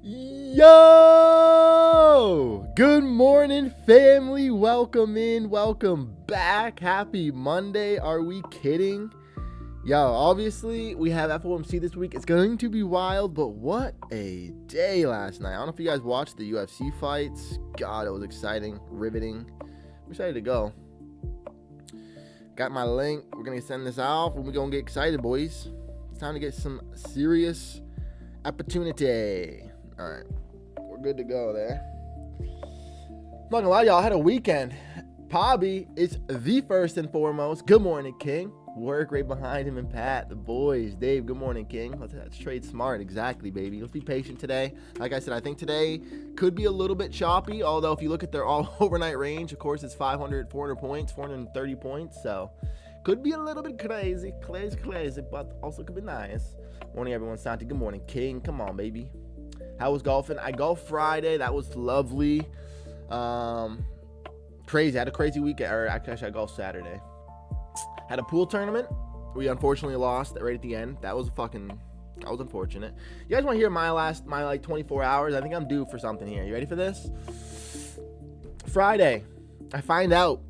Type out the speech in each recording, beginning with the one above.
Yo! Good morning, family. Welcome in. Welcome back. Happy Monday. Are we kidding? Yo, obviously, we have FOMC this week. It's going to be wild, but what a day last night. I don't know if you guys watched the UFC fights. God, it was exciting, riveting. I'm excited to go. Got my link. We're going to send this off, and we're going to get excited, boys. It's time to get some serious opportunity. All right, we're good to go there. I'm not gonna lie, y'all, I had a weekend. Pobby is the first and foremost. Good morning, King. Work right behind him and Pat, the boys. Dave, good morning, King. Let's trade smart. Exactly, baby. Let's be patient today. Like I said, I think today could be a little bit choppy, although if you look at their all overnight range, of course, it's 400 points, 430 points. So could be a little bit crazy, but also could be nice. Morning, everyone. Santi, good morning, King. Come on, baby. How was golfing? I golfed Friday. That was lovely. Crazy. I had a crazy weekend. Or actually, I golfed Saturday. Had a pool tournament. We unfortunately lost right at the end. That was unfortunate. You guys want to hear my 24 hours? I think I'm due for something here. You ready for this? Friday, I find out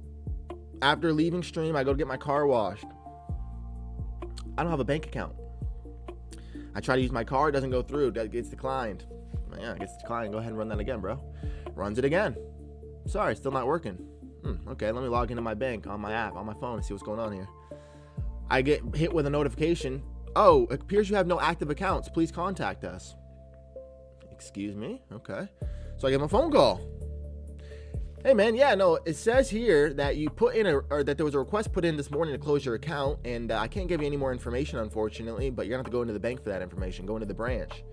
after leaving stream, I go to get my car washed. I don't have a bank account. I try to use my card, doesn't go through, that gets declined. Yeah, it gets declined. Go ahead and run that again, bro. Runs it again. Sorry, still not working. Okay, let me log into my bank on my app, on my phone, and see what's going on here. I get hit with a notification. Oh, it appears you have no active accounts. Please contact us. Excuse me? Okay. So I get my phone call. Hey, man, yeah, no, it says here that you put in or that there was a request put in this morning to close your account, and I can't give you any more information, unfortunately, but you're going to have to go into the bank for that information. Go into the branch.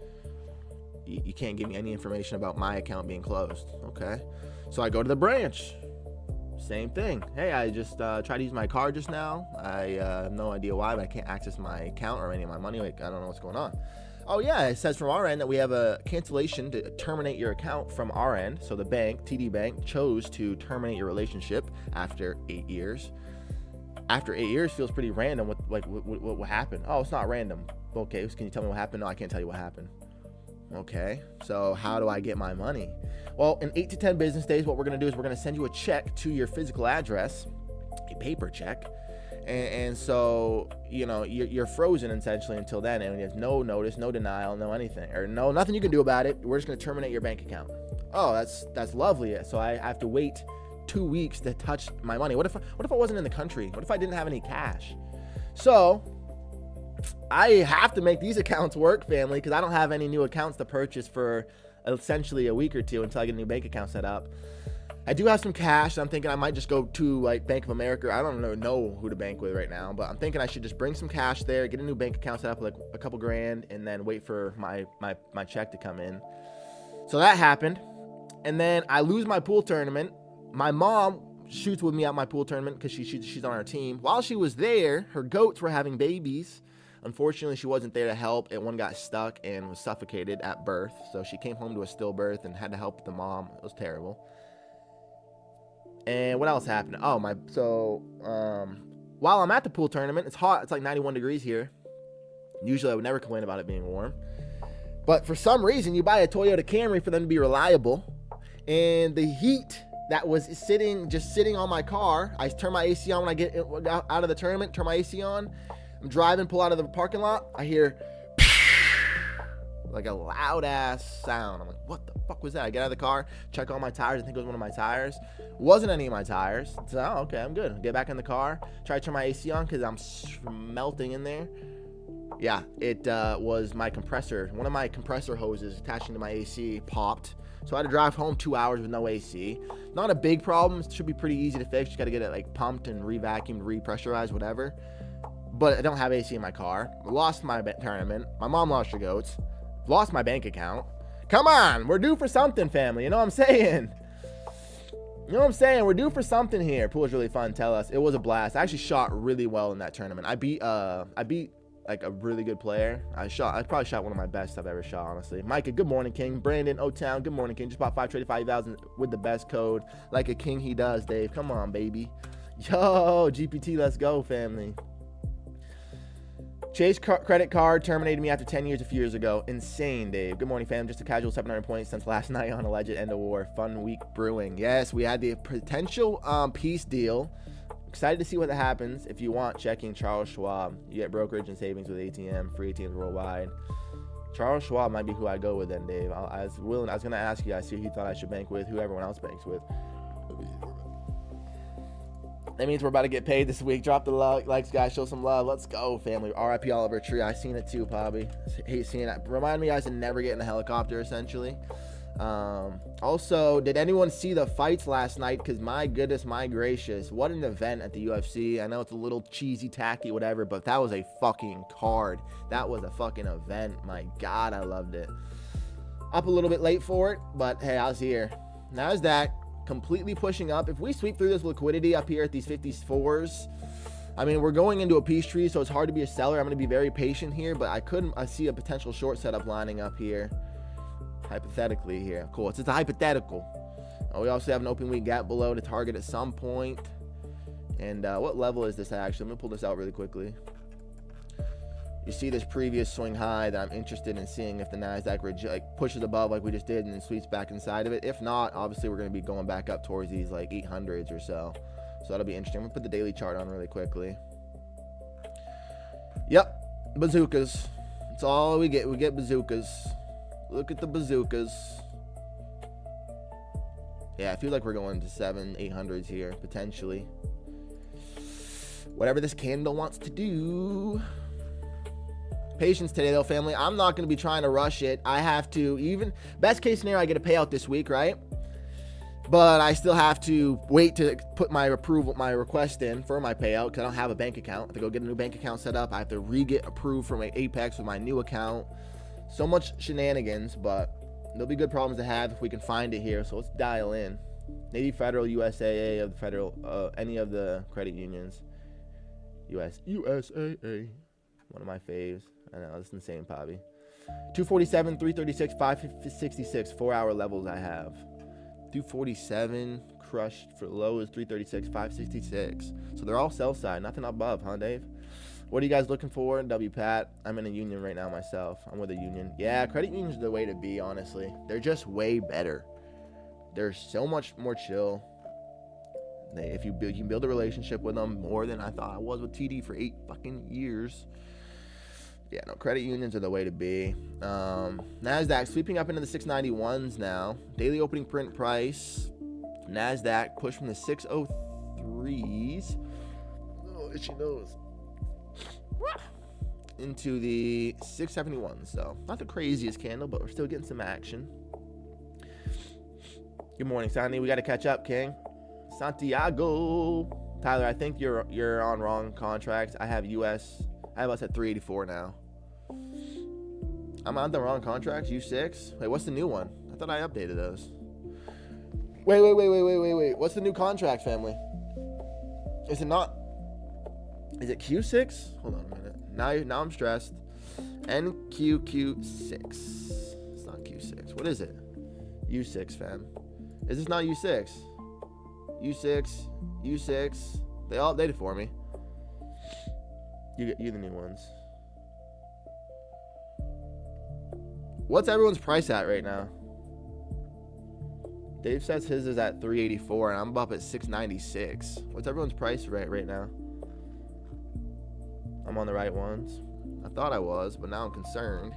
You can't give me any information about my account being closed, okay? So I go to the branch. Same thing. Hey, I just tried to use my card just now. I have no idea why, but I can't access my account or any of my money. Like, I don't know what's going on. Oh, yeah, it says from our end that we have a cancellation to terminate your account from our end. So the bank, TD Bank, chose to terminate your relationship after 8 years. After 8 years feels pretty random. What happened? Oh, it's not random. Okay, so can you tell me what happened? No, I can't tell you what happened. Okay, so how do I get my money? Well, in 8 to 10 business days, what we're going to do is we're going to send you a check to your physical address, a paper check. And so, you know, you're frozen essentially until then, and there's no notice, no denial, no anything, or nothing you can do about it. We're just going to terminate your bank account. Oh, that's lovely. So I have to wait 2 weeks to touch my money. What if I wasn't in the country? What if I didn't have any cash? So I have to make these accounts work, family, because I don't have any new accounts to purchase for essentially a week or two until I get a new bank account set up. I do have some cash. I'm thinking I might just go to like Bank of America. I don't know who to bank with right now, but I'm thinking I should just bring some cash there, get a new bank account set up, like a couple grand, and then wait for my check to come in. So that happened, and then I lose my pool tournament. My mom shoots with me at my pool tournament because she's on our team. While she was there, her goats were having babies. Unfortunately, she wasn't there to help, and one got stuck and was suffocated at birth. So she came home to a stillbirth and had to help the mom. It was terrible. And what else happened? While I'm at the pool tournament, it's hot. It's like 91 degrees here. Usually I would never complain about it being warm. But for some reason, you buy a Toyota Camry for them to be reliable. And the heat that was sitting on my car, I turn my AC on when I get out of the tournament, turn my AC on. I'm driving, pull out of the parking lot. I hear like a loud ass sound. I'm like, what the fuck was that? I get out of the car, check all my tires. I think it was one of my tires. Wasn't any of my tires. So, okay, I'm good. Get back in the car, try to turn my AC on because I'm melting in there. Yeah, it was my compressor. One of my compressor hoses attaching to my AC popped. So I had to drive home 2 hours with no AC. Not a big problem. It should be pretty easy to fix. You got to get it like pumped and re-vacuumed, re-pressurized, whatever. But I don't have AC in my car. Lost my tournament. My mom lost her goats. Lost my bank account. Come on, we're due for something, family. You know what I'm saying? We're due for something here. Pool was really fun. Tell us. It was a blast. I actually shot really well in that tournament. I beat like a really good player. I probably shot one of my best I've ever shot, honestly. Micah, good morning, King. Brandon, O-Town, good morning, King. Just bought 5 traded 5,000 with the best code, like a king he does, Dave. Come on, baby. Yo, GPT, let's go, family. Chase credit card terminated me after 10 years a few years ago. Insane, Dave. Good morning, fam. Just a casual 700 points since last night on alleged end of war. Fun week brewing. Yes, we had the potential peace deal. Excited to see what happens. If you want, checking Charles Schwab. You get brokerage and savings with ATM, free ATMs worldwide. Charles Schwab might be who I go with then, Dave. I was going to ask you guys who he thought I should bank with, who everyone else banks with. That means we're about to get paid this week. Drop the likes, guys. Show some love. Let's go, family. RIP Oliver Tree. I seen it too, Pobby. Hate seeing it. Remind me, guys, to never get in a helicopter, essentially. Also, did anyone see the fights last night? Because my goodness, my gracious, what an event at the UFC. I know it's a little cheesy, tacky, whatever, but that was a fucking card. That was a fucking event. My God, I loved it. Up a little bit late for it, but hey, I was here. NASDAQ completely pushing up. If we sweep through this liquidity up here at these 54s, I mean, we're going into a peace tree, so it's hard to be a seller. I'm going to be very patient here, but I see a potential short setup lining up here. Hypothetically here, of course, it's a hypothetical. We also have an open week gap below to target at some point. And what level is this actually? I'm gonna pull this out really quickly. You see this previous swing high that I'm interested in seeing if the NASDAQ pushes above like we just did and then sweeps back inside of it. If not, obviously we're gonna be going back up towards these like 800s or so. So that'll be interesting. I'm gonna put the daily chart on really quickly. Yep, bazookas. That's all we get. We get bazookas. Look at the bazookas. Yeah, I feel like we're going to 800s here, potentially. Whatever this candle wants to do. Patience today, though, family. I'm not going to be trying to rush it. I have to, even best case scenario, I get a payout this week, right? But I still have to wait to put my request in for my payout because I don't have a bank account. I have to go get a new bank account set up. I have to re-get approved from Apex with my new account. So much shenanigans, but there'll be good problems to have if we can find it here. So let's dial in. Navy Federal, USAA of the Federal, any of the credit unions. USAA, one of my faves. I know, that's insane, Pobby. 247, 336, 566, 4-hour levels I have. 247 crushed for lows, 336, 566. So they're all sell side, nothing above, huh, Dave? What are you guys looking for? WPAT. I'm in a union right now myself. I'm with a union. Yeah, credit unions are the way to be, honestly. They're just way better. They're so much more chill. If you can build a relationship with them more than I thought I was with TD for 8 fucking years. Yeah, no, credit unions are the way to be. NASDAQ sweeping up into the 691s now. Daily opening print price. NASDAQ push from the 603s. Oh, itchy nose. Into the 671. So not the craziest candle, but we're still getting some action. Good morning, Sandy. We got to catch up, King. Santiago. Tyler, I think you're on wrong contracts. I have us at 384 now. I'm on the wrong contracts. U6. Wait, what's the new one? I thought I updated those. Wait. What's the new contract, family? Is it not? Is it Q6? Hold on a minute. Now I'm stressed. NQQ6. It's not Q6. What is it? U6, fam. Is this not U6? U6. They all updated for me. You the new ones. What's everyone's price at right now? Dave says his is at 384 and I'm up at 696. What's everyone's price right now? I'm on the right ones. I thought I was, but now I'm concerned.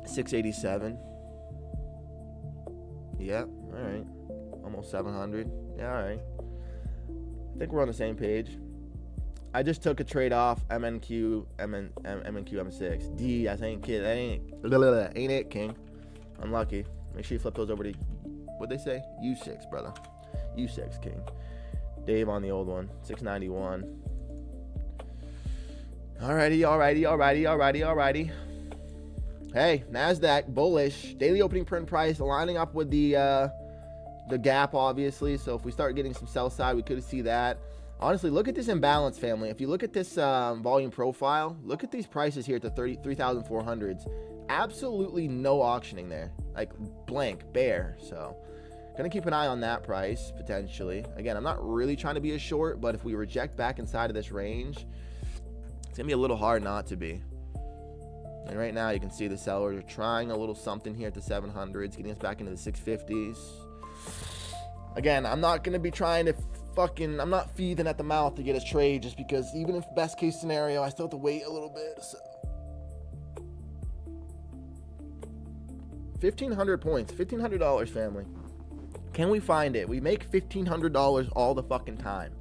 687. Yep, all right. Almost 700. Yeah, all right. I think we're on the same page. I just took a trade off MNQ M6. D, I ain't kid. That ain't it, King. Unlucky. Make sure you flip those over to, what'd they say? U6, brother. U6, King. Dave on the old one. 691. Alrighty. Hey, NASDAQ bullish. Daily opening print price aligning up with the gap, obviously. So if we start getting some sell side, we could see that. Honestly, look at this imbalance, family. If you look at this volume profile, look at these prices here at the 3,400s. Absolutely no auctioning there. Like blank, bare. So gonna keep an eye on that price potentially. Again, I'm not really trying to be a short, but if we reject back inside of this range, It's going to be a little hard not to be. And right now you can see the sellers are trying a little something here at the 700s, getting us back into the 650s. Again, I'm not going to be trying to I'm not feeding at the mouth to get us trade, just because even if best case scenario, I still have to wait a little bit. So 1,500 points, $1,500, family. Can we find it? We make $1,500 all the fucking time.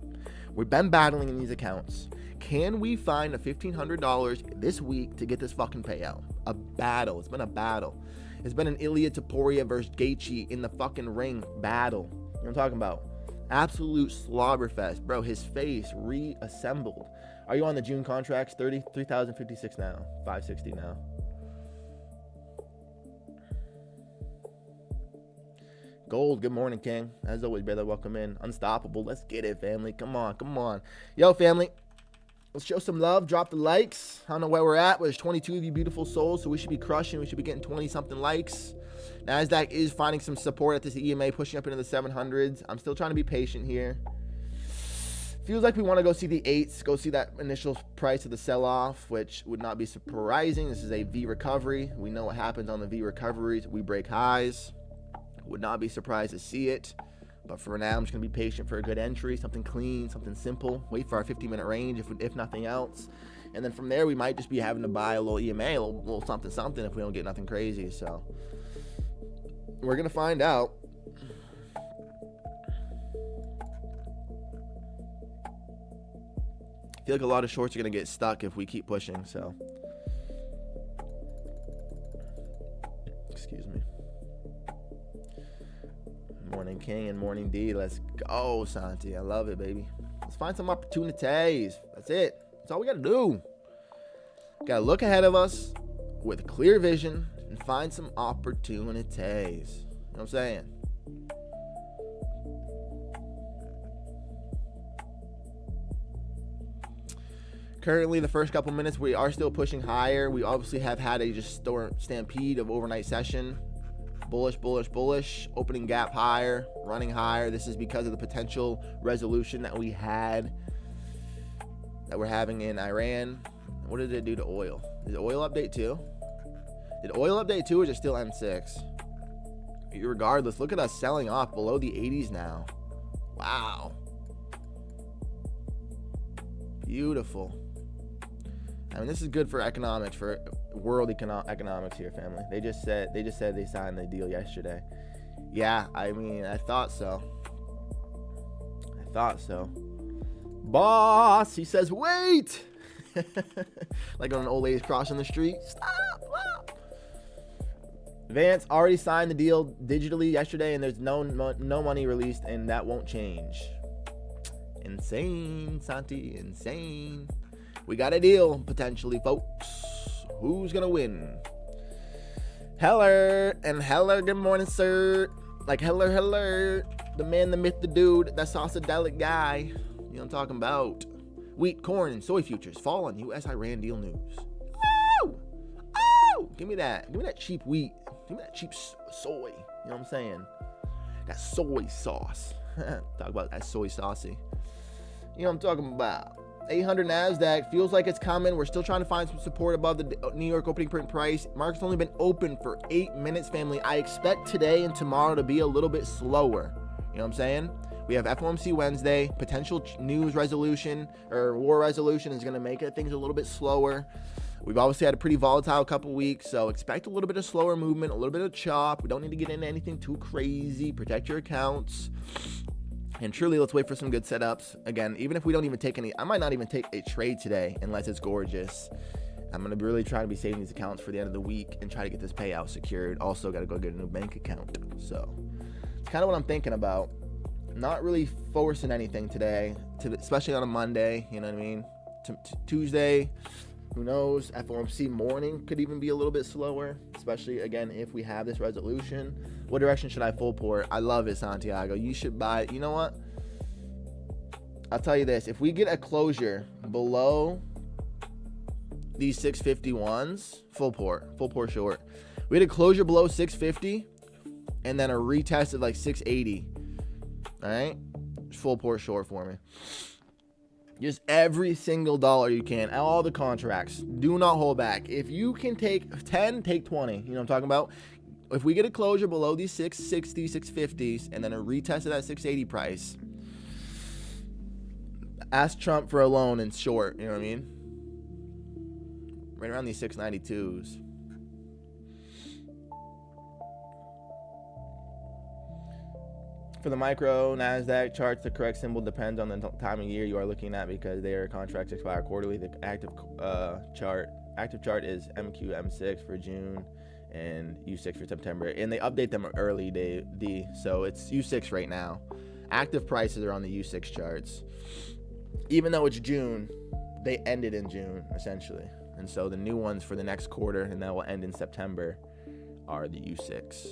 We've been battling in these accounts. Can we find a $1,500 this week to get this fucking payout? A battle. It's been a battle. It's been an Ilya Topuria versus Gaethje in the fucking ring battle. You know what I'm talking about? Absolute slobberfest. Bro, his face reassembled. Are you on the June contracts? 33,056 now. 560 now. Gold, good morning, King. As always, brother, welcome in. Unstoppable. Let's get it, family. Come on, come on. Yo, family. Let's show some love. Drop the likes. I don't know where we're at, but there's 22 of you beautiful souls, so we should be crushing. We should be getting 20-something likes. NASDAQ is finding some support at this EMA, pushing up into the 700s. I'm still trying to be patient here. Feels like we want to go see the 8s, go see that initial price of the sell-off, which would not be surprising. This is a V recovery. We know what happens on the V recoveries. We break highs. Would not be surprised to see it. But for now, I'm just going to be patient for a good entry, something clean, something simple. Wait for our 50-minute range, if nothing else. And then from there, we might just be having to buy a little EMA, a little something if we don't get nothing crazy. So we're going to find out. I feel like a lot of shorts are going to get stuck if we keep pushing. So excuse me. Morning King and Morning D. Let's go, Santi. I love it, baby. Let's find some opportunities. That's it. That's all we got to do. Got to look ahead of us with clear vision and find some opportunities. You know what I'm saying? Currently, the first couple minutes, we are still pushing higher. We obviously have had a just stampede of overnight session. Bullish, bullish, bullish, opening gap higher, running higher. This is because of the potential resolution that we're having in Iran. What did it do to oil? Did oil update too? Did oil update too, or is it still N6? Regardless, look at us selling off below the 80s now. Wow. Beautiful. I mean, this is good for economics, for world economics here, family. They just said they signed the deal yesterday. Yeah, I mean, I thought so. Boss, he says, wait. Like on an old lady's crossing the street. Stop. Vance already signed the deal digitally yesterday, and there's no money released, and that won't change. Insane, Santi, insane. We got a deal, potentially, folks. Who's going to win? Heller. And Heller, good morning, sir. Like, Heller. The man, the myth, the dude. That sausadelic guy. You know what I'm talking about. Wheat, corn, and soy futures fall on U.S.-Iran deal news. Oh! Give me that. Give me that cheap wheat. Give me that cheap soy. You know what I'm saying? That soy sauce. Talk about that soy saucy. You know what I'm talking about. 800 NASDAQ feels like it's coming. We're still trying to find some support above the New York opening print price. Market's only been open for 8 minutes, family. I expect today and tomorrow to be a little bit slower. You know what I'm saying? We have FOMC Wednesday. Potential news resolution or war resolution is going to make things a little bit slower. We've obviously had a pretty volatile couple weeks, so expect a little bit of slower movement, a little bit of chop. We don't need to get into anything too crazy. Protect your accounts. And truly, let's wait for some good setups. Again, even if we don't even take any, I might not even take a trade today unless it's gorgeous. I'm going to be really trying to be saving these accounts for the end of the week and try to get this payout secured. Also, got to go get a new bank account. So it's kind of what I'm thinking about. Not really forcing anything today, especially on a Monday. You know what I mean? Tuesday, who knows? FOMC morning could even be a little bit slower, especially, again, if we have this resolution. What direction should I full port? I love it, Santiago. You should buy. You know what? I'll tell you this. If we get a closure below these 651s, full port short. We had a closure below 650 and then a retest of like 680. All right? Full port short for me. Just every single dollar you can. All the contracts. Do not hold back. If you can take 10, take 20. You know what I'm talking about? If we get a closure below these 660, 650s, and then a retest of that 680 price, ask Trump for a loan in short. You know what I mean? Right around these 692s. For the micro NASDAQ charts, the correct symbol depends on the time of year you are looking at because their contracts expire quarterly. The active chart is MQM6 for June and U6 for September, and they update them early, D. So it's U6 right now. Active prices are on the U6 charts. Even though it's June, they ended in June essentially, and so the new ones for the next quarter, and that will end in September, are the U6.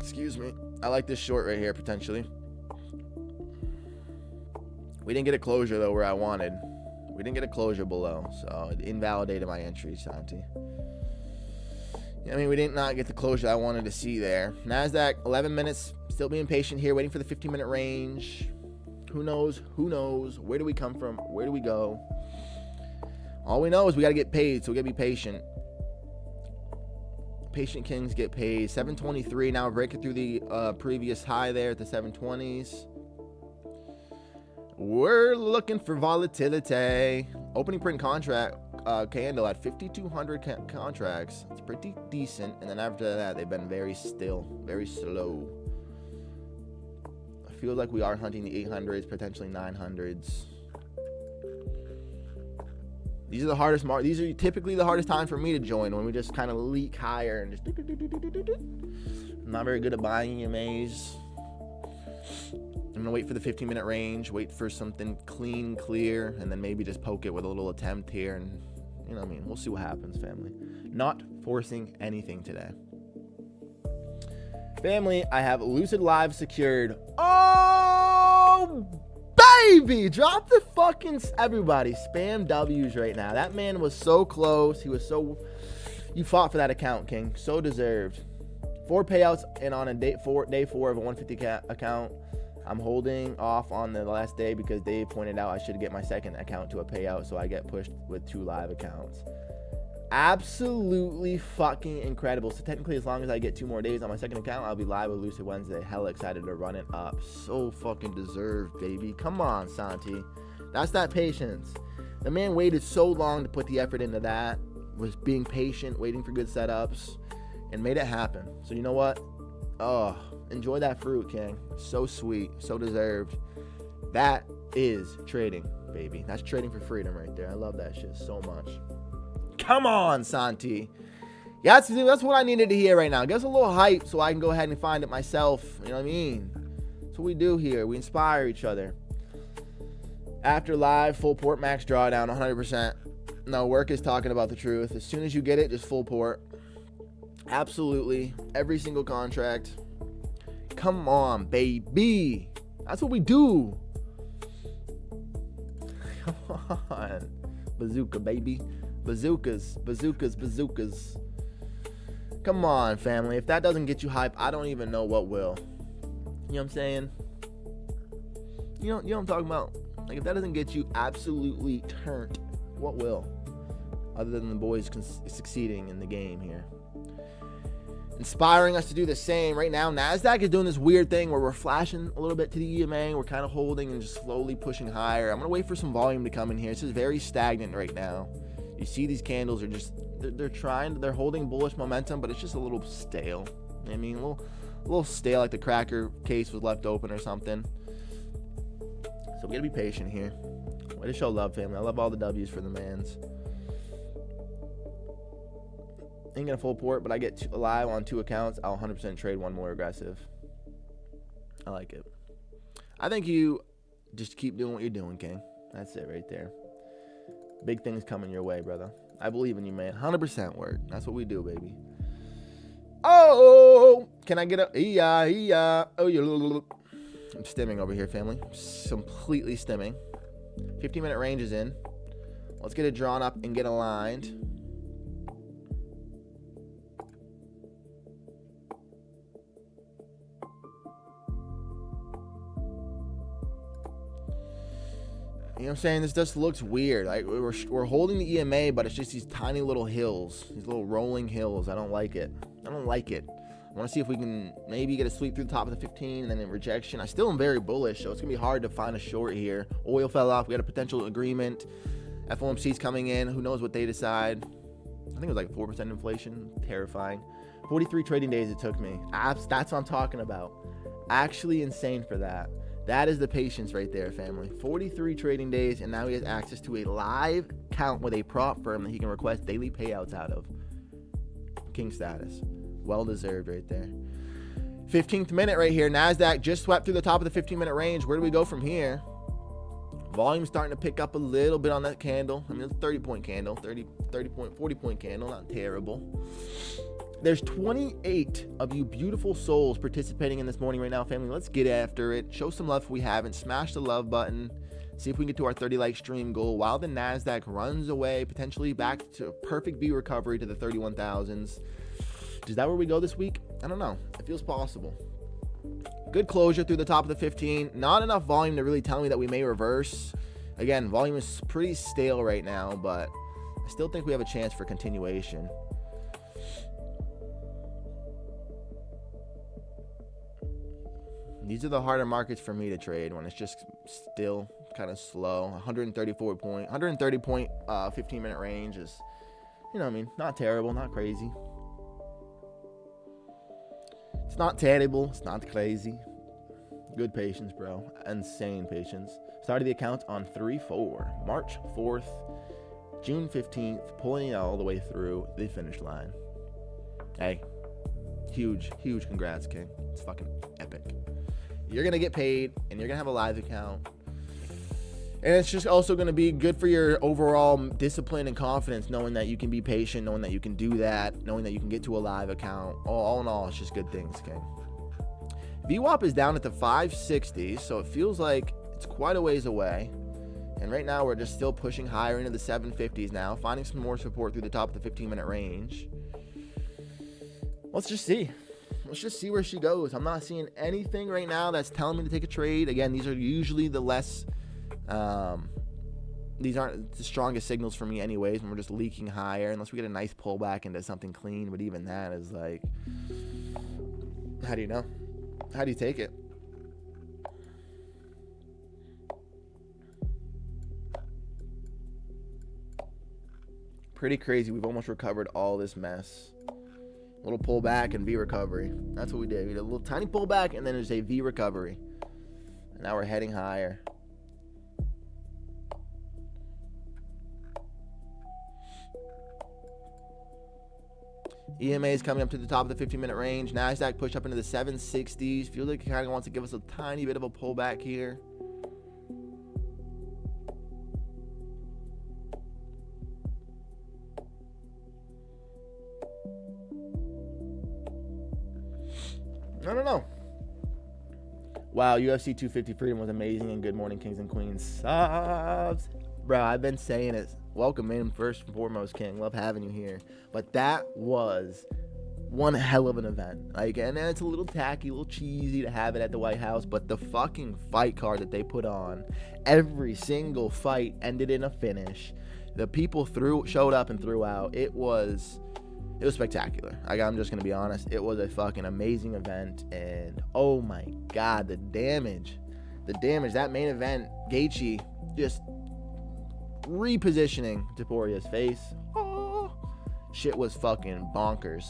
Excuse me. I like this short right here, potentially. We didn't get a closure, though, where I wanted. We didn't get a closure below, so it invalidated my entry, Santi. I mean, we did not get the closure I wanted to see there. NASDAQ, 11 minutes. Still being patient here, waiting for the 15-minute range. Who knows? Who knows? Where do we come from? Where do we go? All we know is we got to get paid, so we got to be patient. Patient kings get paid. 723 now, breaking through the previous high there at the 720s. We're looking for volatility. Opening print contract candle at 5,200 contracts. It's pretty decent. And then after that, they've been very still, very slow. I feel like we are hunting the 800s, potentially 900s. These are the hardest these are typically the hardest time for me to join, when we just kind of leak higher and just I'm not very good at buying EMAs. I'm gonna wait for the 15-minute range, wait for something clean, clear, and then maybe just poke it with a little attempt here, and you know what I mean, we'll see what happens, family. Not forcing anything today. Family, I have Lucid Live secured. Oh, baby! Drop the fucking... Everybody, spam W's right now. That man was so close. He was so... You fought for that account, King. So deserved. 4 payouts and on a day 4 of a 150K account. I'm holding off on the last day because Dave pointed out I should get my second account to a payout, so I get pushed with 2 live accounts. Absolutely fucking incredible. So technically, as long as I get 2 more days on my second account, I'll be live with Lucid Wednesday. Hella excited to run it up. So fucking deserved, baby. Come on, Santi. That's that patience. The man waited so long to put the effort into that. Was being patient, waiting for good setups, and made it happen. So you know what? Oh, enjoy that fruit, King. So sweet, so deserved. That is trading, baby. That's trading for freedom right there. I love that shit so much. Come on, Santi. Yeah, that's what I needed to hear right now. Get us a little hype so I can go ahead and find it myself. You know what I mean? That's what we do here. We inspire each other. After live, full port max drawdown, 100%. No, work is talking about the truth. As soon as you get it, just full port. Absolutely. Every single contract. Come on, baby. That's what we do. Come on. Bazooka, baby. Bazookas. Come on, family. If that doesn't get you hype, I don't even know what will. You know what I'm saying? You know what I'm talking about? Like, if that doesn't get you absolutely turned, what will? Other than the boys succeeding in the game here. Inspiring us to do the same. Right now, NASDAQ is doing this weird thing where we're flashing a little bit to the EMA. We're kind of holding and just slowly pushing higher. I'm going to wait for some volume to come in here. It's just very stagnant right now. You see these candles are just, they're holding bullish momentum, but it's just a little stale. I mean, a little stale, like the cracker case was left open or something. So we got to be patient here. Way to show love, family. I love all the W's for the mans. Ain't gonna full port, but I get live on 2 accounts. I'll 100% trade 1 more aggressive. I like it. I think you just keep doing what you're doing, King. That's it right there. Big things coming your way, brother. I believe in you, man. 100% work. That's what we do, baby. Oh, can I get a... Oh, I'm stimming over here, family. Completely stimming. 15-minute range is in. Let's get it drawn up and get aligned. You know what I'm saying? This just looks weird. Like we're holding the EMA, but it's just these tiny little hills, these little rolling hills. I don't like it. I want to see if we can maybe get a sweep through the top of the 15 and then a rejection. I still am very bullish, so it's going to be hard to find a short here. Oil fell off. We had a potential agreement. FOMC's coming in. Who knows what they decide? I think it was like 4% inflation. Terrifying. 43 trading days it took me. That's what I'm talking about. Actually insane for that. That is the patience right there, family. 43 trading days, and now he has access to a live account with a prop firm that he can request daily payouts out of. King status. Well deserved right there. 15th minute right here. NASDAQ just swept through the top of the 15-minute range. Where do we go from here? Volume starting to pick up a little bit on that candle. I mean, it's a 30-point candle. 40-point candle. Not terrible. There's 28 of you beautiful souls participating in this morning right now, family. Let's get after it. Show some love if we haven't. Smash the love button. See if we can get to our 30-like stream goal while the NASDAQ runs away, potentially back to a perfect V recovery to the 31,000s. Is that where we go this week? I don't know. It feels possible. Good closure through the top of the 15. Not enough volume to really tell me that we may reverse. Again, volume is pretty stale right now, but I still think we have a chance for continuation. These are the harder markets for me to trade when it's just still kind of slow. 130 point 15-minute range is, you know what I mean, not terrible, not crazy. It's not terrible, it's not crazy. Good patience, bro. Insane patience. Started the account on 3/4, March 4th, June 15th, pulling it all the way through the finish line. Hey, huge congrats, King. It's fucking epic. You're going to get paid, and you're going to have a live account. And it's just also going to be good for your overall discipline and confidence, knowing that you can be patient, knowing that you can do that, knowing that you can get to a live account. All in all, it's just good things, King. VWAP is down at the 560s, so it feels like it's quite a ways away. And right now, we're just still pushing higher into the 750s now, finding some more support through the top of the 15-minute range. Let's just see. Let's just see where she goes. I'm not seeing anything right now that's telling me to take a trade. Again, these are usually the less, these aren't the strongest signals for me anyways, when we're just leaking higher, unless we get a nice pullback into something clean. But even that is like, how do you know? How do you take it? Pretty crazy. We've almost recovered all this mess. Little pullback and V recovery. That's what we did. We did a little tiny pullback, and then there's a V recovery. And now we're heading higher. EMA is coming up to the top of the 15-minute range. NASDAQ push up into the 760s. Feels like it kind of wants to give us a tiny bit of a pullback here. I don't know. Wow, UFC 250 Freedom was amazing, and good morning, kings and queens. Subs. Bro, I've been saying it. Welcome in, first and foremost, King. Love having you here. But that was one hell of an event. Like, and it's a little tacky, a little cheesy to have it at the White House, but the fucking fight card that they put on, every single fight ended in a finish. The people showed up and threw out. It was spectacular. I'm just going to be honest. It was a fucking amazing event. And oh my God, the damage. That main event, Gaethje just repositioning Topuria's face. Oh, shit was fucking bonkers.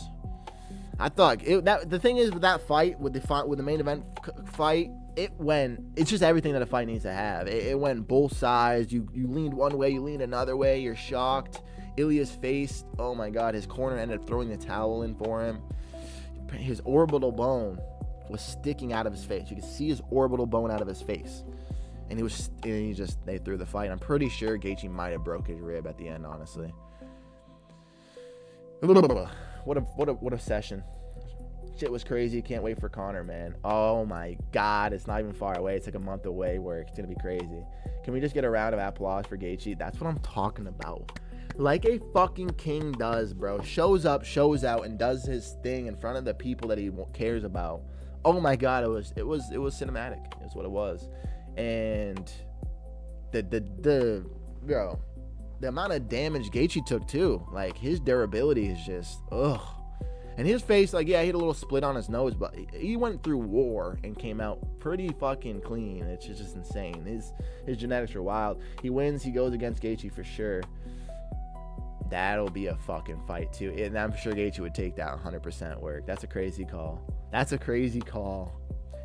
I thought the thing is with that fight, with the main event fight, it's just everything that a fight needs to have. It went both sides. You leaned one way, you leaned another way. You're shocked. Ilya's face, oh my God, his corner ended up throwing the towel in for him. His orbital bone was sticking out of his face. You could see his orbital bone out of his face. And they threw the fight. I'm pretty sure Gaethje might have broke his rib at the end, honestly. What a session. Shit was crazy. Can't wait for Conor, man. Oh my God, it's not even far away. It's like a month away where it's going to be crazy. Can we just get a round of applause for Gaethje? That's what I'm talking about. Like a fucking king does, bro. Shows up, shows out, and does his thing in front of the people that he cares about. Oh my God, it was cinematic. Is what it was. And the bro, the amount of damage Gaethje took too. Like, his durability is just ugh. And his face, like, yeah, he had a little split on his nose, but he went through war and came out pretty fucking clean. It's just insane. His genetics are wild. He wins, he goes against Gaethje for sure. That'll be a fucking fight too. And I'm sure Gaethje would take that 100% work. That's a crazy call. That's a crazy call.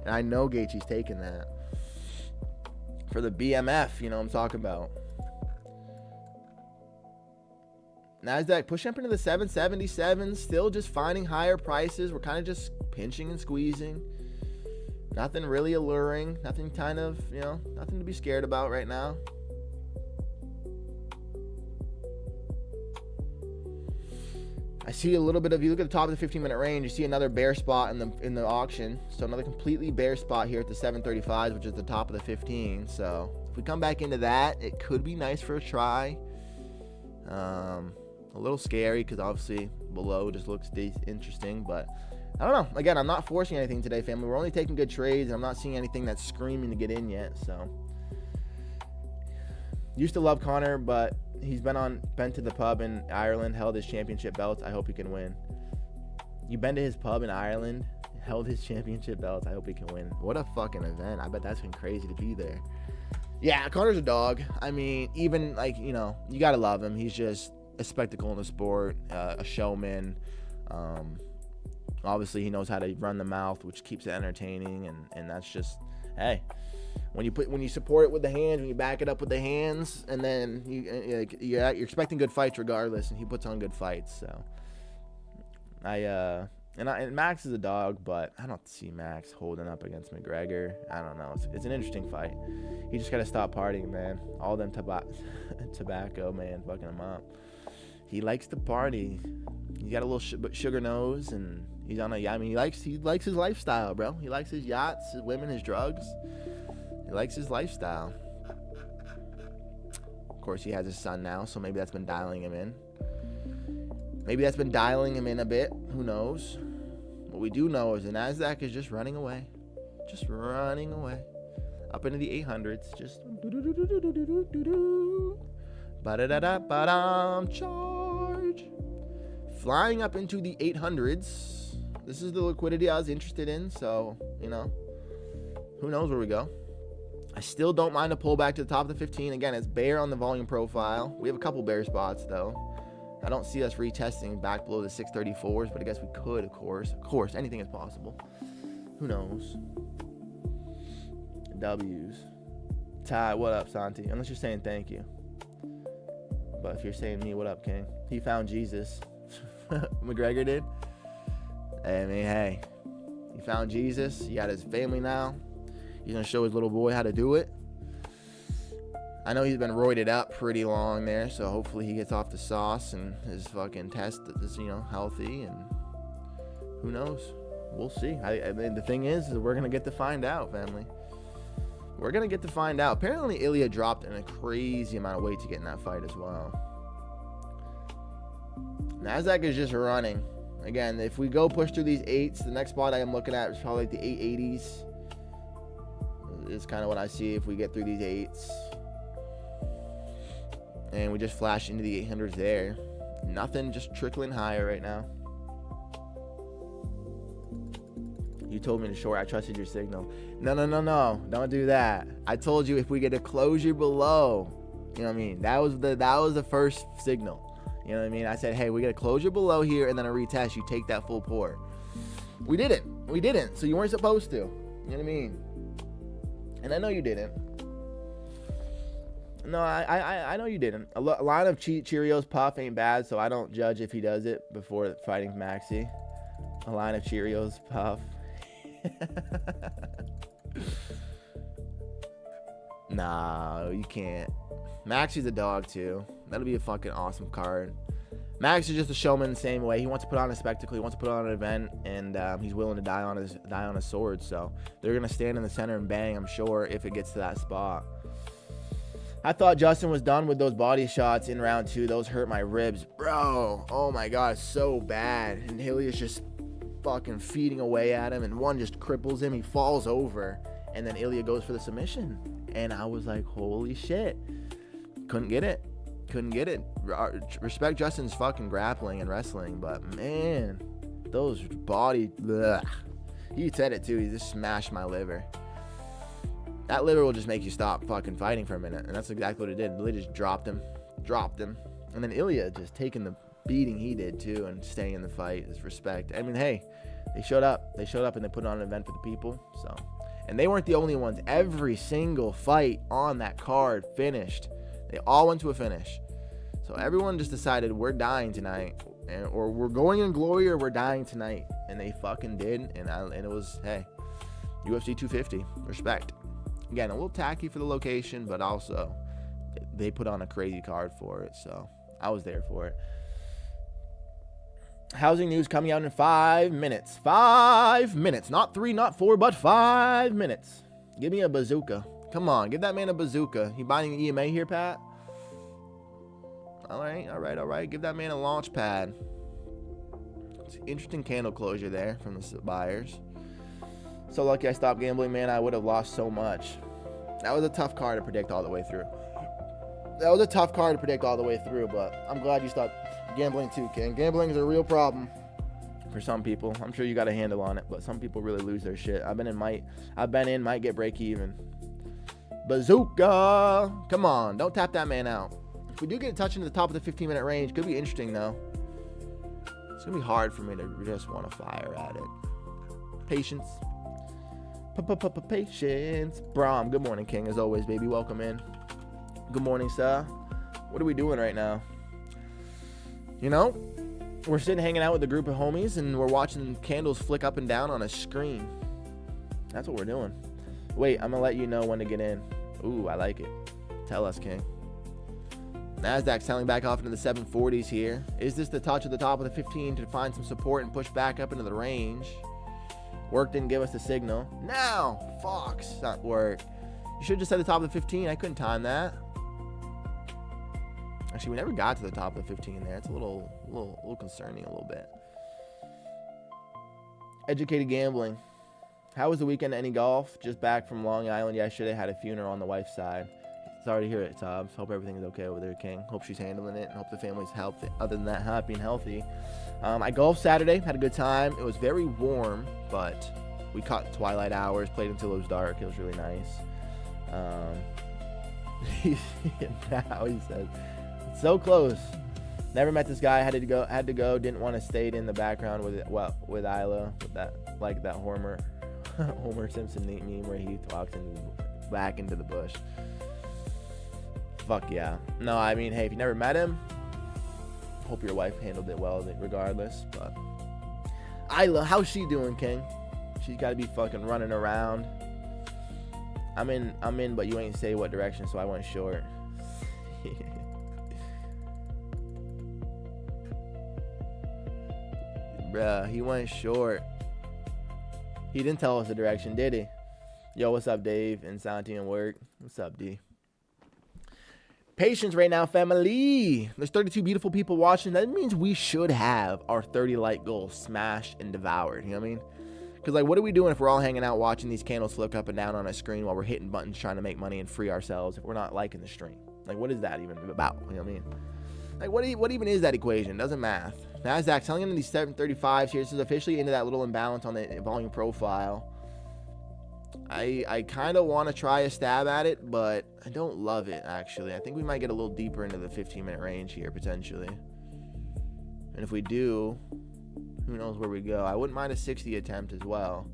And I know Gaethje's taking that. For the BMF, you know what I'm talking about. NASDAQ pushing up into the 777, still just finding higher prices. We're kind of just pinching and squeezing. Nothing really alluring. Nothing kind of, you know, nothing to be scared about right now. I see a little bit of, you look at the top of the 15-minute range, you see another bear spot in the auction. So another completely bear spot here at the 735s, which is the top of the 15. So if we come back into that, it could be nice for a try. A little scary because obviously below just looks interesting, but I don't know. Again, I'm not forcing anything today, family. We're only taking good trades, and I'm not seeing anything that's screaming to get in yet. So used to love Connor, but he's been to the pub in Ireland, held his championship belts. I hope he can win. You been to his pub in Ireland, held his championship belts. I hope he can win. What a fucking event. I bet that's been crazy to be there. Yeah, Connor's a dog. I mean, even, like, you know, you gotta love him. He's just a spectacle in the sport, a showman. Obviously, he knows how to run the mouth, which keeps it entertaining, and that's just, hey, when you support it with the hands, when you back it up with the hands, and then you're expecting good fights regardless, and he puts on good fights. So and Max is a dog, but I don't see Max holding up against McGregor. I don't know. It's an interesting fight. He just got to stop partying, man. All them tobacco, man, fucking him up. He likes to party. He's got a little sugar nose, and he's on a. I mean, he likes his lifestyle, bro. He likes his yachts, his women, his drugs. He likes his lifestyle. Of course, he has his son now, so maybe that's been dialing him in. A bit. Who knows? What we do know is the NASDAQ is just running away. Just running away. Up into the 800s. Just ba-da-da-da-ba-dam, charge. Flying up into the 800s. This is the liquidity I was interested in, so, you know, who knows where we go. I still don't mind a pullback to the top of the 15. Again, it's bear on the volume profile. We have a couple bear spots, though. I don't see us retesting back below the 634s, but I guess we could, of course. Of course, anything is possible. Who knows? W's. Ty, what up, Santi? Unless you're saying thank you. But if you're saying me, what up, King? He found Jesus. McGregor did. I mean, hey. He found Jesus. He got his family now. He's going to show his little boy how to do it. I know he's been roided up pretty long there, so hopefully he gets off the sauce and his fucking test is, you know, healthy, and who knows? We'll see. I mean, the thing is we're going to get to find out, family. We're going to get to find out. Apparently, Ilya dropped in a crazy amount of weight to get in that fight as well. NASDAQ is just running. Again, if we go push through these 8s, the next spot I am looking at is probably like the 880s. Is kind of what I see if we get through these 8s. And we just flash into the 800s there. Nothing, just trickling higher right now. You told me to short. I trusted your signal. No. Don't do that. I told you if we get a closure below, you know what I mean? That was the first signal. You know what I mean? I said, hey, we get a closure below here and then a retest. You take that full pour. We didn't. So you weren't supposed to. You know what I mean? And I know you didn't. No, I know you didn't. A line of Cheerios puff ain't bad, so I don't judge if he does it before fighting Maxi. A line of Cheerios puff. Nah, you can't. Maxi's a dog too. That'll be a fucking awesome card. Max is just a showman the same way. He wants to put on a spectacle. He wants to put on an event, and he's willing to die on his sword. So they're gonna stand in the center and bang, I'm sure, if it gets to that spot. I thought Justin was done with those body shots in round 2. Those hurt my ribs, bro. Oh my god, so bad. And Ilya's just fucking feeding away at him, and one just cripples him. He falls over, and then Ilya goes for the submission, and I was like, holy shit. Couldn't get it. Respect Justin's fucking grappling and wrestling, but man, those body, bleh. He said it too. He just smashed my liver. That liver will just make you stop fucking fighting for a minute, and that's exactly what it did. They just dropped him, and then Ilya just taking the beating he did too, and staying in the fight is respect. I mean, hey, they showed up, and they put on an event for the people. So, and they weren't the only ones. Every single fight on that card finished. They all went to a finish. So everyone just decided we're dying tonight, or we're going in glory, or we're dying tonight, and they fucking did. And it was, hey, UFC 250, respect. Again, a little tacky for the location, but also they put on a crazy card for it, so I was there for it. Housing news coming out in 5 minutes. 5 minutes. Not 3, not 4, but 5 minutes. Give me a bazooka. Come on, give that man a bazooka. You buying the EMA here, Pat? All right. Give that man a launch pad. It's an interesting candle closure there from the buyers. So lucky I stopped gambling, man. I would have lost so much. That was a tough card to predict all the way through. But I'm glad you stopped gambling too, King. Gambling is a real problem for some people. I'm sure you got a handle on it, but some people really lose their shit. I've been in, might get break even. Bazooka! Come on, don't tap that man out. If we do get a touch into the top of the 15-minute range, could be interesting though. It's gonna be hard for me to just want to fire at it. Patience. Patience. Brahm, good morning, King. As always, baby, welcome in. Good morning, sir. What are we doing right now? You know, we're sitting hanging out with a group of homies, and we're watching candles flick up and down on a screen. That's what we're doing. Wait, I'm gonna let you know when to get in. Ooh, I like it. Tell us, King. Nasdaq selling back off into the 740s here. Is this the touch at the top of the 15 to find some support and push back up into the range? Work didn't give us the signal. Now, Fox, not work. You should have just said the top of the 15. I couldn't time that. Actually, we never got to the top of the 15 there. It's a little concerning a little bit. Educated gambling. How was the weekend? Any golf? Just back from Long Island yesterday. Had a funeral on the wife's side. Sorry to hear it, Tobbs. Hope everything's okay over there, King. Hope she's handling it, and hope the family's healthy. Other than that, happy and healthy. I golfed Saturday. Had a good time. It was very warm, but we caught twilight hours. Played until it was dark. It was really nice. Now he says, so close. Never met this guy. Had to go. Didn't want to stay in the background with Isla, with that Homer Simpson meme where he walks back into the bush. Fuck yeah. No, I mean, hey, if you never met him, hope your wife handled it well regardless. But Isla, how's she doing, King? She's got to be fucking running around. I'm in, but you ain't say what direction, so I went short. Bruh, he went short. He didn't tell us the direction, did he? Yo, what's up, Dave? And Santi and work. What's up, D? Patience right now, family. There's 32 beautiful people watching. That means we should have our 30 like goal smashed and devoured. You know what I mean? Because, like, what are we doing if we're all hanging out watching these candles flick up and down on a screen while we're hitting buttons trying to make money and free ourselves if we're not liking the stream? Like, what is that even about? You know what I mean? Like, what even is that equation? Doesn't math. Nasdaq selling into these 735s here. This is officially into that little imbalance on the volume profile. I kind of want to try a stab at it, but I don't love it, actually. I think we might get a little deeper into the 15-minute range here, potentially. And if we do, who knows where we go. I wouldn't mind a 60 attempt as well.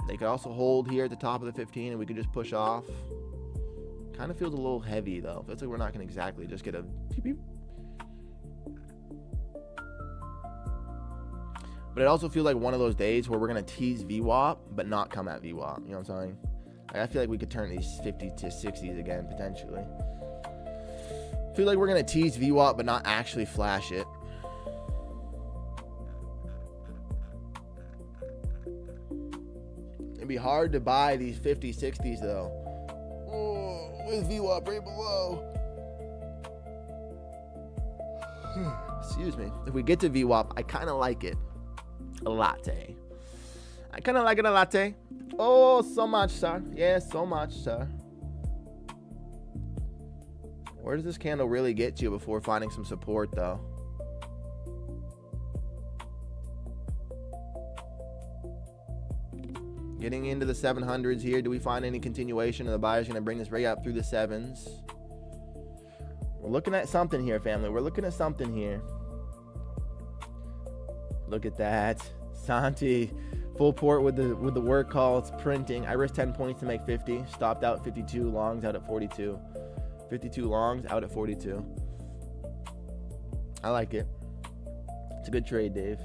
They could also hold here at the top of the 15, and we could just push off. Kind of feels a little heavy, though. Feels like we're not going to exactly just get a beep beep. But it also feels like one of those days where we're going to tease VWAP, but not come at VWAP. You know what I'm saying? Like, I feel like we could turn these 50 to 60s again, potentially. I feel like we're going to tease VWAP, but not actually flash it. It'd be hard to buy these 50, 60s, though. Oh, with VWAP right below. Excuse me. If we get to VWAP, I kind of like it. A latte. I kind of like it a latte. Oh, so much, sir. Yeah, so much, sir. Where does this candle really get you before finding some support, though? Getting into the 700s here. Do we find any continuation? Or the buyer's going to bring this right up through the 7s? We're looking at something here, family. We're looking at something here. Look at that. Santi, full port with the work call. It's printing. I risked 10 points to make 50. Stopped out 52. Longs out at 42. 52 longs out at 42. I like it. It's a good trade, Dave.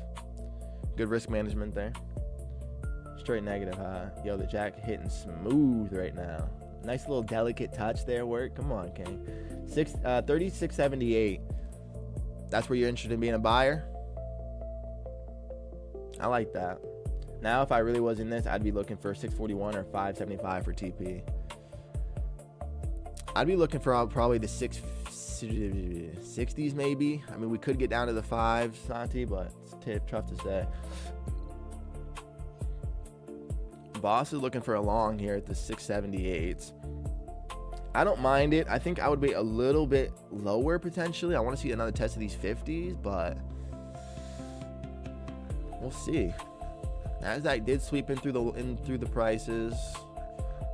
Good risk management there. Straight negative, huh? Yo, the jack hitting smooth right now. Nice little delicate touch there, work. Come on, King. 36.78. That's where you're interested in being a buyer? I like that. Now, if I really was in this, I'd be looking for 641 or 575 for TP. I'd be looking for probably the 660s maybe. I mean, we could get down to the 5s, Santi, but it's tough to say. Boss is looking for a long here at the 678s. I don't mind it. I think I would be a little bit lower potentially. I want to see another test of these 50s, but we'll see. Nasdaq did sweep in through the prices.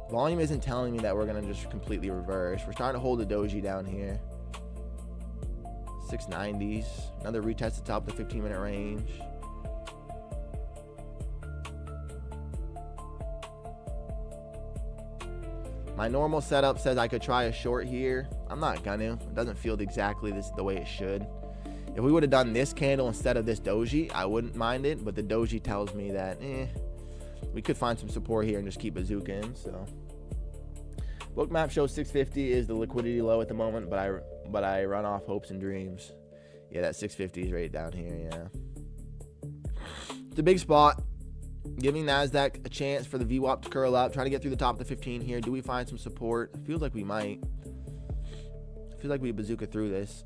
Volume isn't telling me that we're gonna just completely reverse. We're starting to hold the doji down here. 690s. Another retest at the top of the 15-minute range. My normal setup says I could try a short here. I'm not gonna. It doesn't feel exactly the way it should. If we would have done this candle instead of this doji, I wouldn't mind it. But the doji tells me that, we could find some support here and just keep bazooking. So, book map shows 650 is the liquidity low at the moment, but I run off hopes and dreams. Yeah, that 650 is right down here. Yeah, it's a big spot. Giving Nasdaq a chance for the VWAP to curl up, trying to get through the top of the 15 here. Do we find some support? It feels like we might. I feel like we bazooka through this.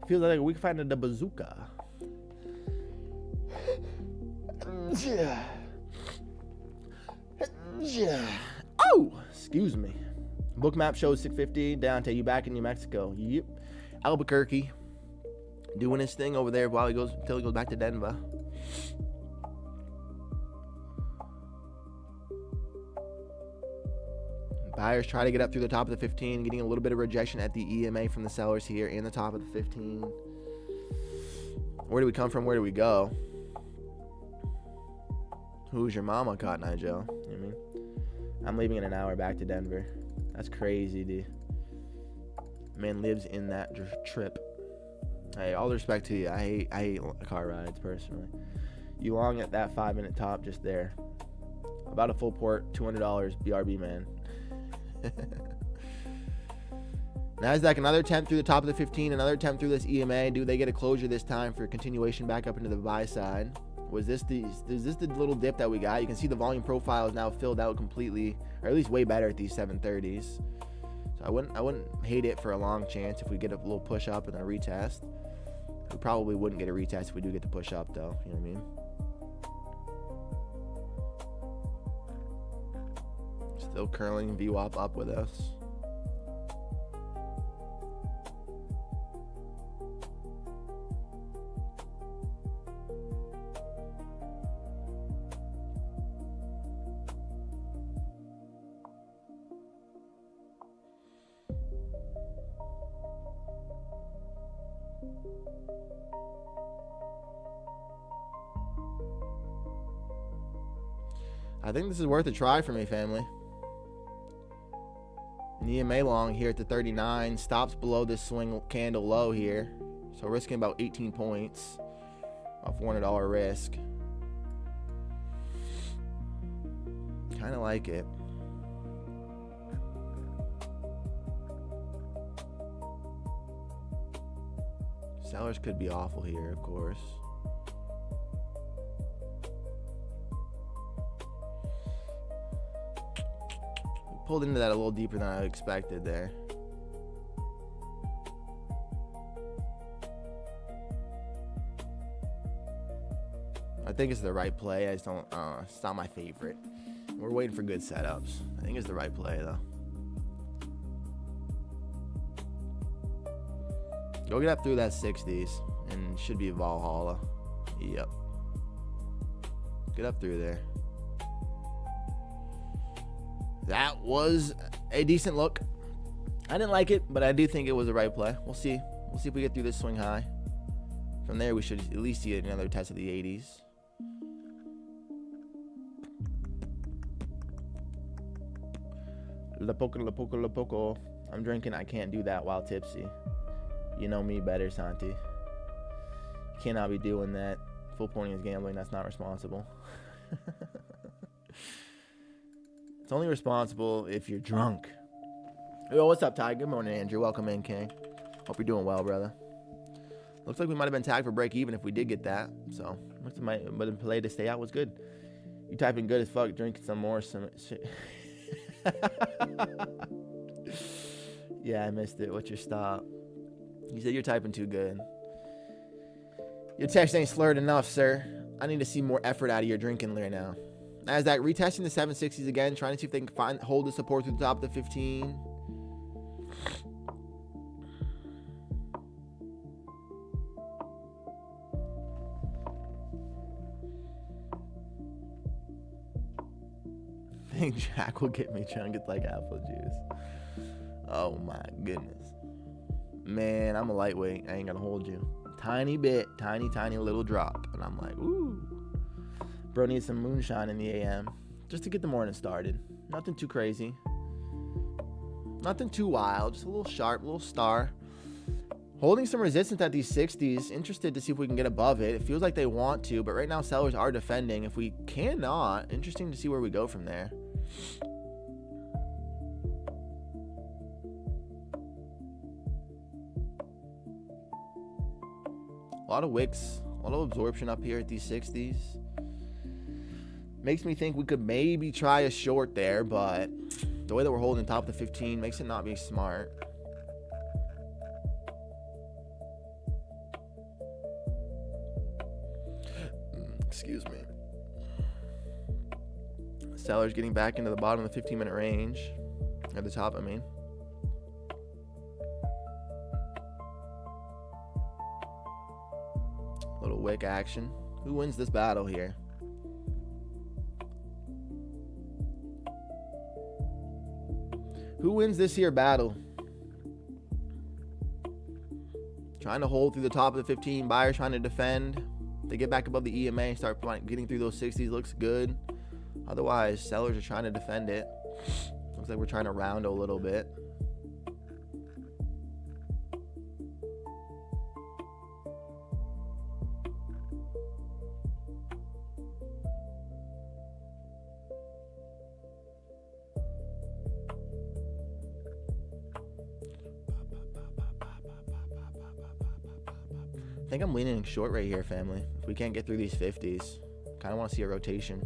Feels like we can find the bazooka. Oh, excuse me. Book map shows 650 down to you back in New Mexico. Yep. Albuquerque doing his thing over there while until he goes back to Denver. Buyers try to get up through the top of the 15, getting a little bit of rejection at the EMA from the sellers here in the top of the 15. Where do we come from? Where do we go? Who's your mama, Cotton Eye Joe? You know what I mean? I'm leaving in an hour back to Denver. That's crazy, dude. Man lives in that trip. Hey, all the respect to you. I hate car rides personally. You long at that 5-minute top just there. About a full port, $200, BRB, man. Nasdaq, another attempt through the top of the 15, another attempt through this EMA. Do they get a closure this time for continuation back up into the buy side? Is this the little dip that we got? You can see the volume profile is now filled out completely, or at least way better at these 730s. So I wouldn't hate it for a long chance if we get a little push up and a retest. We probably wouldn't get a retest if we do get the push up though. You know what I mean? Still curling VWAP up with us. I think this is worth a try for me, family. An EMA long here at the 39 stops below this swing candle low here, so risking about 18 points, about $400 risk. Kind of like it. Sellers could be awful here, of course. pulled into that a little deeper than I expected there. I think it's the right play. I just don't, it's not my favorite. We're waiting for good setups. I think it's the right play, though. Go get up through that 60s, and should be Valhalla. Yep. Get up through there. That was a decent look. I didn't like it, but I do think it was the right play. We'll see. We'll see if we get through this swing high. From there, we should at least see another test of the 80s. La poco. I'm drinking. I can't do that while tipsy. You know me better, Santi. You cannot be doing that. Full pointing is gambling. That's not responsible. It's only responsible if you're drunk. Yo, what's up, Ty? Good morning, Andrew. Welcome in, King. Hope you're doing well, brother. Looks like we might have been tagged for break even if we did get that. So, looks like my play to stay out was good. You typing good as fuck, drinking some more. Yeah, I missed it. What's your stop? You said you're typing too good. Your text ain't slurred enough, sir. I need to see more effort out of your drinking right now. Nasdaq retesting the 760s again, trying to see if they can hold the support through the top of the 15. I think Jack will get me drunk. It's like apple juice. Oh my goodness. Man, I'm a lightweight. I ain't gonna hold you. Tiny bit, tiny little drop. And I'm like, ooh. Bro needs some moonshine in the AM just to get the morning started. Nothing too crazy. Nothing too wild. Just a little sharp, little star. Holding some resistance at these 60s. Interested to see if we can get above it. It feels like they want to, but right now sellers are defending. If we cannot, interesting to see where we go from there. A lot of wicks, a lot of absorption up here at these 60s. Makes me think we could maybe try a short there, but the way that we're holding top of the 15 makes it not be smart. Excuse me. Sellers getting back into the bottom of the 15-minute range. At the top, I mean. Little wick action. Who wins this battle here? Who wins this here battle? Trying to hold through the top of the 15. Buyers trying to defend. They get back above the EMA and start getting through those 60s. Looks good. Otherwise, sellers are trying to defend it. Looks like we're trying to round a little bit. I think I'm leaning short right here, family. If we can't get through these 50s, kind of want to see a rotation.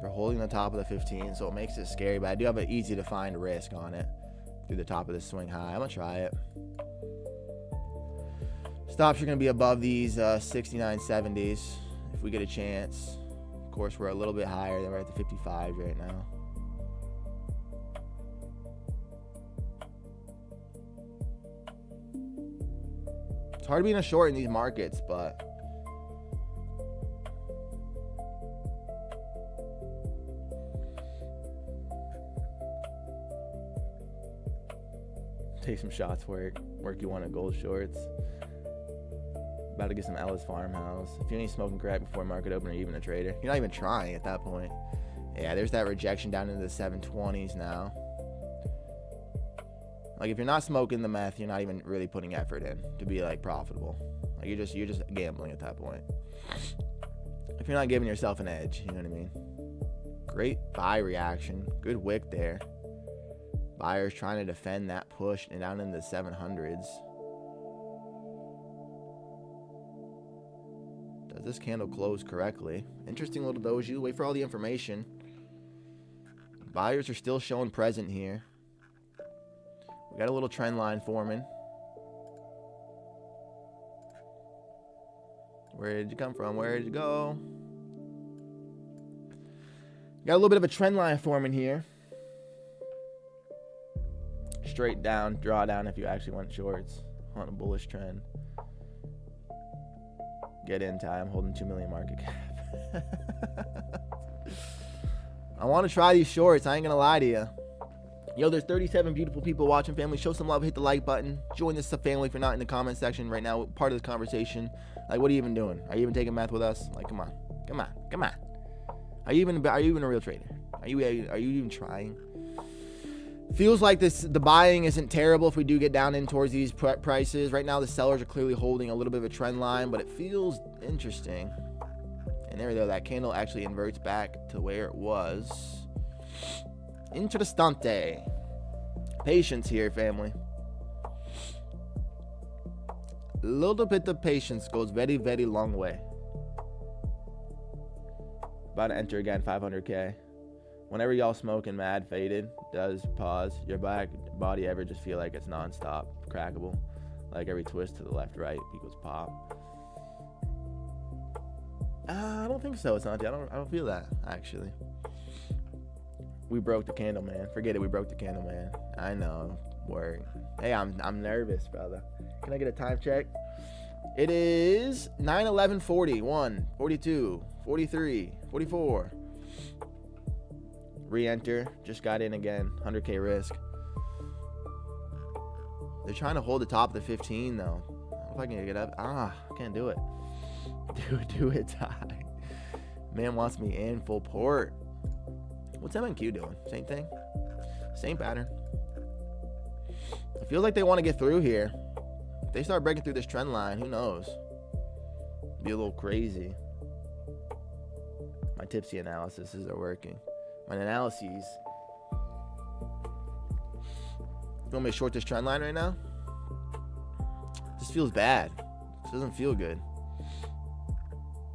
We're holding the top of the 15, so it makes it scary, but I do have an easy to find risk on it through the top of this swing high. I'm going to try it. Stops are going to be above these 69, 70s if we get a chance. Of course, we're a little bit higher than we're at the 55 right now. It's hard being a short in these markets, but take some shots, work you want at gold shorts. About to get some Ellis Farmhouse. If you ain't smoking crack before market open or even a trader, you're not even trying at that point. Yeah, there's that rejection down into the 720s now. Like, if you're not smoking the meth, you're not even really putting effort in to be like profitable. Like, you're just gambling at that point. If you're not giving yourself an edge, you know what I mean? Great buy reaction. Good wick there. Buyers trying to defend that push and down into the 700s. Does this candle close correctly? Interesting little doji. Wait for all the information. Buyers are still showing present here. We got a little trend line forming. Where did you come from? Where did you go? Got a little bit of a trend line forming here. Straight down, draw down if you actually want shorts on a bullish trend. Get in time. Holding 2 million market cap. I want to try these shorts. I ain't gonna lie to you. Yo, there's 37 beautiful people watching, family. Show some love. Hit the like button. Join this family if you're not in the comment section right now. Part of the conversation. Like, what are you even doing? Are you even taking math with us? Like, come on. Are you even a real trader? Are you even trying? Feels like the buying isn't terrible if we do get down in towards these prices. Right now, the sellers are clearly holding a little bit of a trend line, but it feels interesting. And there we go. That candle actually inverts back to where it was. Interessante. Patience here, family. A little bit of patience goes very, very long way. About to enter again, 500K. Whenever y'all smoking mad faded, does pause. Your body ever just feel like it's nonstop crackable? Like every twist to the left, right equals pop. I don't think so, Santi. I don't feel that, actually. We broke the candle, man. Forget it, we broke the candle, man. I know. Word. Hey, I'm nervous, brother. Can I get a time check? It is 9:11:40, 1, 42, 43, 44. Re-enter. Just got in again. 100K risk. They're trying to hold the top of the 15, though. I don't know if I can get up. I can't do it. Do it, Ty. Man wants me in full port. What's MNQ doing? Same thing. Same pattern. I feel like they want to get through here. If they start breaking through this trend line, who knows? Be a little crazy. My tipsy analyses are working. My analyses. You want me to short this trend line right now? This feels bad. This doesn't feel good.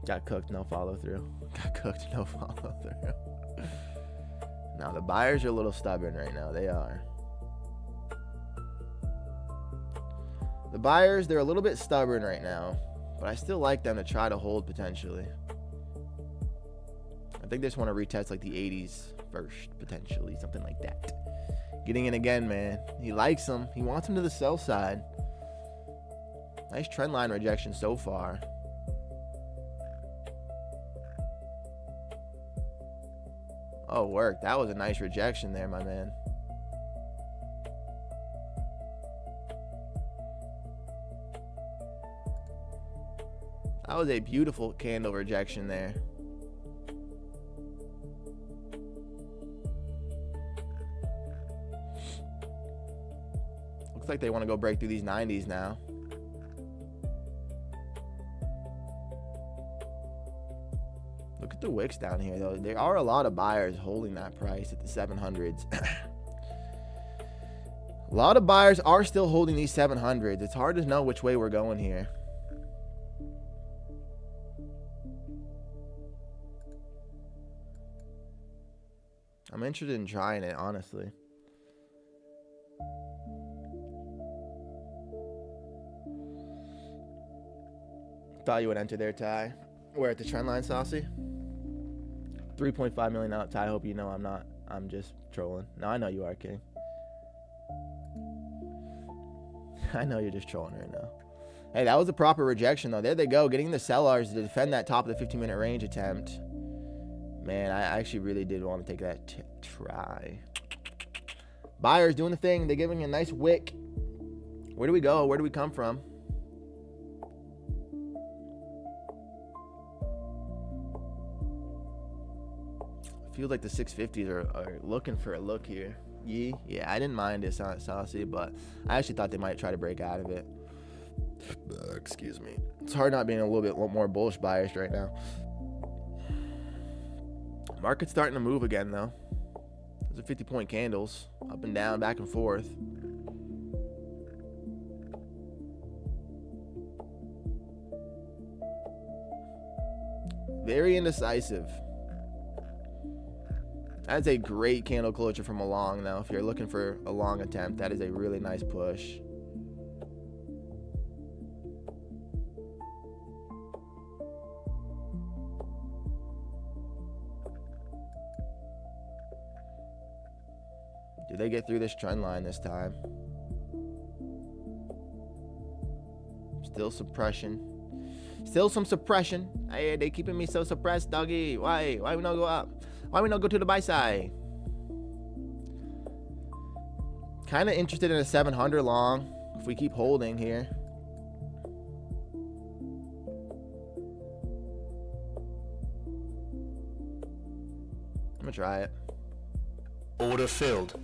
Got cooked, no follow through. Got cooked, no follow through. Now the buyers are a little stubborn right now. They are. The buyers, they're a little bit stubborn right now, but I still like them to try to hold potentially. I think they just want to retest like the 80s first, potentially, something like that. Getting in again, man. He likes them. He wants them to the sell side. Nice trend line rejection so far. Oh, work. That was a nice rejection there, my man. That was a beautiful candle rejection there. Looks like they want to go break through these 90s now. Look at the wicks down here, though. There are a lot of buyers holding that price at the 700s. A lot of buyers are still holding these 700s. It's hard to know which way we're going here. I'm interested in trying it, honestly. Thought you would enter there, Ty. We're at the trend line, Saucy. 3.5 million out, Ty. I hope you know I'm not. I'm just trolling. No, I know you are, King. I know you're just trolling right now. Hey, that was a proper rejection, though. There they go, getting the sellers to defend that top of the 15-minute range attempt. Man, I actually really did want to take that try. Buyers doing the thing. They're giving a nice wick. Where do we go? Where do we come from? Feels like the 650s are looking for a look here. Yeah, I didn't mind it, Saucy, but I actually thought they might try to break out of it. Excuse me. It's hard not being a little bit more bullish biased right now. Market's starting to move again, though. Those are 50-point candles. Up and down, back and forth. Very indecisive. That's a great candle closure from a long, though. If you're looking for a long attempt, that is a really nice push. Do they get through this trend line this time? Still suppression. Still some suppression. Hey, they keeping me so suppressed, doggy. Why we not go up? Why we not go to the buy side? Kind of interested in a 700 long if we keep holding here. I'm gonna try it. Order filled.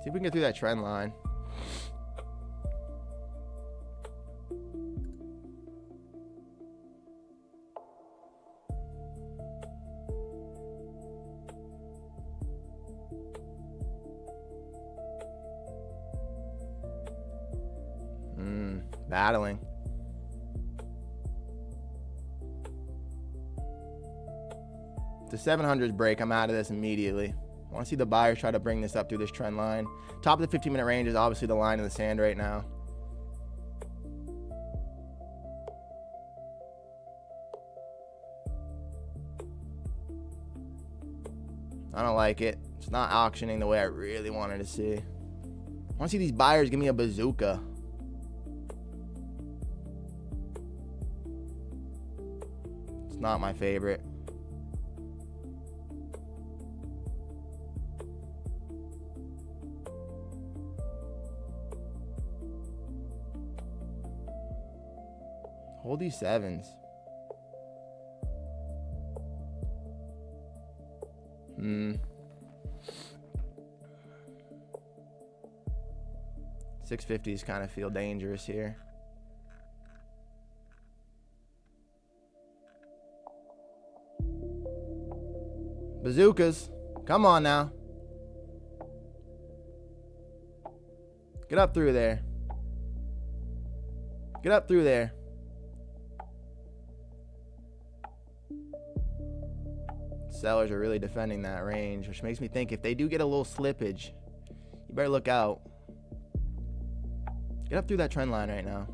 See if we can get through that trend line. Battling. The 700s break, I'm out of this immediately. I want to see the buyers try to bring this up through this trend line. Top of the 15-minute range is obviously the line in the sand right now. I don't like it. It's not auctioning the way I really wanted to see. I want to see these buyers give me a bazooka. It's not my favorite. Hold these sevens. Hmm. 650s kind of feel dangerous here. Bazookas. Come on now. Get up through there. Get up through there. Sellers are really defending that range, which makes me think if they do get a little slippage, you better look out. Get up through that trend line right now.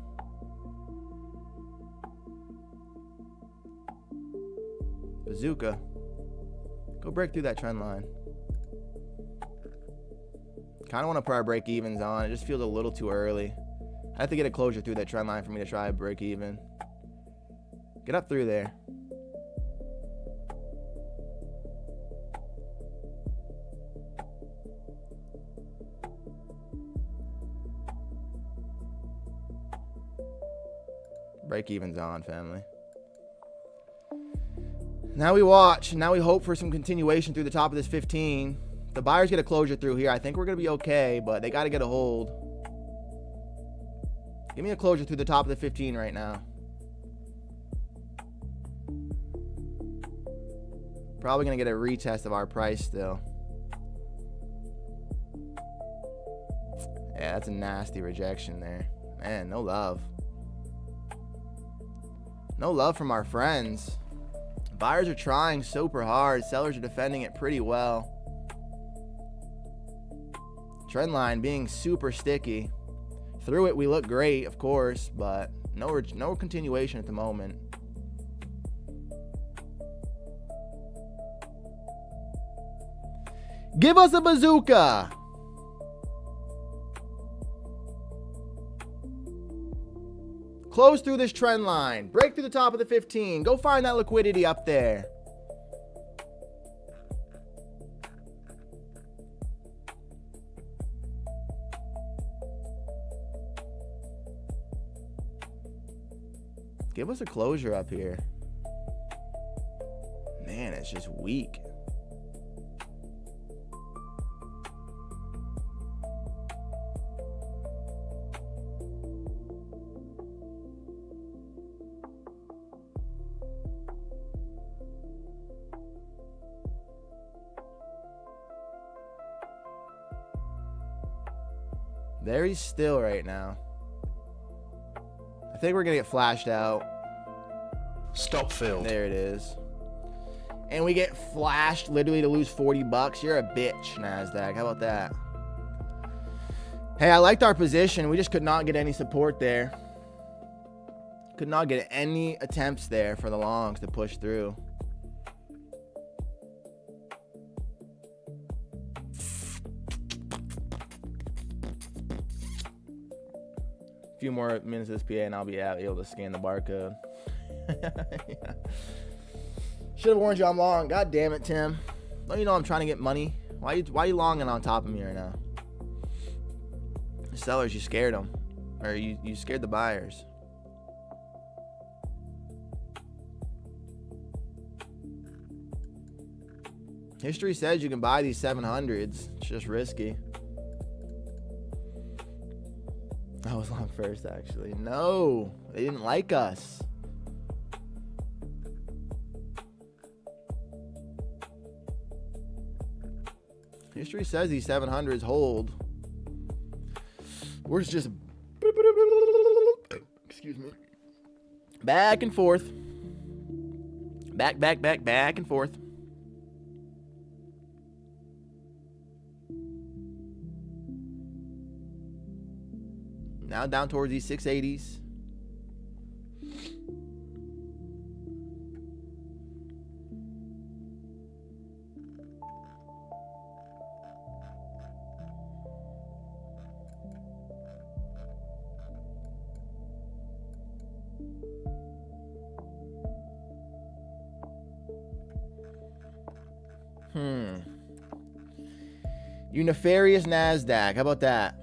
Bazooka. Go break through that trend line. Kind of want to put our break evens on. It just feels a little too early. I have to get a closure through that trend line for me to try a break even. Get up through there. Break even's on, family. Now we watch. Now we hope for some continuation through the top of this 15. The buyers get a closure through here. I think we're going to be okay, but they got to get a hold. Give me a closure through the top of the 15 right now. Probably going to get a retest of our price still. Yeah, that's a nasty rejection there. Man, no love. No love from our friends. Buyers are trying super hard. Sellers are defending it pretty well. Trend line being super sticky. Through it, we look great, of course, but no continuation at the moment. Give us a bazooka. Close through this trend line. Break through the top of the 15. Go find that liquidity up there. Give us a closure up here. Man, it's just weak. Very still right now. I think we're gonna get flashed out. Stop filled. There it is. And we get flashed literally to lose 40 bucks. You're a bitch, NASDAQ. How about that? Hey, I liked our position. We just could not get any support there. Could not get any attempts there for the longs to push through. A few more minutes of this PA and I'll be able to scan the barcode. Yeah. Should have warned you I'm long. God damn it, Tim. Don't you know I'm trying to get money? Why you longing on top of me right now? The sellers, you scared them. Or you scared the buyers. History says you can buy these 700s. It's just risky. I was long first, actually. No, they didn't like us. History says these 700s hold. We're just... Excuse me. Back and forth. Back and forth. Now down towards these 680s. You nefarious NASDAQ. How about that?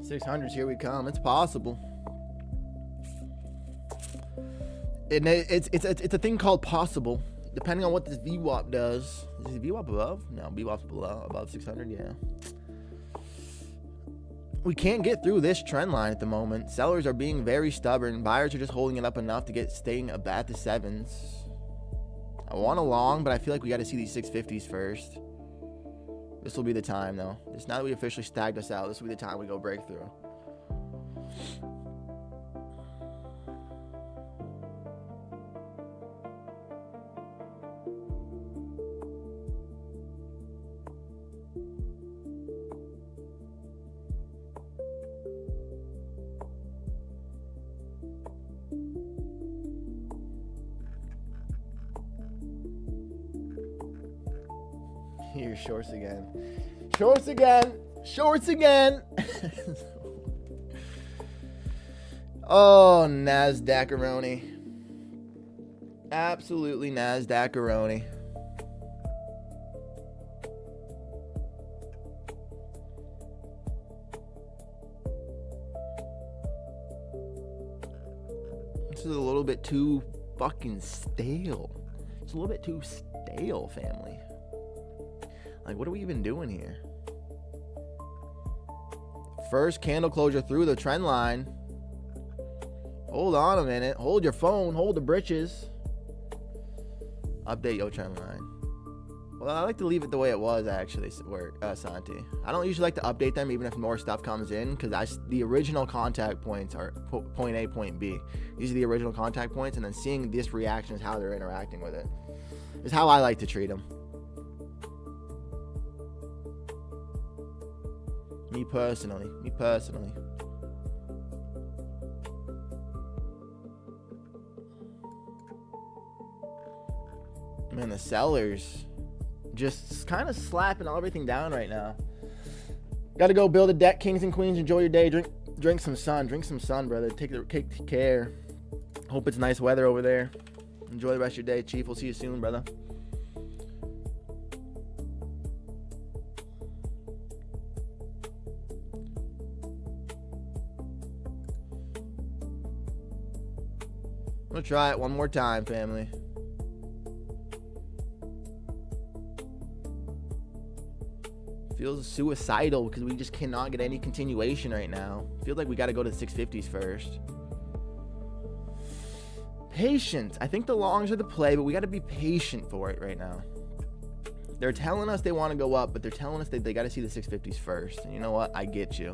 $600s, here we come. It's possible. It's a thing called possible. Depending on what this VWAP does. Is VWAP above? No, VWAP's below. Above 600, yeah. We can't get through this trend line at the moment. Sellers are being very stubborn. Buyers are just holding it up enough to staying at the 7s. I want a long, but I feel like we got to see these 650s first. This will be the time, though. It's now that we officially stacked us out. This will be the time we go breakthrough. Here, shorts again. Shorts again. Shorts again. Oh, NASDAQ-aroni. Absolutely NASDAQ-aroni. This is a little bit too fucking stale. It's a little bit too stale, family. Like, what are we even doing here? First candle closure through the trend line. Hold on a minute. Hold your phone. Hold the britches. Update your trend line. Well, I like to leave it the way it was, actually, Santi. I don't usually like to update them even if more stuff comes in, because the original contact points are point A, point B. These are the original contact points, and then seeing this reaction is how they're interacting with it. Is how I like to treat them. Me personally. Man, the sellers just kind of slapping everything down right now. Got to go build a deck, kings and queens. Enjoy your day. Drink some sun. Drink some sun, brother. Take care. Hope it's nice weather over there. Enjoy the rest of your day, Chief. We'll see you soon, brother. gonna try it one more time, family. Feels suicidal because we just cannot get any continuation right now. Feels like we got to go to the 650s first. Patience. I think the longs are the play, but we got to be patient for it right now. They're telling us they want to go up, but they're telling us they got to see the 650s first. And you know what? I get you.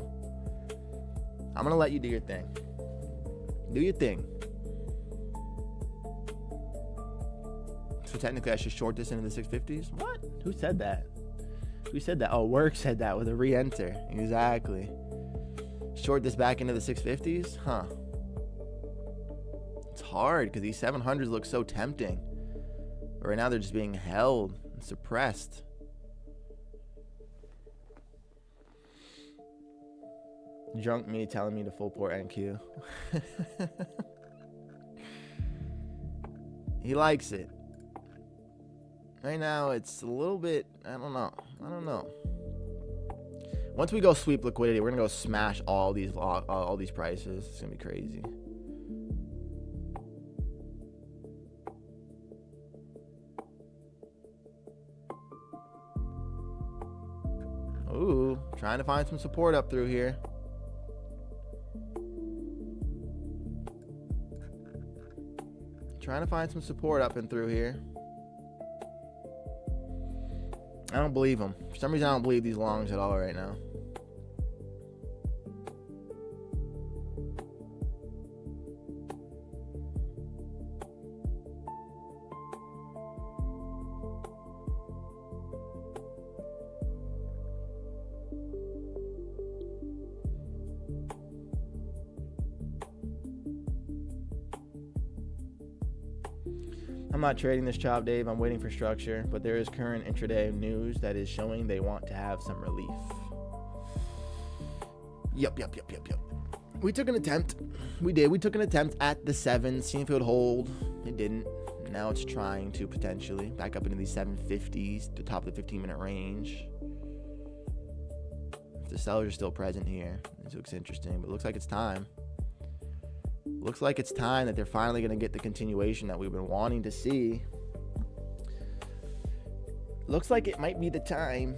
I'm going to let you do your thing. Do your thing. So technically I should short this into the 650s? What? Who said that? Who said that? Oh, Work said that with a re-enter. Exactly. Short this back into the 650s? Huh. It's hard because these 700s look so tempting. But right now they're just being held and suppressed. Drunk me telling me to full port NQ. He likes it. Right now it's a little bit, I don't know. Once we go sweep liquidity, we're gonna go smash all these prices. It's gonna be crazy. Ooh, trying to find some support up through here. Trying to find some support up and through here. I don't believe them. For some reason, I don't believe these longs at all right now. I'm not trading this chop, Dave. I'm waiting for structure, but there is current intraday news that is showing they want to have some relief. Yup. We took an attempt. We did. We took an attempt at the 7, seeing if it would hold. It didn't. Now it's trying to potentially back up into these 750s, the top of the 15-minute range. If the sellers are still present here, this looks interesting, but it looks like it's time. Looks like it's time that they're finally going to get the continuation that we've been wanting to see. Looks like it might be the time.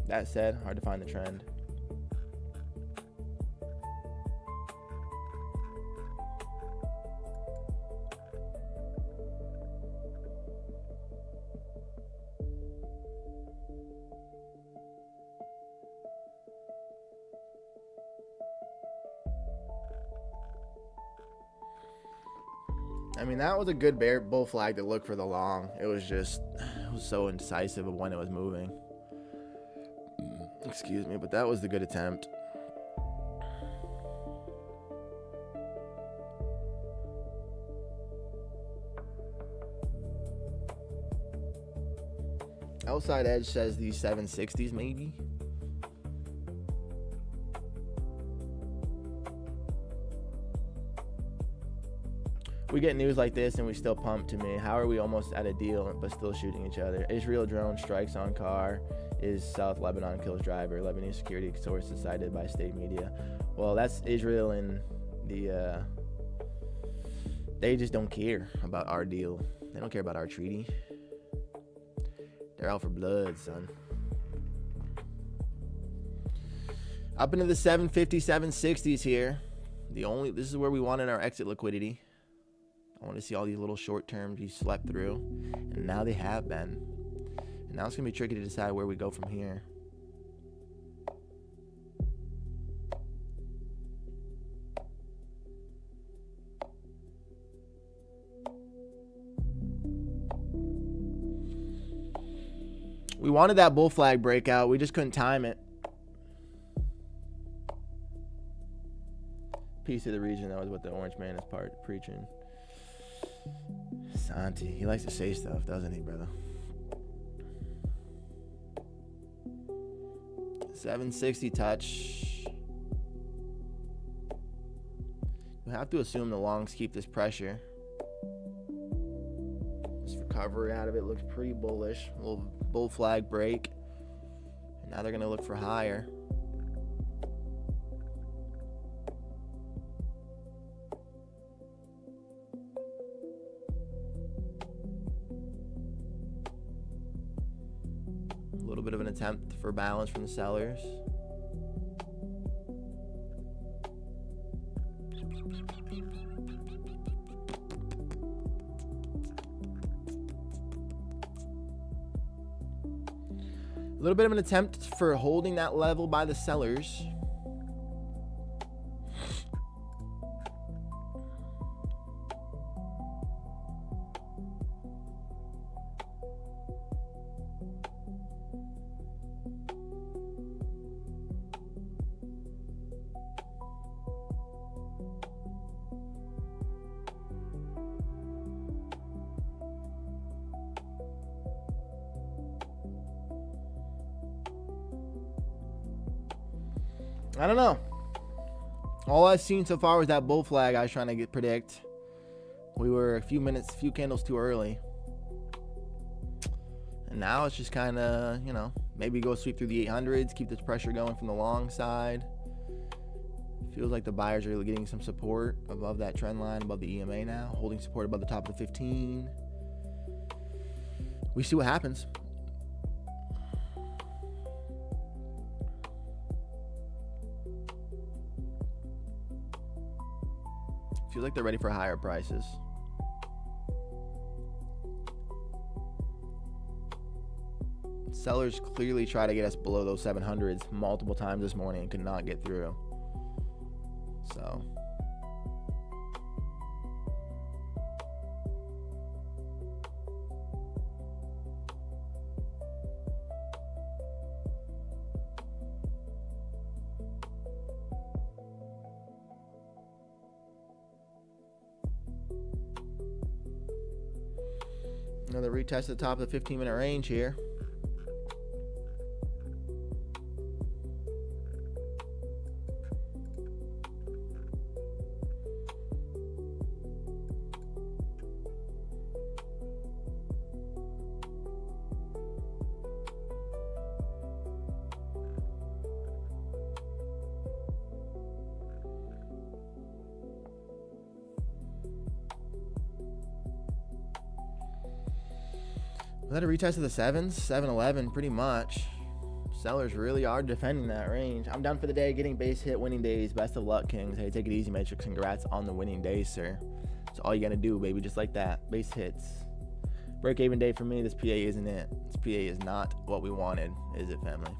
That said, hard to find the trend. I mean, that was a good bull flag to look for the long. It was so indecisive of when it was moving. Excuse me, but that was the good attempt. Outside edge says these 760s maybe. We get news like this and we still pump to me. How are we almost at a deal but still shooting each other? Israel drone strikes on car. Is South Lebanon kills driver. Lebanese security sources cited by state media. Well, that's Israel and the... they just don't care about our deal. They don't care about our treaty. They're out for blood, son. Up into the 750, 760s here. This is where we wanted our exit liquidity. I want to see all these little short terms you slept through. And now they have been. And now it's going to be tricky to decide where we go from here. We wanted that bull flag breakout. We just couldn't time it. Piece of the region, that was what the orange man is preaching. Santi, he likes to say stuff, doesn't he, brother? 760 touch. We have to assume the longs keep this pressure. This recovery out of it looks pretty bullish. A little bull flag break. And now they're going to look for higher. little bit of an attempt for balance from the sellers. A little bit of an attempt for holding that level by the sellers. I don't know. All I've seen so far was that bull flag I was trying to predict. We were a few candles too early. And now it's just kind of, maybe go sweep through the 800s, keep this pressure going from the long side. Feels like the buyers are really getting some support above that trend line, above the EMA now, holding support above the top of the 15. We see what happens. Feels like they're ready for higher prices. Sellers clearly try to get us below those 700s multiple times this morning and could not get through. So another retest at the top of the 15-minute range here. Was that a retest of the 7s? 7-11 pretty much. Sellers really are defending that range. I'm done for the day. Getting base hit, winning days. Best of luck, Kings. Hey, take it easy, Matrix. Congrats on the winning days, sir. That's all you got to do, baby. Just like that. Base hits. Break-even day for me. This PA isn't it. This PA is not what we wanted, is it, family?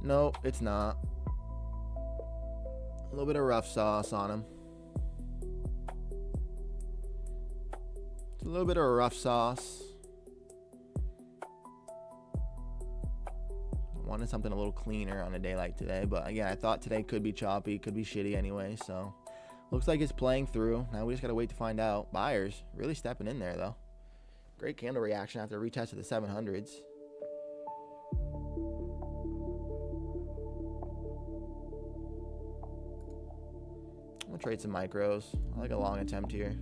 No, it's not. A little bit of rough sauce on him. It's a little bit of rough sauce. Wanted something a little cleaner on a day like today, but again, I thought today could be choppy, could be shitty anyway, so looks like it's playing through. Now we just gotta wait to find out. Buyers really stepping in there though. Great candle reaction after a retest of the 700s. I'm gonna trade some micros. I like a long attempt here.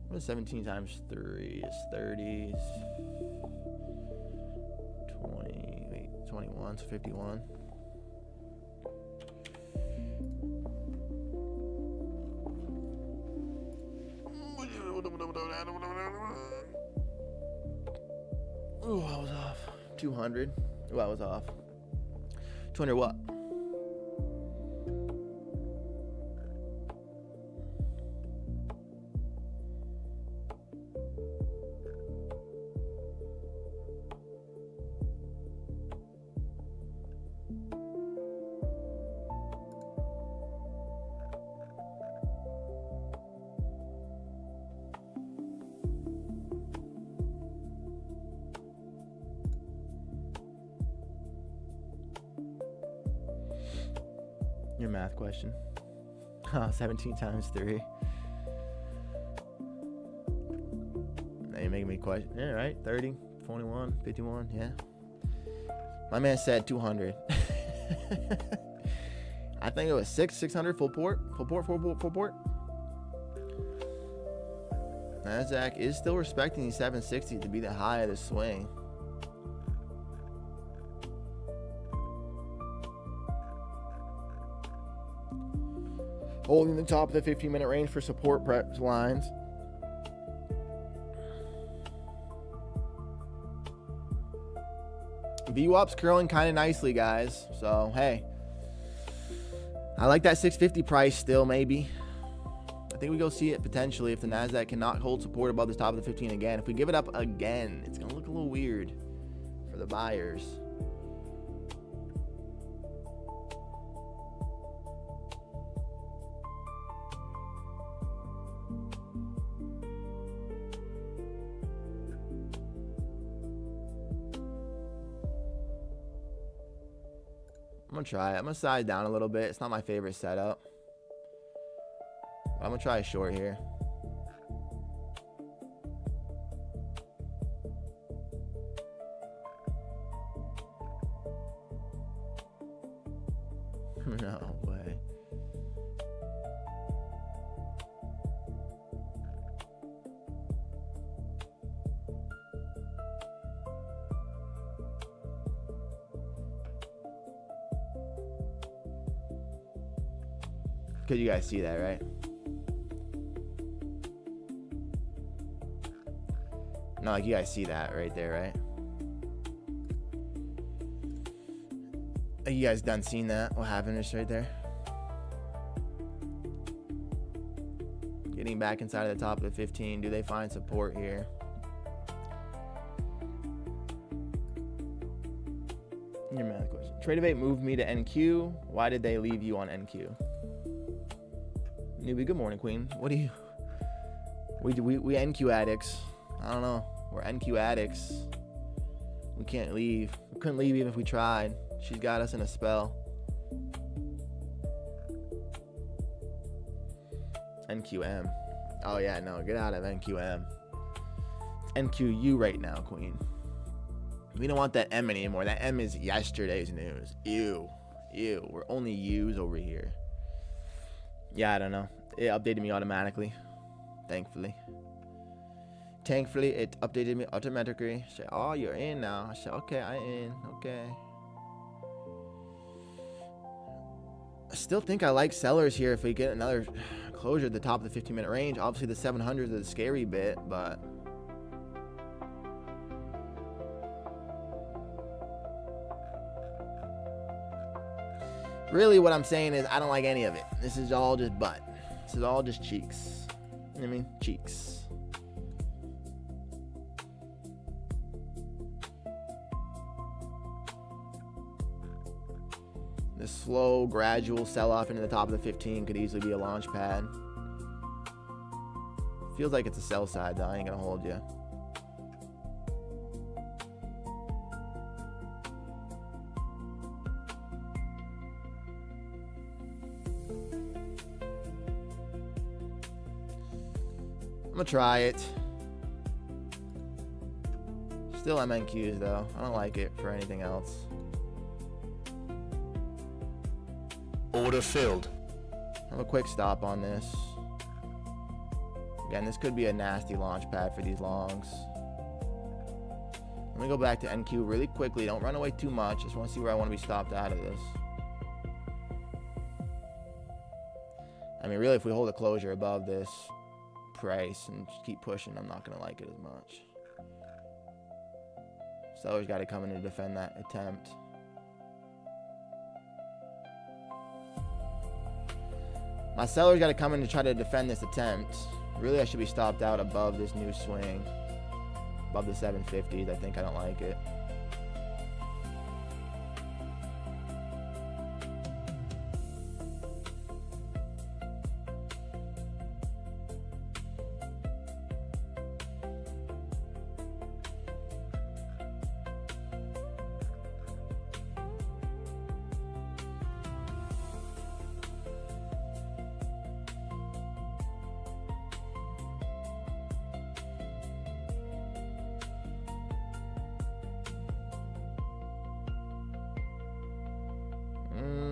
What is 17 times 3 is 30s. 21, so 51. Ooh, I was off. 200. Ooh, I was off. 200 what? Your math question. 17 times 3. Now you're making me question. Yeah, right. 30, 21, 51. Yeah. My man said 200. I think it was 600 full port. Full port. Nasdaq is still respecting these 760 to be the high of the swing. Holding the top of the 15-minute range for support lines. VWAP's curling kind of nicely, guys. So, hey. I like that 650 price still, maybe. I think we go see it potentially if the NASDAQ cannot hold support above the top of the 15 again. If we give it up again, it's going to look a little weird for the buyers. I'm going to try it. I'm going to size down a little bit. It's not my favorite setup. But I'm going to try a short here. No way. Could you guys see that, right? No, like you guys see that right there, right? Are you guys done seeing that? What happened just right there? Getting back inside of the top of the 15. Do they find support here? Your math question. Tradevate moved me to NQ. Why did they leave you on NQ? Newbie, good morning, Queen. What do you... We NQ addicts. I don't know. We're NQ addicts. We can't leave. We couldn't leave even if we tried. She's got us in a spell. NQM. Oh, yeah, no. Get out of NQM. It's NQU right now, Queen. We don't want that M anymore. That M is yesterday's news. Ew. Ew. We're only U's over here. Yeah, I don't know. It updated me automatically. Thankfully. Thankfully, it updated me automatically. Say, oh, you're in now. I said, okay, I'm in. Okay. I still think I like sellers here if we get another closure at the top of the 15-minute range. Obviously, the 700s is the scary bit, but... really, what I'm saying is I don't like any of it. This is all just butt. This is all just cheeks. You know what I mean? Cheeks. This slow, gradual sell-off into the top of the 15 could easily be a launch pad. Feels like it's a sell side, though. I ain't gonna hold you. I'm gonna try it. Still MNQs though. I don't like it for anything else. Order filled. I have a quick stop on this. Again, this could be a nasty launch pad for these longs. Let me go back to NQ really quickly. Don't run away too much. Just want to see where I want to be stopped out of this. I mean, really, if we hold a closure above this price and just keep pushing, I'm not going to like it as much. Seller's got to come in to defend that attempt. My seller's got to come in to try to defend this attempt. Really, I should be stopped out above this new swing. Above the 750s. I think I don't like it.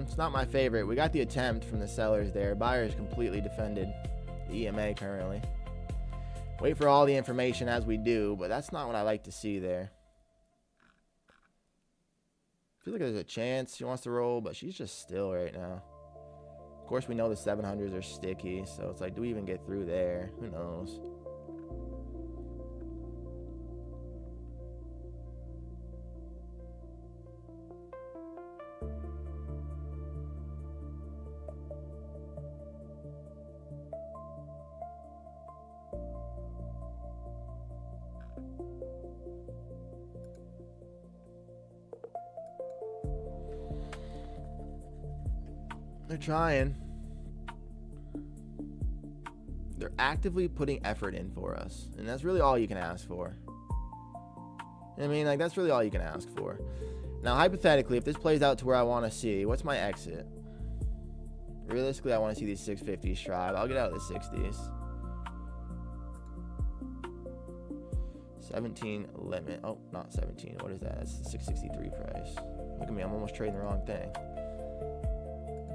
It's not my favorite. We got the attempt from the sellers there. Buyers completely defended the EMA currently. Wait for all the information as we do, but that's not what I like to see there. Feels like there's a chance she wants to roll, but she's just still right now. Of course, we know the 700s are sticky, so it's like, do we even get through there? Who knows? They're trying. They're actively putting effort in for us. And that's really all you can ask for. I mean, like, that's really all you can ask for. Now, hypothetically, if this plays out to where I want to see, what's my exit? Realistically, I want to see these 650s strive. I'll get out of the 60s. 17 limit. Oh, not 17. What is that? That's the 663 price. Look at me. I'm almost trading the wrong thing.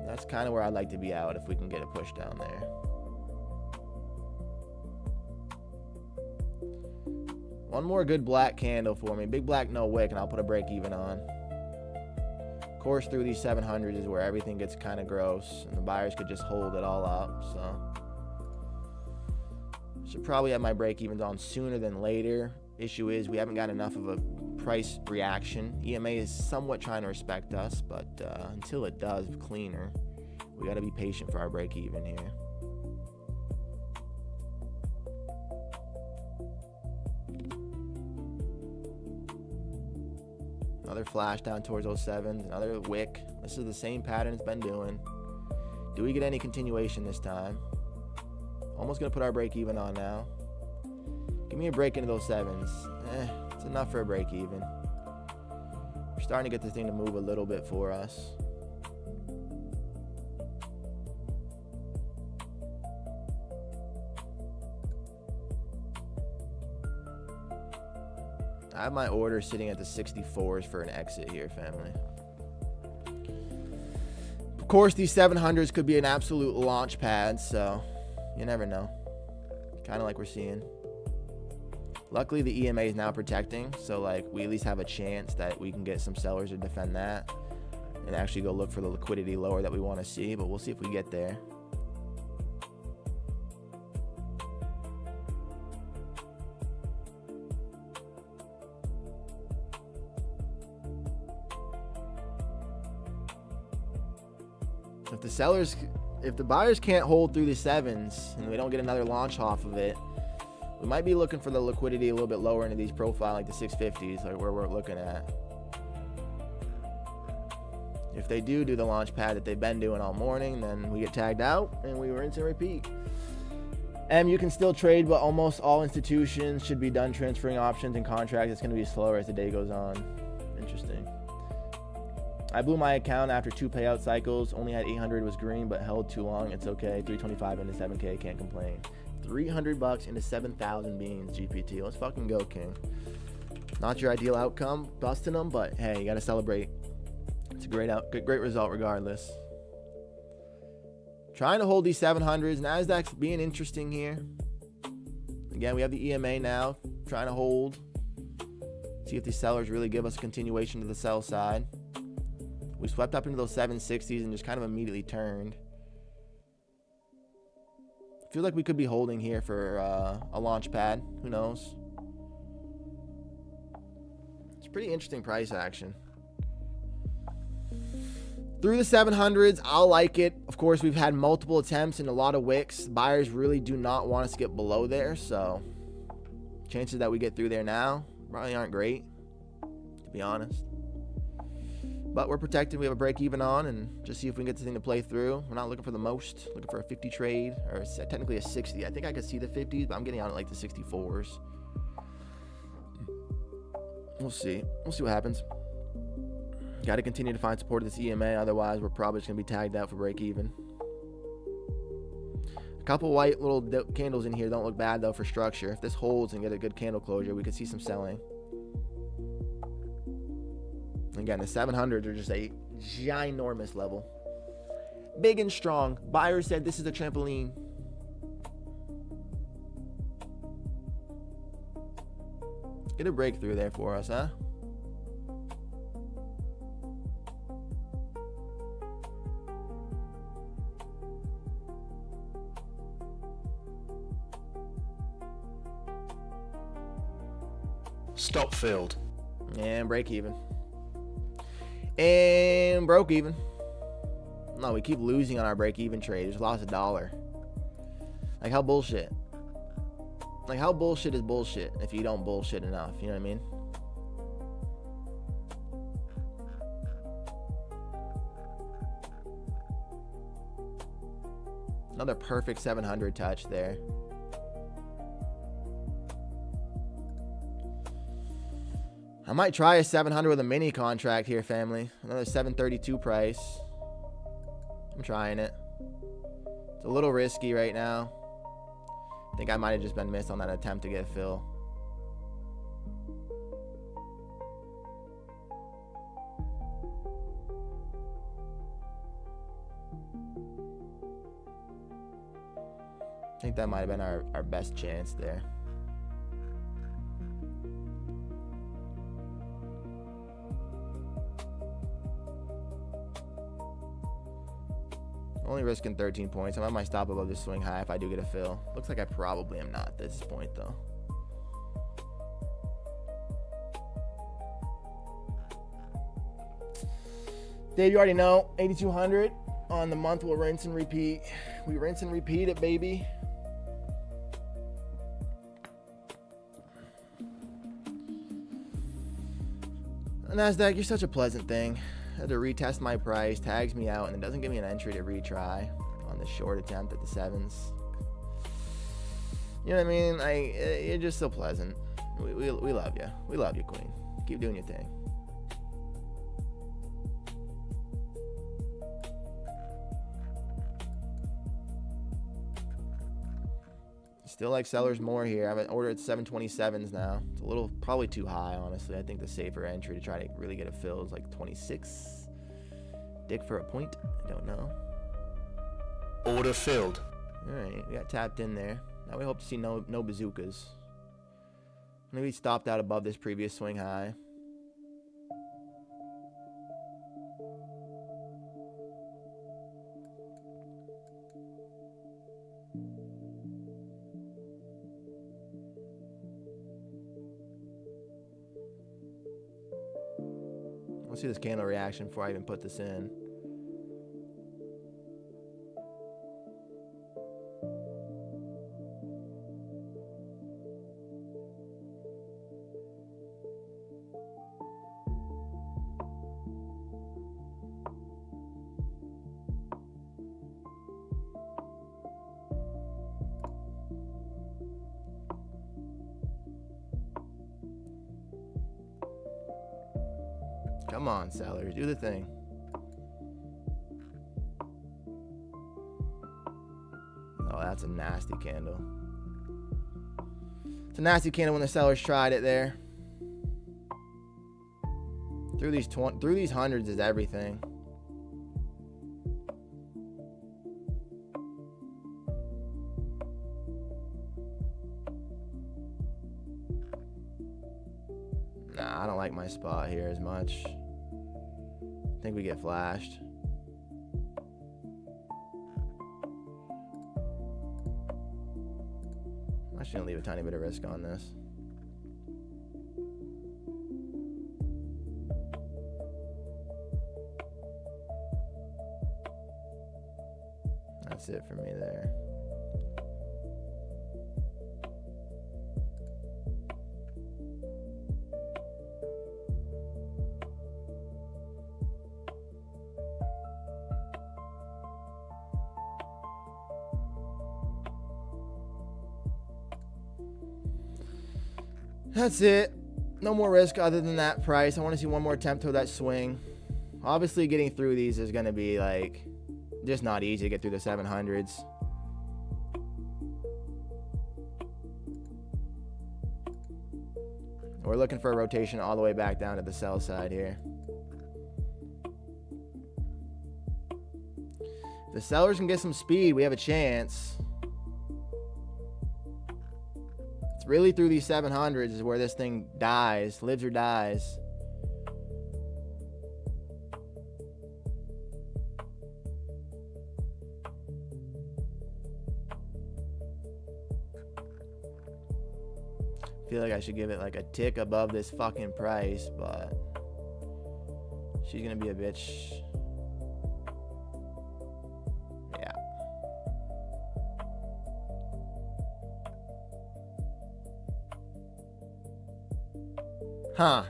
That's kind of where I'd like to be out if we can get a push down there. One more good black candle for me. Big black, no wick, and I'll put a break even on. Of course, through these 700s is where everything gets kind of gross, and the buyers could just hold it all up. So should probably have my break evens on sooner than later. Issue is we haven't got enough of a price reaction. EMA is somewhat trying to respect us, but until it does cleaner, we got to be patient for our break even here. Another flash down towards 07s, another wick. This is the same pattern it's been doing. Do we get any continuation this time? Almost gonna put our break even on now. Give me a break into those 7s. It's enough for a break even. We're starting to get this thing to move a little bit for us. I have my order sitting at the 64s for an exit here, family. Of course, these 700s could be an absolute launch pad, so you never know. Kind of like we're seeing. Luckily, the EMA is now protecting, so like we at least have a chance that we can get some sellers to defend that and actually go look for the liquidity lower that we want to see, but we'll see if we get there. If the buyers can't hold through the 7s and we don't get another launch off of it, we might be looking for the liquidity a little bit lower into these profile, like the 650s, like where we're looking at. If they do the launch pad that they've been doing all morning, then we get tagged out and we rinse and repeat. And you can still trade, but almost all institutions should be done transferring options and contracts. It's going to be slower as the day goes on. Interesting. I blew my account after 2 payout cycles. Only had 800, was green, but held too long. It's okay. 325 into 7K, can't complain. $300 into 7,000 beans, GPT. Let's fucking go, King. Not your ideal outcome, busting them, but hey, you got to celebrate. It's a great result regardless. Trying to hold these 700s. Nasdaq's being interesting here. Again, we have the EMA now. Trying to hold. See if these sellers really give us a continuation to the sell side. We swept up into those 760s and just kind of immediately turned. I feel like we could be holding here for a launch pad. Who knows? It's pretty interesting price action. Through the 700s, I'll like it. Of course, we've had multiple attempts and a lot of wicks. Buyers really do not want us to get below there, so chances that we get through there now probably aren't great, to be honest. But we're protected. We have a break even on, and just see if we can get this thing to play through. We're not looking for the most. Looking for a 50 trade, or technically a 60. I think I could see the 50s, but I'm getting out at like the 64s. We'll see. We'll see what happens. Got to continue to find support of this EMA. Otherwise, we're probably just going to be tagged out for break even. A couple white little candles in here don't look bad, though, for structure. If this holds and get a good candle closure, we could see some selling. Again, the 700s are just a ginormous level. Big and strong. Buyers said this is a trampoline. Get a breakthrough there for us, huh? Stop filled. And break even. And broke even. No, we keep losing on our break even trade. Just lost $1. Like, how bullshit? Like, how bullshit is bullshit if you don't bullshit enough? You know what I mean? Another perfect 700 touch there. I might try a 700 with a mini contract here, family. Another 732 price. I'm trying it. It's a little risky right now. I think I might have just been missed on that attempt to get fill. I think that might have been our best chance there. Only risking 13 points. I might stop above this swing high if I do get a fill. Looks like I probably am not at this point, though. Dave, you already know, 8,200 on the month. We'll rinse and repeat. We rinse and repeat it, baby. NASDAQ, you're such a pleasant thing. I had to retest my price, tags me out, and it doesn't give me an entry to retry on the short attempt at the sevens. You know what I mean? You're just so pleasant. We love you. We love you, Queen. Keep doing your thing. Still like sellers more here. I have an order at 727s now. It's a little, probably too high, honestly. I think the safer entry to try to really get a fill is like 26. Dick for a point? I don't know. Order filled. All right, we got tapped in there. Now we hope to see no bazookas. Maybe stopped out above this previous swing high. Let's see this candle reaction before I even put this in. Come on, sellers, do the thing. Oh, that's a nasty candle. It's a nasty candle when the sellers tried it there. Through these hundreds is everything. Nah, I don't like my spot here as much. I think we get flashed. I'm actually gonna leave a tiny bit of risk on this. That's it for me there. That's it. No more risk other than that price. I want to see one more attempt to that swing. Obviously, getting through these is going to be like just not easy to get through the 700s. We're looking for a rotation all the way back down to the sell side here. If the sellers can get some speed, we have a chance. Really through these 700s is where this thing dies, lives or dies. I feel like I should give it like a tick above this fucking price, but she's gonna be a bitch. Yeah. Huh.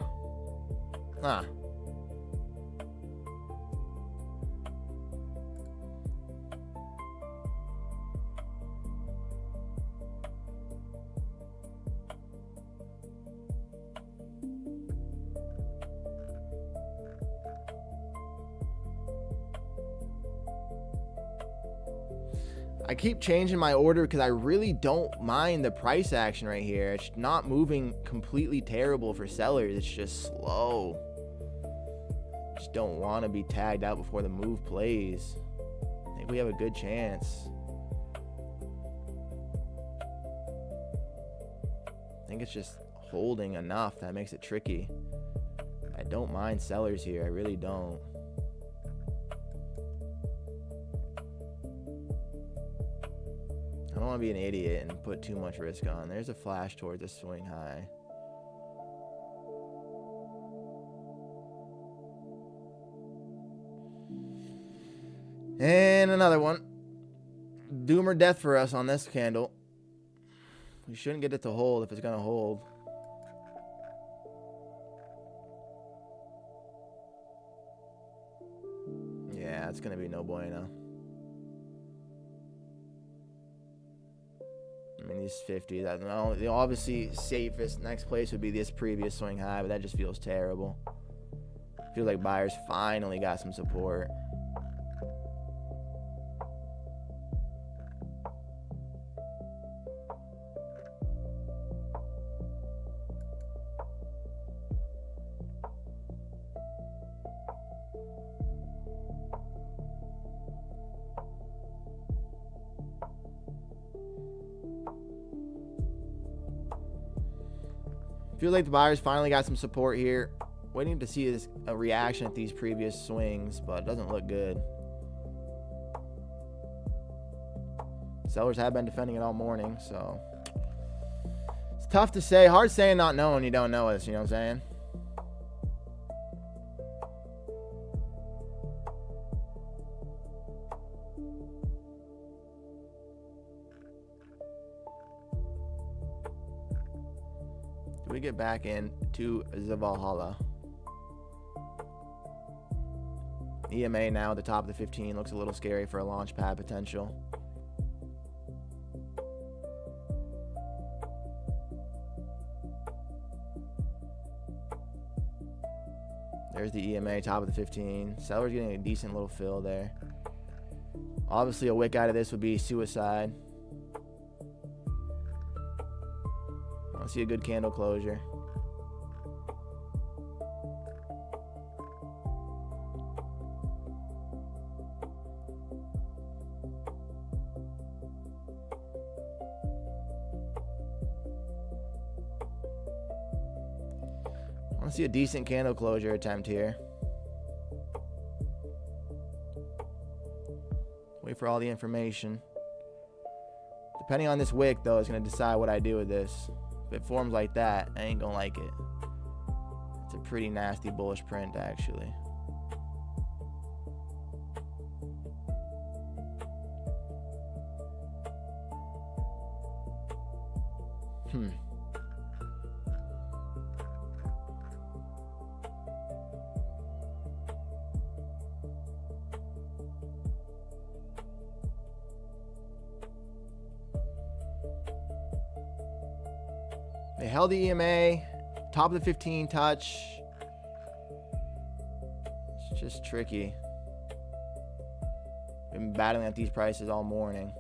I keep changing my order because I really don't mind the price action right here. It's not moving completely terrible for sellers. It's just slow. Just don't want to be tagged out before the move plays. I think we have a good chance. I think it's just holding enough that makes it tricky. I don't mind sellers here. I really don't. I don't want to be an idiot and put too much risk on. There's a flash towards a swing high. And another one. Doom or death for us on this candle. We shouldn't get it to hold if it's going to hold. Yeah, it's going to be no bueno. I mean, these 50, the obviously safest next place would be this previous swing high, but that just feels terrible. Feels like buyers finally got some support. Feel like the buyers finally got some support here. Waiting to see a reaction at these previous swings, but it doesn't look good. Sellers have been defending it all morning, so it's tough to say. Hard saying not knowing you don't know this, you know what I'm saying? We get back into the Valhalla. EMA now at the top of the 15 looks a little scary for a launch pad potential. There's the EMA top of the 15. Seller's getting a decent little fill there. Obviously a wick out of this would be suicide. I see a good candle closure. I want to see a decent candle closure attempt here. Wait for all the information. Depending on this wick, though, is going to decide what I do with this. If it forms like that, I ain't gonna like it. It's a pretty nasty bullish print, actually. They held the EMA, top of the 15 touch. It's just tricky. Been battling at these prices all morning.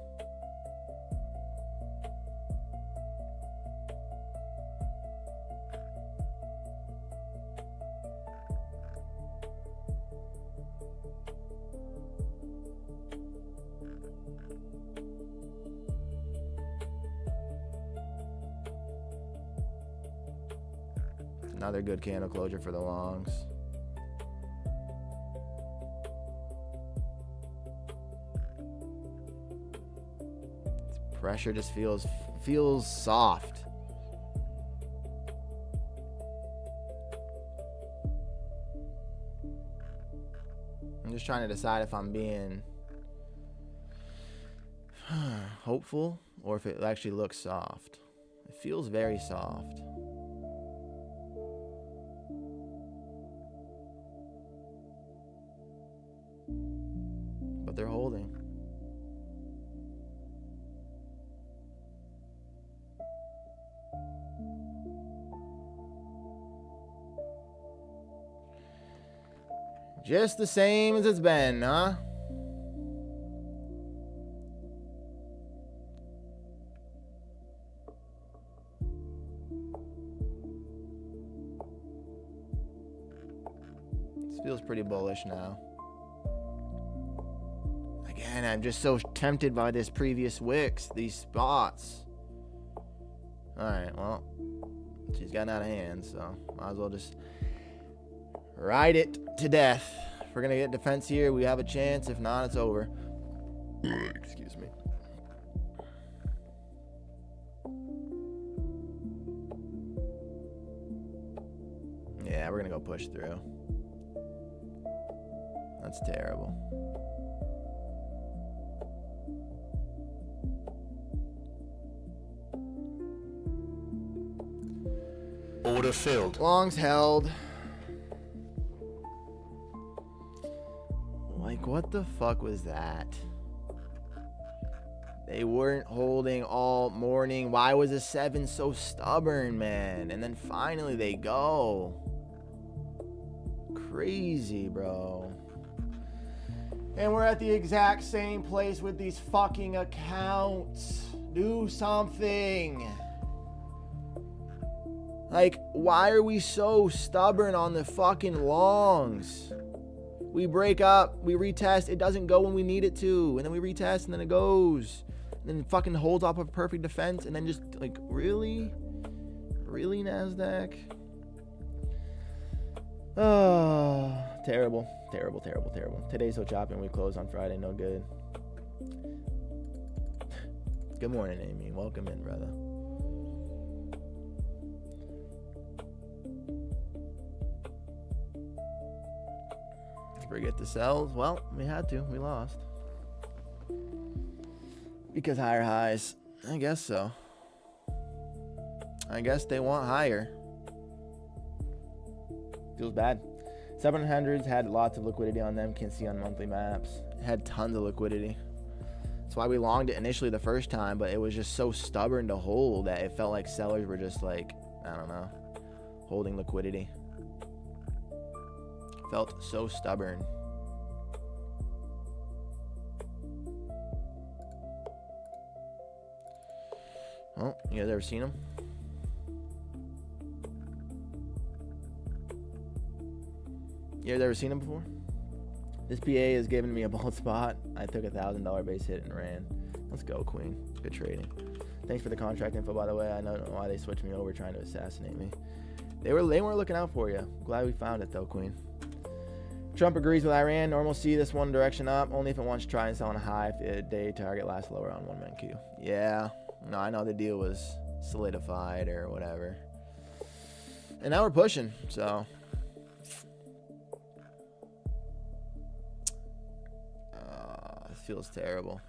Another good candle closure for the longs. Pressure just feels soft. I'm just trying to decide if I'm being hopeful or if it actually looks soft. It feels very soft. But they're holding. Just the same as it's been, huh? feels pretty bullish now. Again, I'm just so tempted by this previous wicks, these spots. Alright, well, she's gotten out of hand, so might as well just ride it to death. If we're going to get defense here, we have a chance. If not, it's over. Excuse me. Yeah, we're going to go push through. That's terrible. Order filled. Longs held. Like, what the fuck was that? They weren't holding all morning. Why was a 7 so stubborn, man? And then finally they go. Crazy, bro. And we're at the exact same place with these fucking accounts. Do something. Like, why are we so stubborn on the fucking longs? We break up, we retest, it doesn't go when we need it to, and then we retest, and then it goes. And then it fucking holds off a perfect defense, and then just, like, really? Really, NASDAQ? Oh, terrible, terrible, terrible, terrible. Today's so choppy, and we close on Friday, no good. Good morning, Amy. Welcome in, brother. Forget the sells. Well, we had to. We lost. Because higher highs. I guess so. I guess they want higher. Feels bad. 700s had lots of liquidity on them. Can see on monthly maps. It had tons of liquidity. That's why we longed it initially the first time, but it was just so stubborn to hold that it felt like sellers were just like, I don't know, holding liquidity. Felt so stubborn. Oh, you guys ever seen them? You guys ever seen them before? This PA has given me a bold spot. I took $1,000 base hit and ran. Let's go, Queen. Good trading. Thanks for the contract info, by the way. I don't know why they switched me over trying to assassinate me. They weren't looking out for you. Glad we found it though, Queen. Trump agrees with Iran. Normal see this one direction up, only if it wants to try and sell on a high if the day target lasts lower on 1 man Q. Yeah. No, I know the deal was solidified or whatever. And now we're pushing, so. It feels terrible.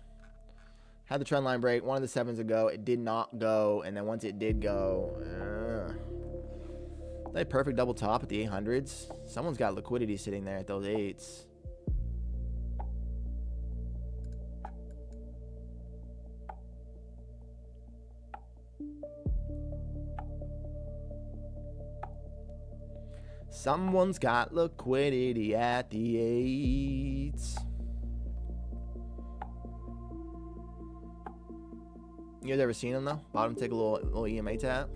Had the trend line break. One of the 7s would go. It did not go. And then once it did go, that perfect double top at the 800s. Someone's got liquidity sitting there at those 8s. Someone's got liquidity at the 8s. You guys ever seen them though? Bottom take a little EMA tap.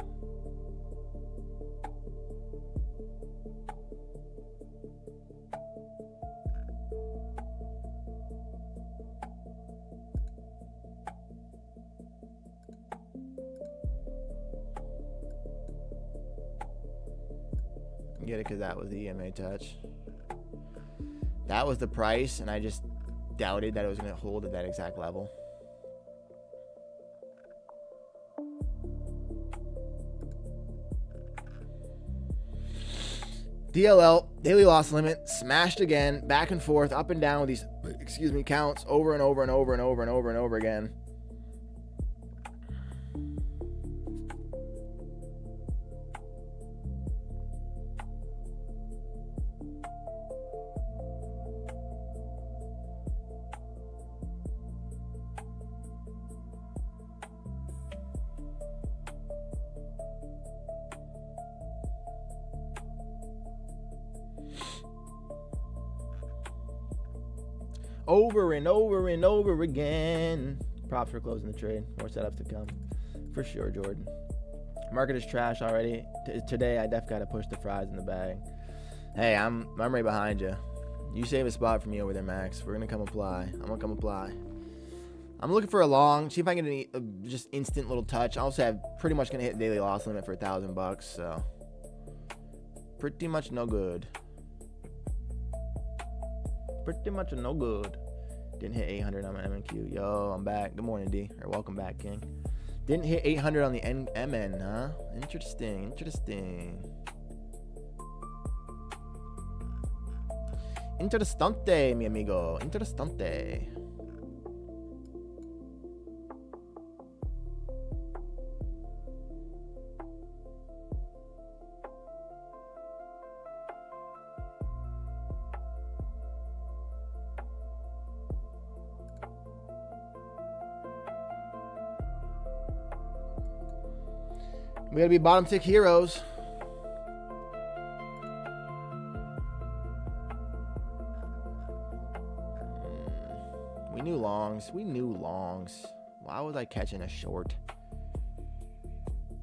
Get it, because that was the EMA touch. That was the price, and I just doubted that it was going to hold at that exact level. DLL, daily loss limit, smashed again, back and forth, up and down with these, counts over and over and over and over and over and over again. Over and over and over again. Props for closing the trade. More setups to come. For sure, Jordan. Market is trash already. Today, I def got to push the fries in the bag. Hey, I'm right behind you. You save a spot for me over there, Max. We're gonna come apply. I'm gonna come apply. I'm looking for a long. See if I can get a just instant little touch. I also have pretty much gonna hit daily loss limit for $1,000, so pretty much no good. Pretty much no good. Didn't hit 800 on my MNQ. Yo, I'm back. Good morning, D. Or welcome back, King. Didn't hit 800 on the MN, huh? Interesting. Interesting. Interessante, mi amigo. Interessante. We gotta be bottom tick heroes. We knew longs. We knew longs. Why was I catching a short?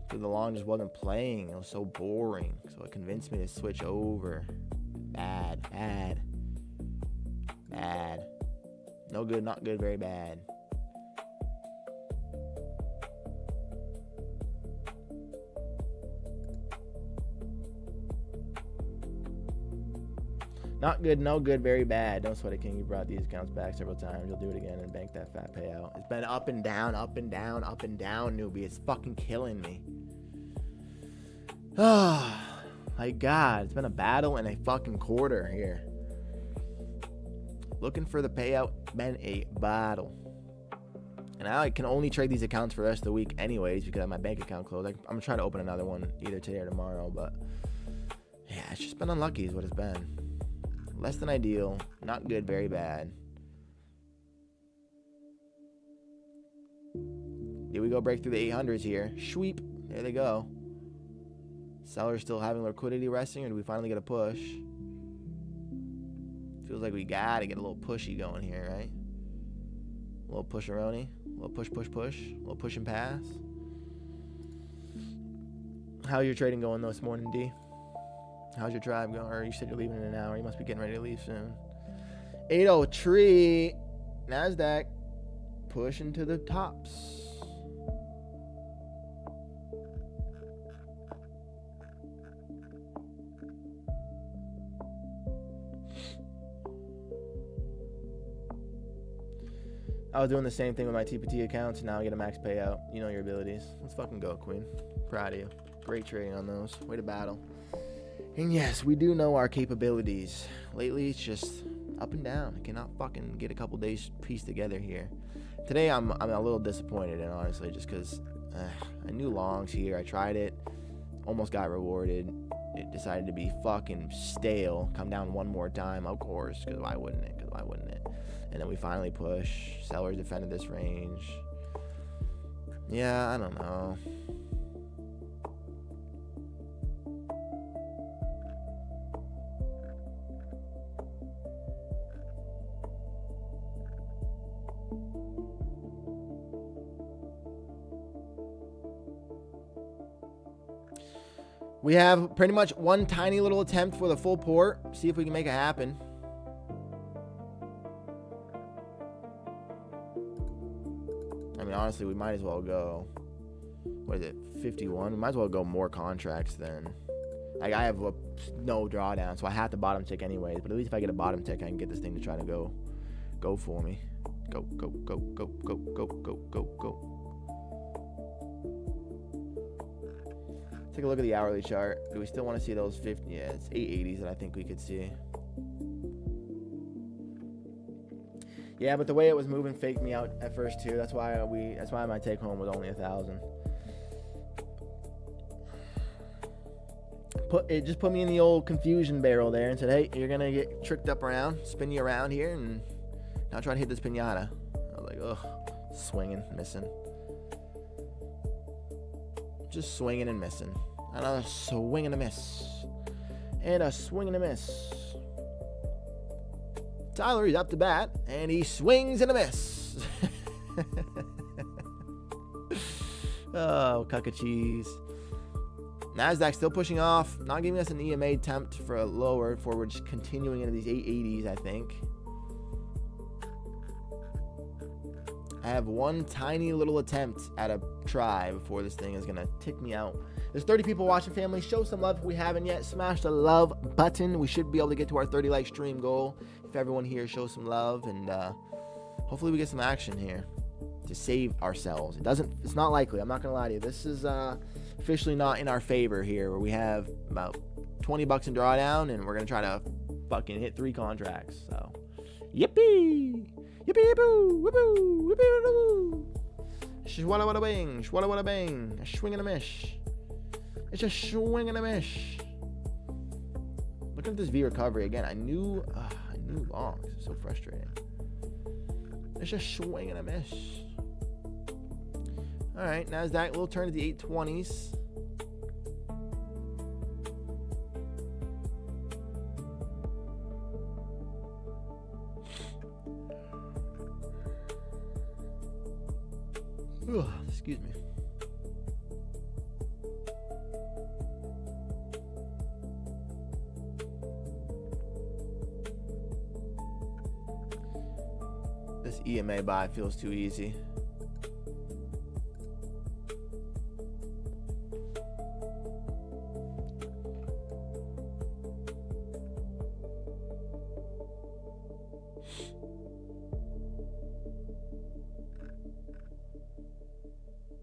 Because the long just wasn't playing. It was so boring. So it convinced me to switch over. Bad. Bad. Bad. No good, not good, very bad. Not good, no good, very bad. Don't sweat it, King. You brought these accounts back several times. You'll do it again and bank that fat payout. It's been up and down, up and down, up and down, newbie. It's fucking killing me. Oh, my God. It's been a battle and a fucking quarter here. Looking for the payout. Been a battle. And I can only trade these accounts for the rest of the week anyways because I have my bank account closed. I'm going to try to open another one either today or tomorrow. But, yeah, it's just been unlucky is what it's been. Less than ideal. Not good, very bad. Here we go, break through the 800s here. Sweep. There they go. Sellers still having liquidity resting, or do we finally get a push? Feels like we gotta get a little pushy going here, right? A little push-a-roni. A little push, push, push. A little push and pass. How's your trading going this morning, D? How's your tribe going? Or you said you're leaving in an hour. You must be getting ready to leave soon. 803. NASDAQ. Pushing to the tops. I was doing the same thing with my TPT accounts. Now I get a max payout. You know your abilities. Let's fucking go, Queen. Proud of you. Great trading on those. Way to battle. And yes, we do know our capabilities. Lately, it's just up and down. I cannot fucking get a couple days pieced together here. Today, I'm a little disappointed, and honestly, just because I knew longs here. I tried it. Almost got rewarded. It decided to be fucking stale. Come down one more time, of course, because why wouldn't it? Because why wouldn't it? And then we finally push. Sellers defended this range. Yeah, I don't know. We have pretty much one tiny little attempt for the full port. See if we can make it happen. I mean, honestly, we might as well go. What is it? 51? We might as well go more contracts then. Like, I have no drawdown, so I have to bottom tick anyways. But at least if I get a bottom tick, I can get this thing to try to go for me. Go, go, go, go, go, go, go, go, go. Take a look at the hourly chart. Do we still want to see those 50? Yeah, it's 880s that I think we could see. Yeah, but the way it was moving faked me out at first too. That's why my take home was only 1,000. It just put me in the old confusion barrel there and said, hey, you're gonna get tricked up around, spin you around here, and now try to hit this pinata. I was like, ugh, swinging, missing. Just swinging and missing. Another swing and a miss. And a swing and a miss. Tyler, he's up to bat. And he swings and a miss. Oh, cuck of cheese. NASDAQ still pushing off, not giving us an EMA attempt for a lower before we're just continuing into these 880s, I think. I have one tiny little attempt at a try before this thing is going to tick me out. There's 30 people watching, family. Show some love if we haven't yet. Smash the love button. We should be able to get to our 30 like stream goal if everyone here shows some love, and hopefully we get some action here to save ourselves. It's not likely. I'm not going to lie to you. This is officially not in our favor here, where we have about 20 bucks in drawdown and we're going to try to fucking hit 3 contracts. So, yippee! Yippee boo! Whoopoo! Yippee boo! Swalla walla bang! Swalla walla bang! A swing and a miss. It's a swing and a miss. Look at this V recovery again. I knew longs. It's so frustrating. It's a swing and a miss. All right, NASDAQ will turn to the 820s. Ugh, excuse me. This EMA buy feels too easy.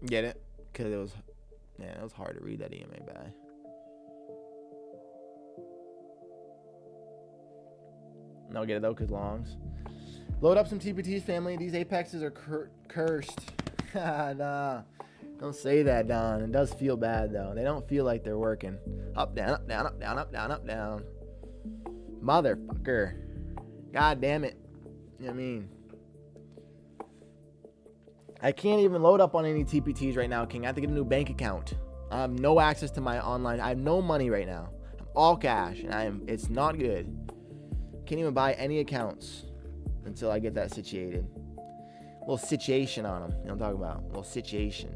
Get it? Because it was hard to read that EMA buy. No, get it though, because longs. Load up some TPTs, family. These apexes are cursed. Nah, don't say that, Don. It does feel bad though. They don't feel like they're working. Up, down, up, down, up, down, up, down, up, down. Motherfucker. God damn it. You know what I mean? I can't even load up on any TPTs right now, King. I have to get a new bank account. I have no access to my online. I have no money right now. I'm all cash, and it's not good. Can't even buy any accounts until I get that situated. A little situation on them. You know what I'm talking about? A little situation.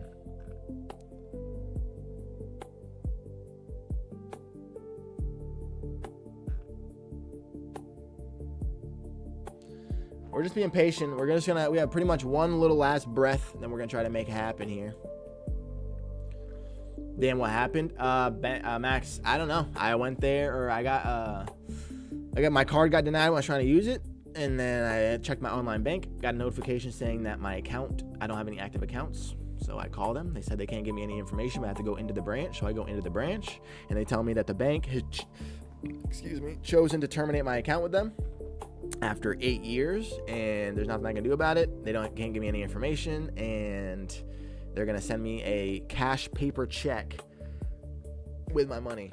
We're just being patient. We have pretty much one little last breath, then we're gonna try to make it happen here. Damn, what happened? Max, I don't know. I went there, or I got my card got denied when I was trying to use it, and then I checked my online bank, got a notification saying that my account, I don't have any active accounts. So I called them. They said they can't give me any information, but I have to go into the branch. So I go into the branch, and they tell me that the bank has, chosen to terminate my account with them after 8 years, and there's nothing I can do about it. They can't give me any information, and they're gonna send me a cash paper check with my money,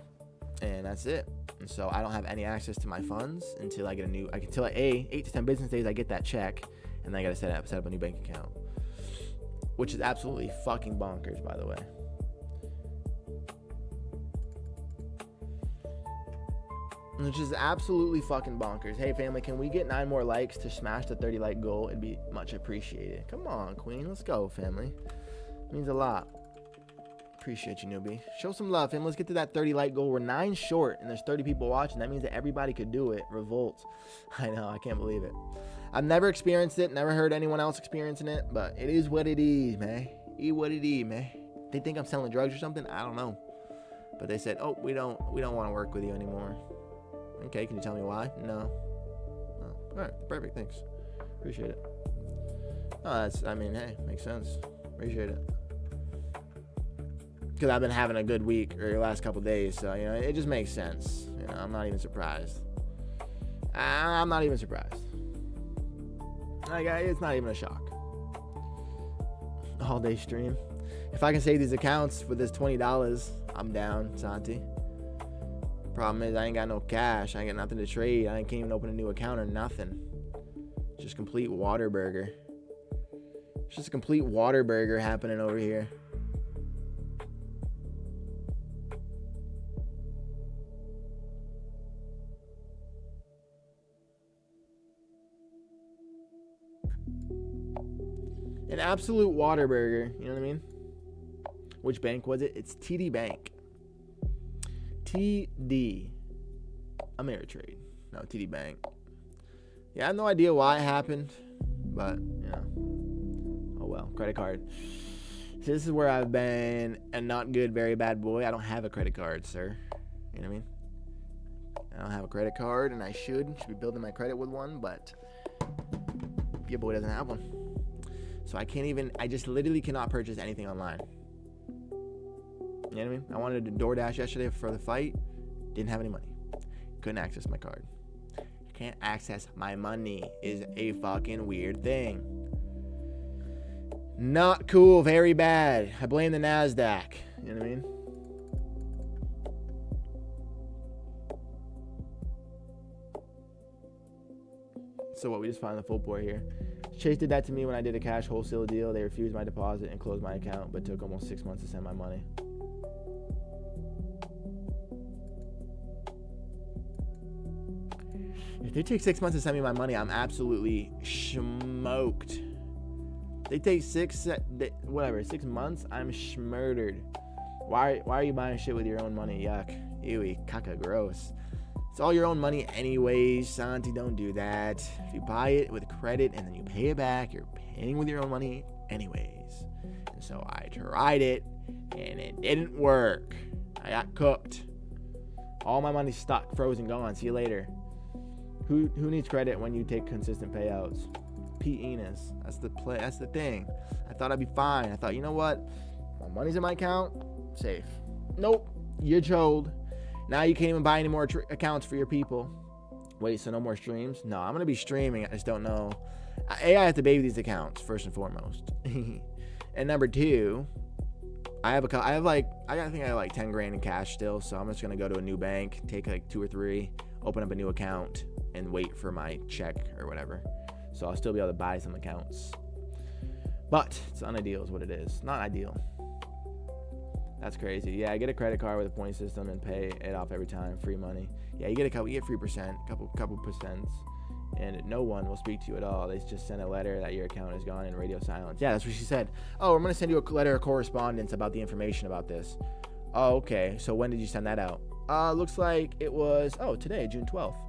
and that's it. And so I don't have any access to my funds until I get until 8 to 10 business days I get that check, and then I gotta set up a new bank account, which is absolutely fucking bonkers, by the way. Which is absolutely fucking bonkers. Hey, family, can we get 9 more likes to smash the 30 like goal? It'd be much appreciated. Come on, Queen. Let's go, family. It means a lot. Appreciate you, newbie. Show some love, family. Let's get to that 30 like goal. We're 9 short, and there's 30 people watching. That means that everybody could do it. Revolt. I know. I can't believe it. I've never experienced it. Never heard anyone else experiencing it. But it is what it is, man. It what it is, man. They think I'm selling drugs or something. I don't know. But they said, oh, we don't want to work with you anymore. Okay, can you tell me why? No. Oh, all right, perfect. Thanks. Appreciate it. Oh, hey, makes sense. Appreciate it. Because I've been having a good week or the last couple days, so it just makes sense. I'm not even surprised. I'm not even surprised. It's not even a shock. All day stream. If I can save these accounts for this $20, I'm down, Santi. Problem is, I ain't got no cash. I ain't got nothing to trade. I can't even open a new account or nothing. Just complete water burger. It's just a complete water burger happening over here. An absolute water burger. You know what I mean? Which bank was it? It's TD Bank. TD Ameritrade. No, TD Bank. Yeah, I have no idea why it happened, but, oh well. Credit card. So this is where I've been a not good, very bad boy. I don't have a credit card, sir. You know what I mean? I don't have a credit card, and I should be building my credit with one, but your boy doesn't have one. So I just literally cannot purchase anything online. You know what I mean? I wanted to DoorDash yesterday for the fight. Didn't have any money. Couldn't access my card. Can't access my money is a fucking weird thing. Not cool, very bad. I blame the NASDAQ. You know what I mean? So what, we just found the full pour here. Chase did that to me when I did a cash wholesale deal. They refused my deposit and closed my account, but took almost 6 months to send my money. If they take 6 months to send me my money, I'm absolutely smoked. They take 6 months, I'm schmurdered. Why are you buying shit with your own money? Yuck. Ewy, caca, gross. It's all your own money anyways, Santi, don't do that. If you buy it with credit and then you pay it back, you're paying with your own money anyways. And so I tried it, and it didn't work. I got cooked. All my money's stuck, frozen, gone. See you later. Who needs credit when you take consistent payouts? Pete Enos. That's the thing. I thought I'd be fine. I thought, you know what? My money's in my account. Safe. Nope. You're trolled. Now you can't even buy any more accounts for your people. Wait, so no more streams? No, I'm gonna be streaming. I just don't know. I have to baby these accounts first and foremost. And number two, I think I have like 10 grand in cash still. So I'm just gonna go to a new bank, take like 2 or 3, open up a new account, and wait for my check or whatever. So I'll still be able to buy some accounts. But it's unideal is what it is. Not ideal. That's crazy. Yeah, I get a credit card with a point system and pay it off every time. Free money. Yeah, you get 3%, couple percents, and no one will speak to you at all. They just send a letter that your account is gone in radio silence. Yeah, that's what she said. Oh, I'm gonna send you a letter of correspondence about the information about this. Oh, okay. So when did you send that out? Looks like it was today, June 12th.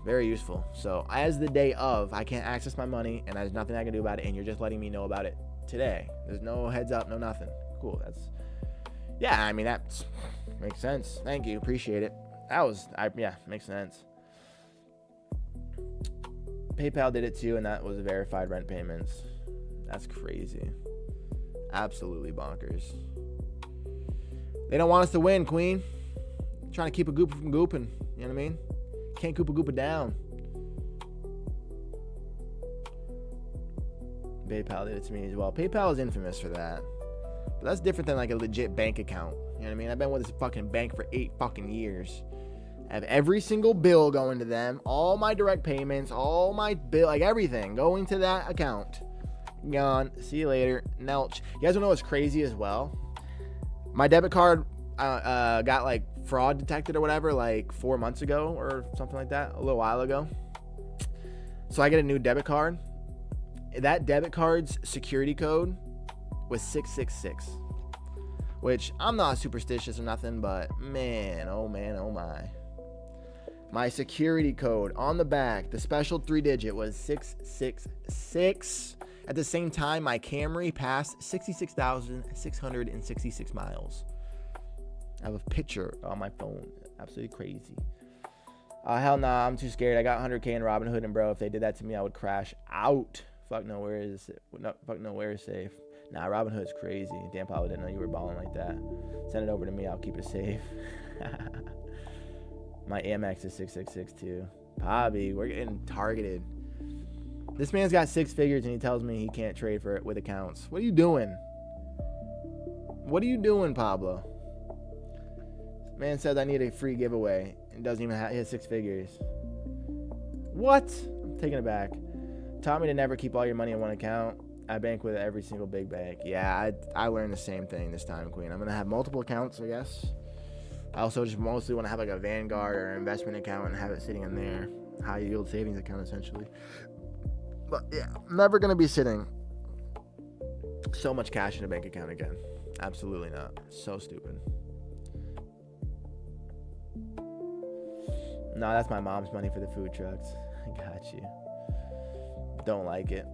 Very useful. So as the day of, I can't access my money, and there's nothing I can do about it, and you're just letting me know about it today. There's no heads up, no nothing. Cool. Yeah, I mean, that makes sense. Thank you. Appreciate it. Makes sense. PayPal did it too, and that was verified rent payments. That's crazy. Absolutely bonkers. They don't want us to win, Queen. Trying to keep a gooper from gooping. You know what I mean? Can't coop a gooper down. PayPal did it to me as well. PayPal is infamous for that. But that's different than like a legit bank account. You know what I mean? I've been with this fucking bank for 8 fucking years. I have every single bill going to them. All my direct payments, all my bill, like everything going to that account. Gone. See you later. Nelch. You guys wanna know what's crazy as well? My debit card got like fraud detected or whatever like 4 months ago or something like that. A little while ago. So I get a new debit card. That debit card's security code was 666, which I'm not superstitious or nothing, but man, oh my. My security code on the back, the special 3-digit was 666. At the same time, my Camry passed 66,666 miles. I have a picture on my phone. Absolutely crazy. Hell nah, I'm too scared. I got 100K in Robinhood, and bro, if they did that to me, I would crash out. Fuck nowhere is safe. Nah, Robinhood's crazy. Dan Pablo didn't know you were balling like that. Send it over to me. I'll keep it safe. My Amex is 666 too. Bobby, we're getting targeted. This man's got 6 figures and he tells me he can't trade for it with accounts. What are you doing? What are you doing, Pablo? Man says I need a free giveaway and doesn't even hit 6 figures. What? I'm taking it back. Taught me to never keep all your money in one account. I bank with every single big bank. Yeah, I learned the same thing this time, Queen. I'm going to have multiple accounts, I guess. I also just mostly want to have like a Vanguard or an investment account and have it sitting in there. High yield savings account, essentially. But yeah, I'm never going to be sitting so much cash in a bank account again. Absolutely not. So stupid. No, that's my mom's money for the food trucks. I got you. Don't like it.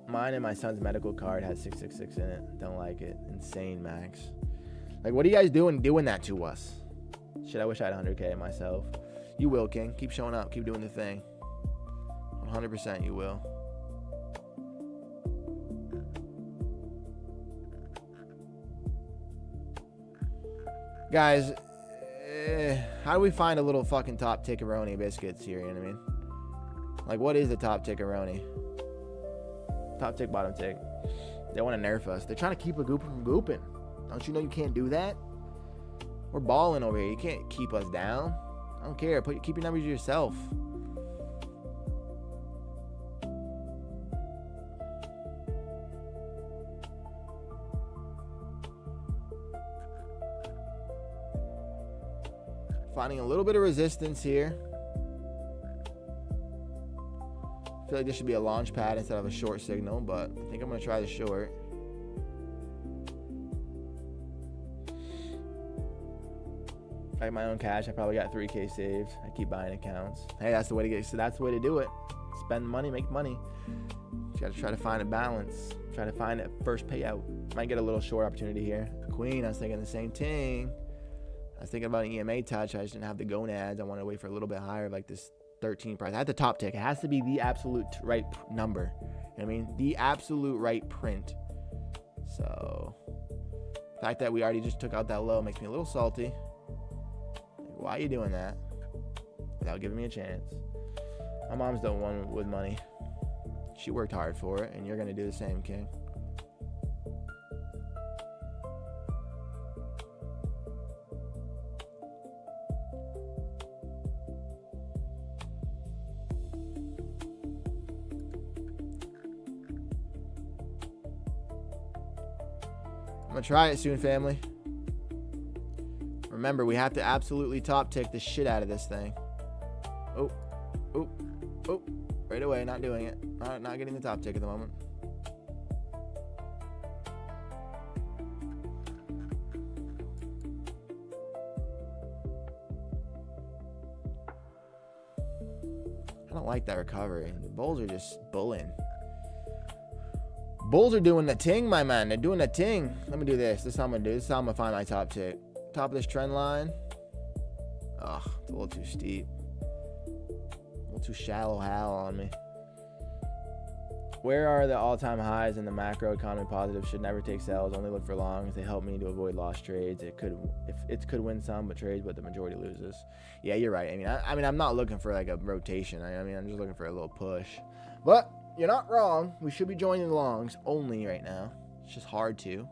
Mine and my son's medical card has 666 in it. Don't like it. Insane, Max. Like, what are you guys doing that to us? Shit, I wish I had 100K myself. You will, King. Keep showing up. Keep doing the thing. 100% you will. Guys, how do we find a little fucking top tickaroni biscuits here, you know what I mean? Like, what is the top tickaroni? Top tick, bottom tick. They want to nerf us. They're trying to keep a gooper from gooping. Don't you know you can't do that? We're balling over here. You can't keep us down. I don't care. Keep your numbers to yourself. Finding a little bit of resistance here. I feel like this should be a launch pad instead of a short signal, but I think I'm going to try the short. I have my own cash. I probably got 3K saved. I keep buying accounts. Hey, that's the way to get. So that's the way to do it. Spend money, make money. You got to try to find a balance. Try to find a first payout. Might get a little short opportunity here. Queen, I was thinking the same thing. I was thinking about an EMA touch. I just didn't have the gonads. I wanted to wait for a little bit higher, like this 13 price. I had the top tick. It has to be the absolute right number. You know what I mean? The absolute right print. So, the fact that we already just took out that low makes me a little salty. Why are you doing that? Without giving me a chance. My mom's the one with money. She worked hard for it, and you're going to do the same, King. I'm going to try it soon, family. Remember, we have to absolutely top tick the shit out of this thing. Oh. Right away, not doing it. Not getting the top tick at the moment. I don't like that recovery. The bulls are just bulling. Bulls are doing the ting, my man. They're doing the ting. Let me do this. This is how I'm going to do. This is how I'm going to find my top tick. Top of this trend line. Ugh, it's a little too steep. A little too shallow hal on me. Where are the all-time highs in the macro economy positive? Should never take sells. Only look for longs. They help me to avoid lost trades. It could win some, but trades, but the majority loses. Yeah, you're right. I mean, I'm not looking for like a rotation. I mean, I'm just looking for a little push. But you're not wrong. We should be joining the longs only right now. It's just hard to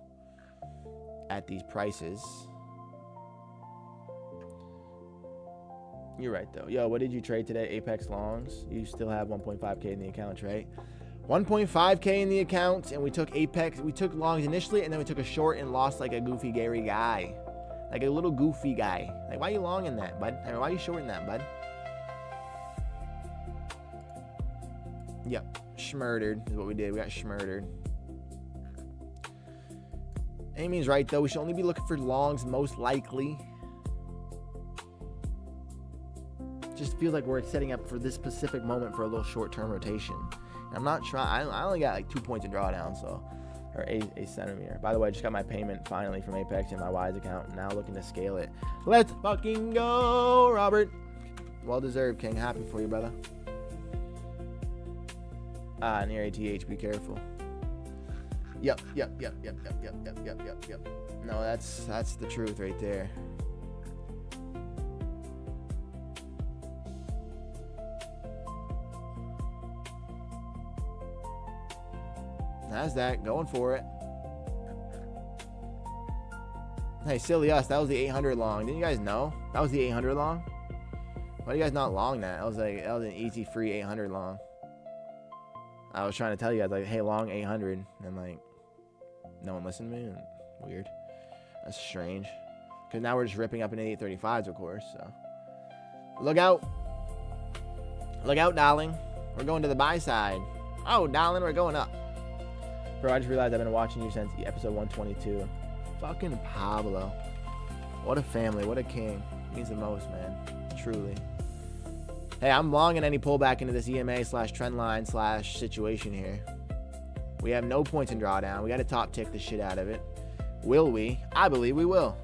at these prices. You're right, though. Yo, what did you trade today? Apex longs. You still have 1.5K in the account, right? 1.5K in the account, and we took Apex. We took longs initially, and then we took a short and lost like a goofy Gary guy. Like a little goofy guy. Like, why are you longing that, bud? I mean, why are you shorting that, bud? Yep. Schmurdered is what we did. We got schmurdered. Amy's right, though. We should only be looking for longs, most likely. Just feels like we're setting up for this specific moment for a little short-term rotation. And I'm not trying. I only got like 2 points in drawdown, so, or a centimeter. By the way, I just got my payment finally from Apex in my Wise account. Now looking to scale it. Let's fucking go, Robert. Well deserved, King. Happy for you, brother. Near ATH. Be careful. Yep. No, that's the truth right there. NASDAQ going for it. Hey, silly us. That was the 800 long. Didn't you guys know? That was the 800 long. Why do you guys not long that? That was an easy free 800 long. I was trying to tell you guys, like, hey, long 800, and like, no one listened to me. Weird. That's strange. Because now we're just ripping up into 835s, of course. So look out. Look out, darling. We're going to the buy side. Oh, darling, we're going up. Bro, I just realized I've been watching you since episode 122. Fucking Pablo. What a family. What a king. Means the most, man. Truly. Hey, I'm long in any pullback into this EMA / trend line / situation here. We have no points in drawdown. We got to top tick the shit out of it. Will we? I believe we will.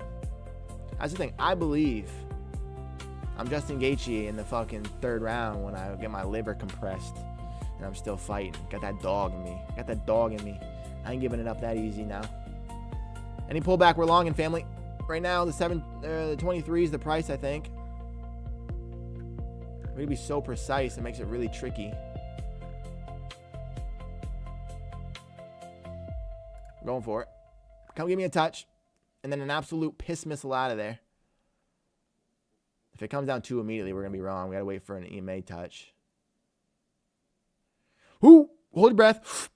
That's the thing. I believe. I'm Justin Gaethje in the fucking third round when I get my liver compressed and I'm still fighting. Got that dog in me. I ain't giving it up that easy now. Any pullback, we're long in, family. Right now, the 23 is the price, I think. We're going to be so precise, it makes it really tricky. Going for it. Come give me a touch. And then an absolute piss missile out of there. If it comes down 2 immediately, we're going to be wrong. We got to wait for an EMA touch. Ooh, hold your breath.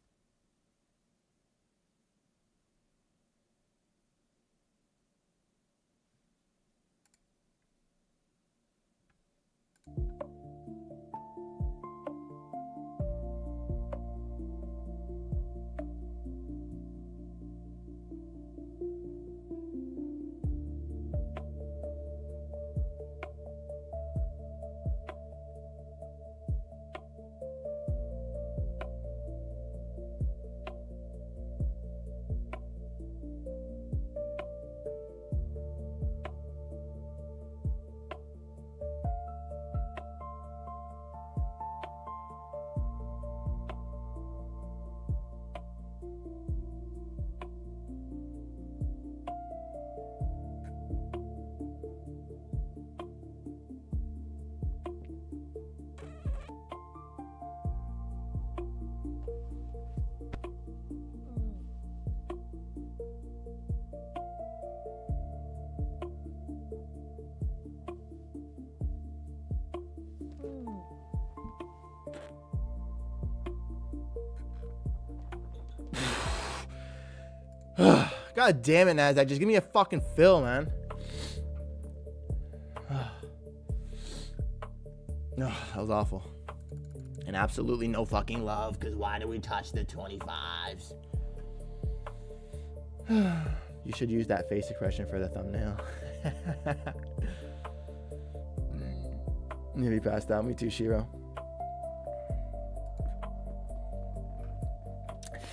God damn it, Nasdaq. Just give me a fucking fill, man. That was awful. And absolutely no fucking love, because why do we touch the 25s? You should use that face expression for the thumbnail. Nearly passed out. Me too, Shiro.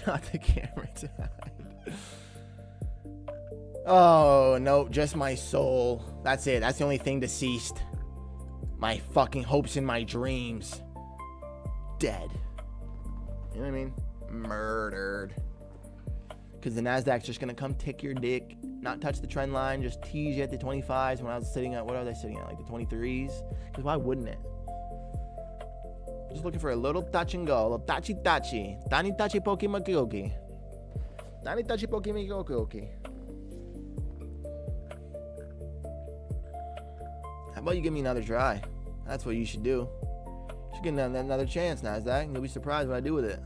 Not the camera tonight. Oh, no, just my soul. That's it. That's the only thing deceased. My fucking hopes and my dreams. Dead. You know what I mean? Murdered. Because the Nasdaq's just going to come tick your dick. Not touch the trend line. Just tease you at the 25s when I was sitting at, what are they sitting at? Like the 23s? Because why wouldn't it? Just looking for a little touch and go. A little tachi. Tani tachi poki makioki. Tani tachi poki makioki. How about you give me another try? That's what you should do. You should get another chance, Nasdaq. You'll be surprised what I do with it.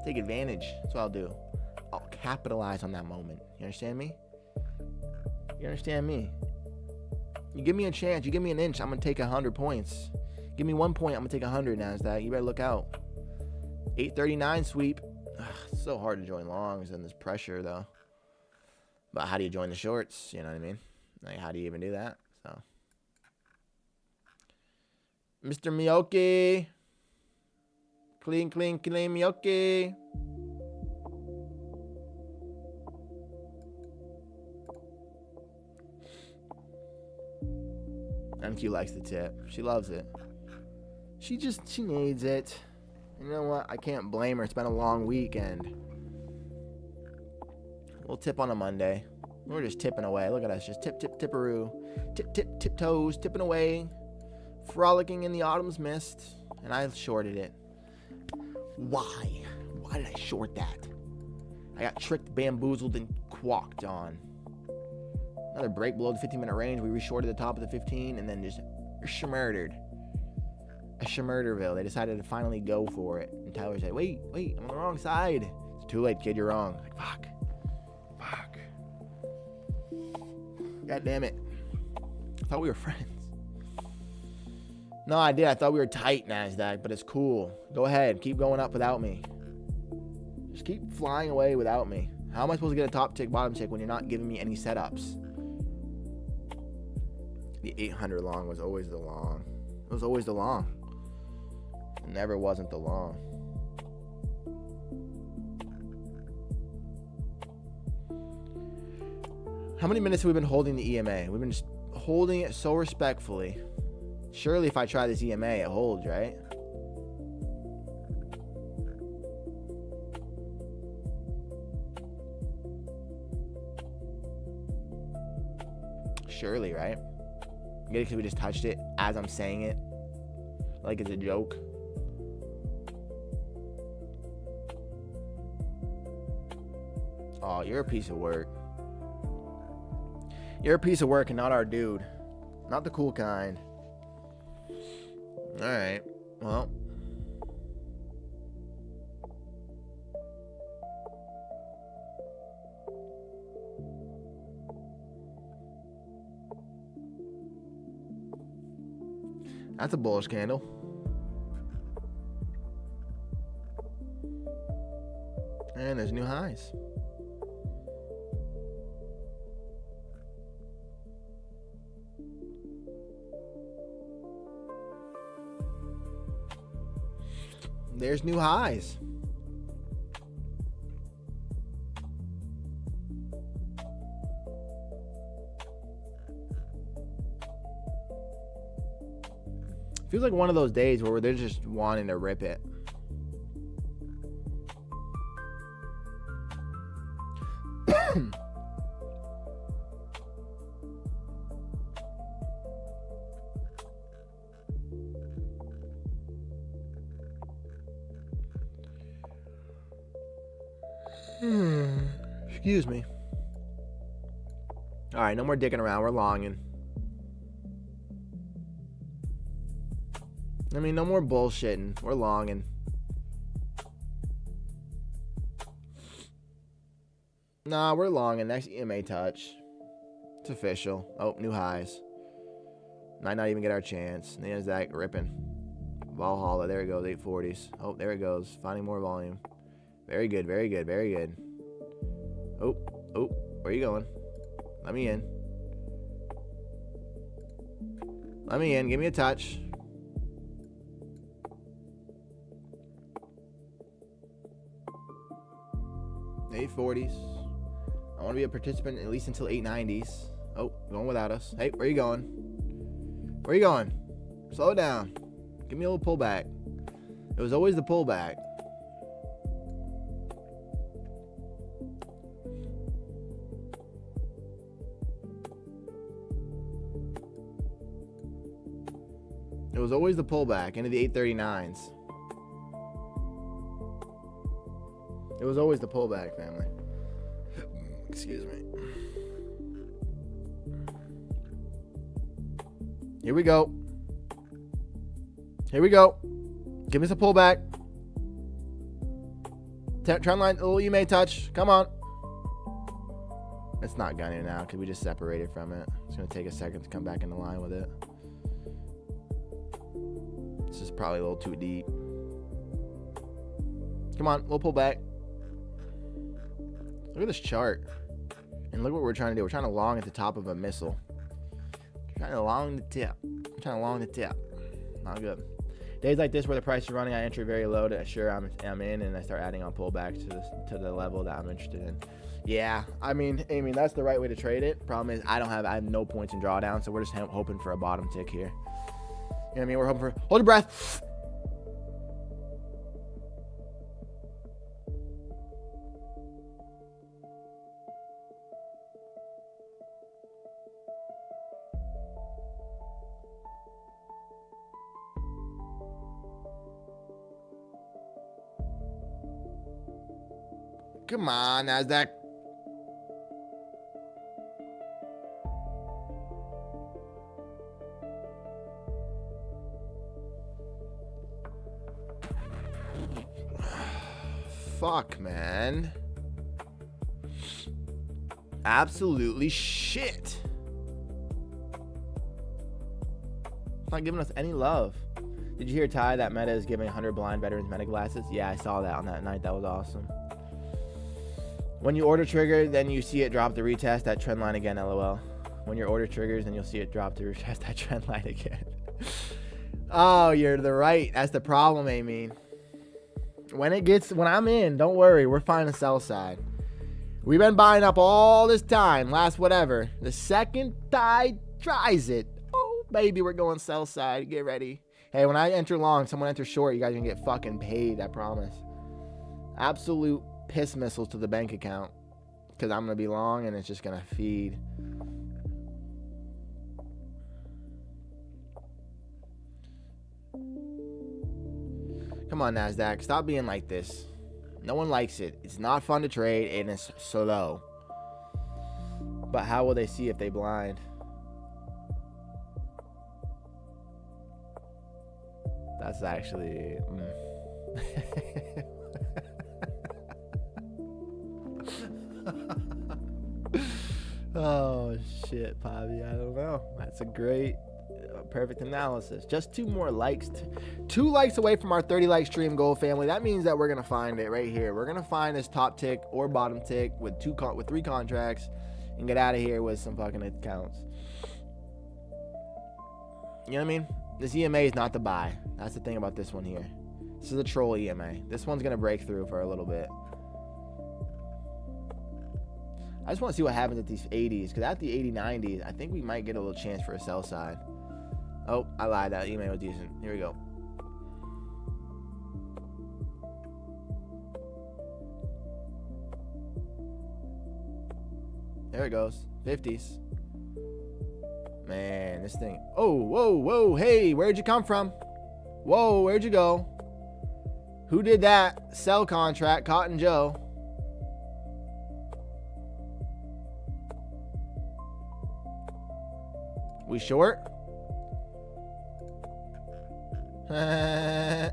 Take advantage. That's what I'll do. I'll capitalize on that moment. You understand me? You understand me? You give me a chance. You give me an inch. I'm going to take 100 points. Give me 1 point. I'm going to take 100, Nasdaq. You better look out. 839 sweep. It's so hard to join longs and this pressure, though. But how do you join the shorts? You know what I mean? Like, how do you even do that? So, Mr. Miyoki. Clean Miyoki. MQ likes the tip. She loves it. She needs it. You know what? I can't blame her. It's been a long weekend. We'll tip on a Monday. We're just tipping away. Look at us. Just tipperoo. Tip toes. Tipping away. Frolicking in the autumn's mist. And I shorted it. Why? Why did I short that? I got tricked, bamboozled, and quacked on. Another break below the 15-minute range. We reshorted the top of the 15 and then just shmurdered. A shmurderville. They decided to finally go for it. And Tyler said, wait, I'm on the wrong side. It's too late, kid, you're wrong. Like, fuck. God damn it. I thought we were friends. No, I did. I thought we were tight, Nasdaq, but it's cool. Go ahead. Keep going up without me. Just keep flying away without me. How am I supposed to get a top tick, bottom tick when you're not giving me any setups? The 800 long was always the long. It was always the long. It never wasn't the long. How many minutes have we been holding the EMA? We've been just holding it so respectfully. Surely if I try this EMA, it holds, right? Surely, right? Maybe because we just touched it as I'm saying it. Like it's a joke. Oh, you're a piece of work. You're a piece of work and not our dude. Not the cool kind. Alright. Well. That's a bullish candle. And there's new highs. There's new highs. Feels like one of those days where they're just wanting to rip it. Excuse me. All right, no more dicking around. We're longing. I mean, no more bullshitting. We're longing. Nah, we're longing. Next EMA touch. It's official. Oh, new highs. Might not even get our chance. There's that ripping. Valhalla. There it goes. 840s. Oh, there it goes. Finding more volume. Very good. Very good. Very good. Oh, where you going? Let me in. Let me in. Give me a touch. $840s. I want to be a participant at least until $890s. Oh, going without us. Hey, where you going? Where you going? Slow down. Give me a little pullback. It was always the pullback. It was always the pullback into the 839s. It was always the pullback, family. Excuse me. Here we go. Here we go. Give me some pullback. Trend line, a little EMA touch. Come on. It's not gunning now because we just separated from it. It's going to take a second to come back into line with it. This is probably a little too deep. Come on, we'll pull back. Look at this chart. And look what we're trying to do. We're trying to long at the top of a missile. Trying to long the tip. Trying to long the tip. Not good. Days like this where the price is running, I enter very low to assure I'm in, and I start adding on pullbacks to the level that I'm interested in. Yeah, I mean that's the right way to trade it. Problem is I have no points in drawdown, so we're just hoping for a bottom tick here. You know what I mean? We're hoping for, hold your breath. Come on, NASDAQ. Fuck, man. Absolutely shit. It's not giving us any love. Did you hear, Ty, that Meta is giving 100 blind veterans Meta glasses? Yeah, I saw that on that night. That was awesome. When you order trigger, then you see it drop to retest that trend line again, LOL. When your order triggers, then you'll see it drop to retest that trend line again. Oh, you're the right. That's the problem, Amy. When I'm in, don't worry. We're finding a sell side. We've been buying up all this time, last whatever. The second tide tries it, oh, baby, we're going sell side. Get ready. Hey, when I enter long, someone enters short, you guys are going to get fucking paid, I promise. Absolute piss missiles to the bank account. Because I'm going to be long and it's just going to feed. Come on, NASDAQ. Stop being like this. No one likes it. It's not fun to trade and it's slow. But how will they see if they blind? That's actually... Oh, shit, Bobby. I don't know. That's a great... perfect analysis. Just 2 more likes. 2 likes away from our 30 like stream goal, family. That means that we're gonna find it right here. We're gonna find this top tick or bottom tick with 3 contracts and get out of here with some fucking accounts. You know what I mean? This EMA is not the buy. That's the thing about this one here. This is a troll EMA. This one's gonna break through for a little bit. I just want to see what happens at these 80s, because at the 80, 90s, I think we might get a little chance for a sell side. Oh, I lied. That email was decent. Here we go. There it goes. 50s. Man, this thing. Oh, whoa, whoa. Hey, where'd you come from? Whoa, where'd you go? Who did that? Sell contract, Cotton Joe. We short? That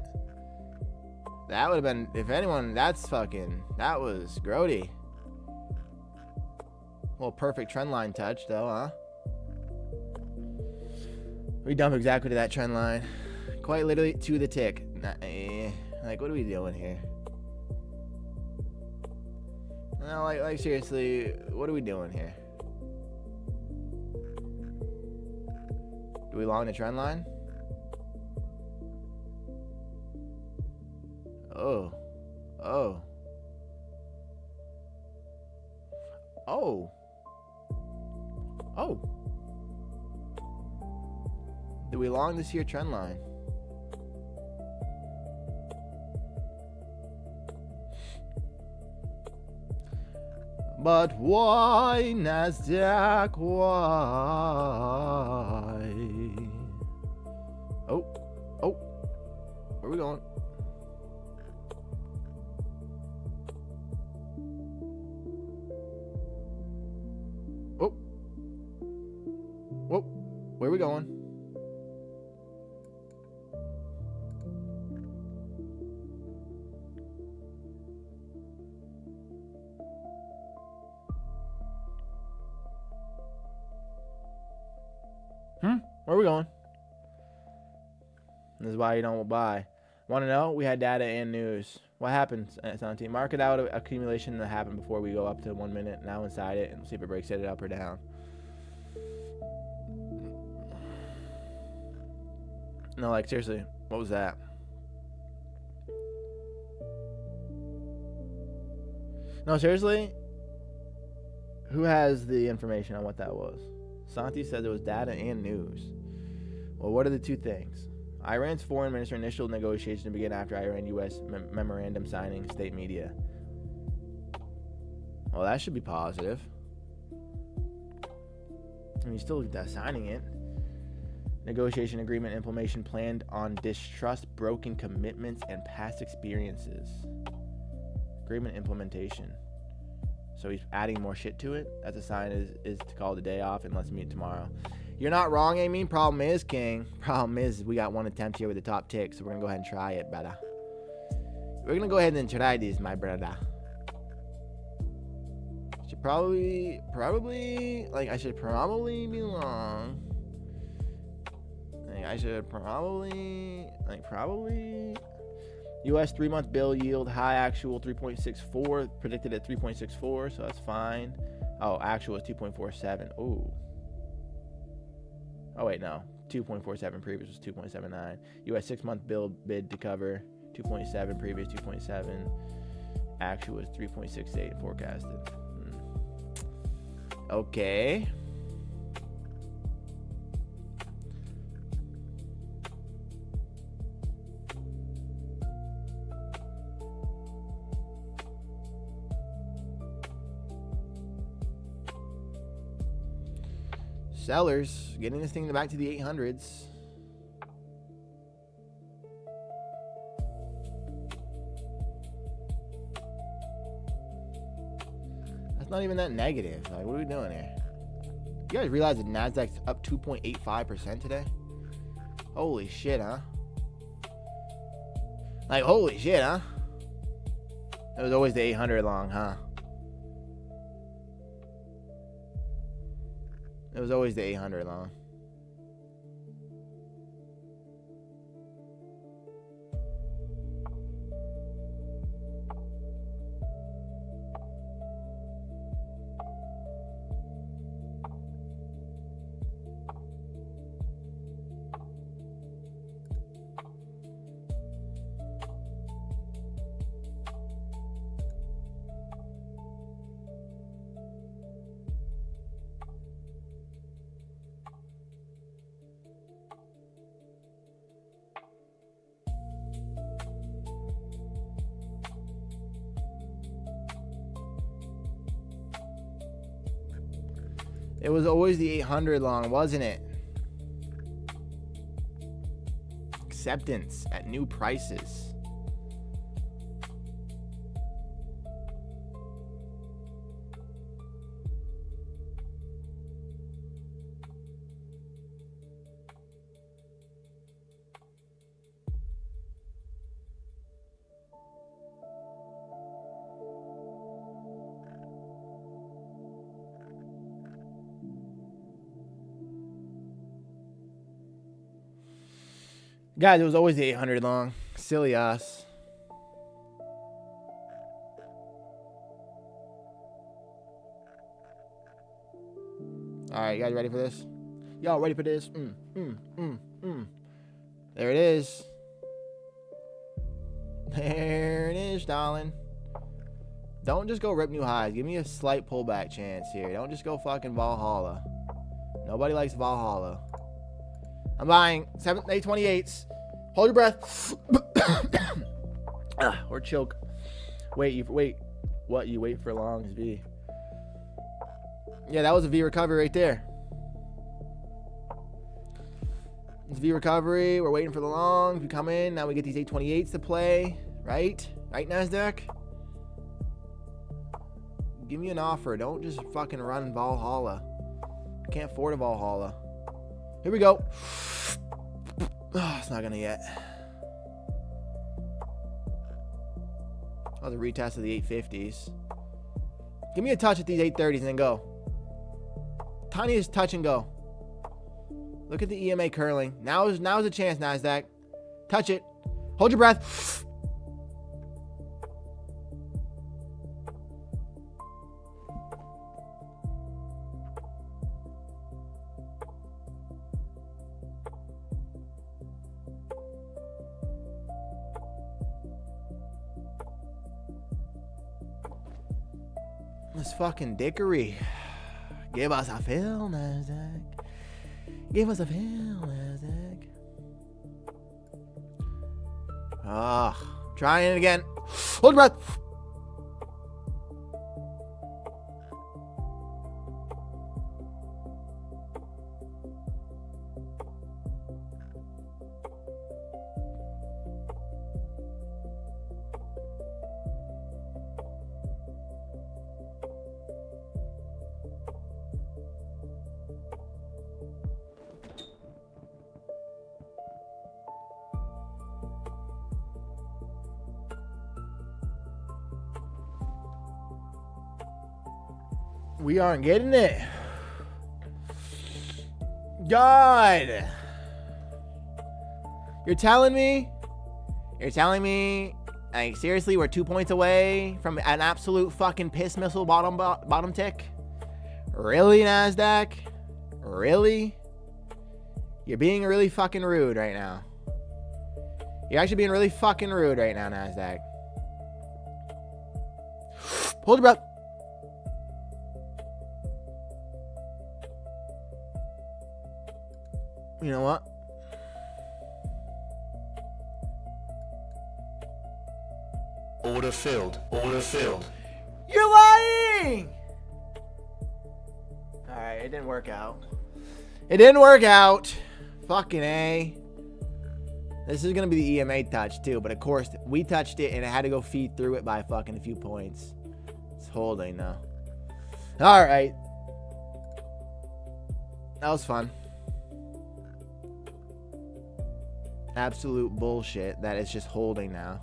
would have been, if anyone, that was grody. Well, perfect trend line touch, though, huh? We dump exactly to that trend line. Quite literally to the tick. Like, what are we doing here? No, like seriously, what are we doing here? Do we long the trend line? Oh. Oh. Oh. Oh. Do we long this here trend line? But why, NASDAQ, why? Oh, oh, where are we going? Oh, whoa, where are we going? Where are we going? This is why you don't buy. Want to know? We had data and news. What happened, Santi? Market out accumulation that happened before we go up to 1 minute. Now inside it, and we'll see if it breaks it up or down. No, like seriously, what was that? No, seriously? Who has the information on what that was? Santi said there was data and news. Well, what are the 2 things? Iran's foreign minister initial negotiation to begin after Iran-U.S. memorandum signing, state media. Well, that should be positive. I mean, still signing it. Negotiation agreement implementation planned on distrust, broken commitments, and past experiences. Agreement implementation. So he's adding more shit to it. That's a sign is to call the day off and let's meet tomorrow. You're not wrong, Amy. Problem is, King. Problem is we got 1 attempt here with the top tick, so we're going to go ahead and try it, brother. We're going to go ahead and try this, my brother. Should probably I should probably be long. I should probably U.S. 3-month bill yield high actual 3.64, predicted at 3.64, so that's fine. Oh, actual is 2.47. Ooh. Oh wait, no. 2.47, previous was 2.79. US 6-month bid to cover 2.7, previous 2.7. Actual was 3.68 forecasted. Okay. Sellers getting this thing back to the 800s. That's not even that negative. Like, what are we doing here? You guys realize that Nasdaq's up 2.85% today? Holy shit, huh? Like, holy shit, huh? It was always the 800 long, huh? It was always the 800 long. It was always the 800 long, wasn't it? Acceptance at new prices. Guys, it was always the 800 long. Silly us. Alright, you guys ready for this? Y'all ready for this? There it is. There it is, darling. Don't just go rip new highs. Give me a slight pullback chance here. Don't just go fucking Valhalla. Nobody likes Valhalla. I'm buying 828s. Hold your breath. Or choke. Wait. What? You wait for a long V. Yeah, that was a V recovery right there. It's V recovery. We're waiting for the longs. We come in. Now we get these 828s to play. Right? Right, NASDAQ? Give me an offer. Don't just fucking run Valhalla. I can't afford a Valhalla. Here we go. Oh, it's not gonna yet. Oh, the retest of the 850s. Give me a touch at these 830s and then go. Tiniest touch and go. Look at the EMA curling. Now is a chance, NASDAQ. Touch it. Hold your breath. This fucking dickery. Give us a fill, NASDAQ. Give us a fill, NASDAQ. Trying it again. Hold your breath. We aren't getting it. God. You're telling me, like, seriously, we're 2 points away from an absolute fucking piss missile bottom tick? Really, NASDAQ? Really? You're being really fucking rude right now. You're actually being really fucking rude right now, NASDAQ. Hold your breath. You know what? Order filled. Order filled. You're lying! Alright, it didn't work out. It didn't work out. Fucking A. This is going to be the EMA touch too, but of course, we touched it and it had to go feed through it by fucking a few points. It's holding now. Alright. That was fun. Absolute bullshit that it's just holding now.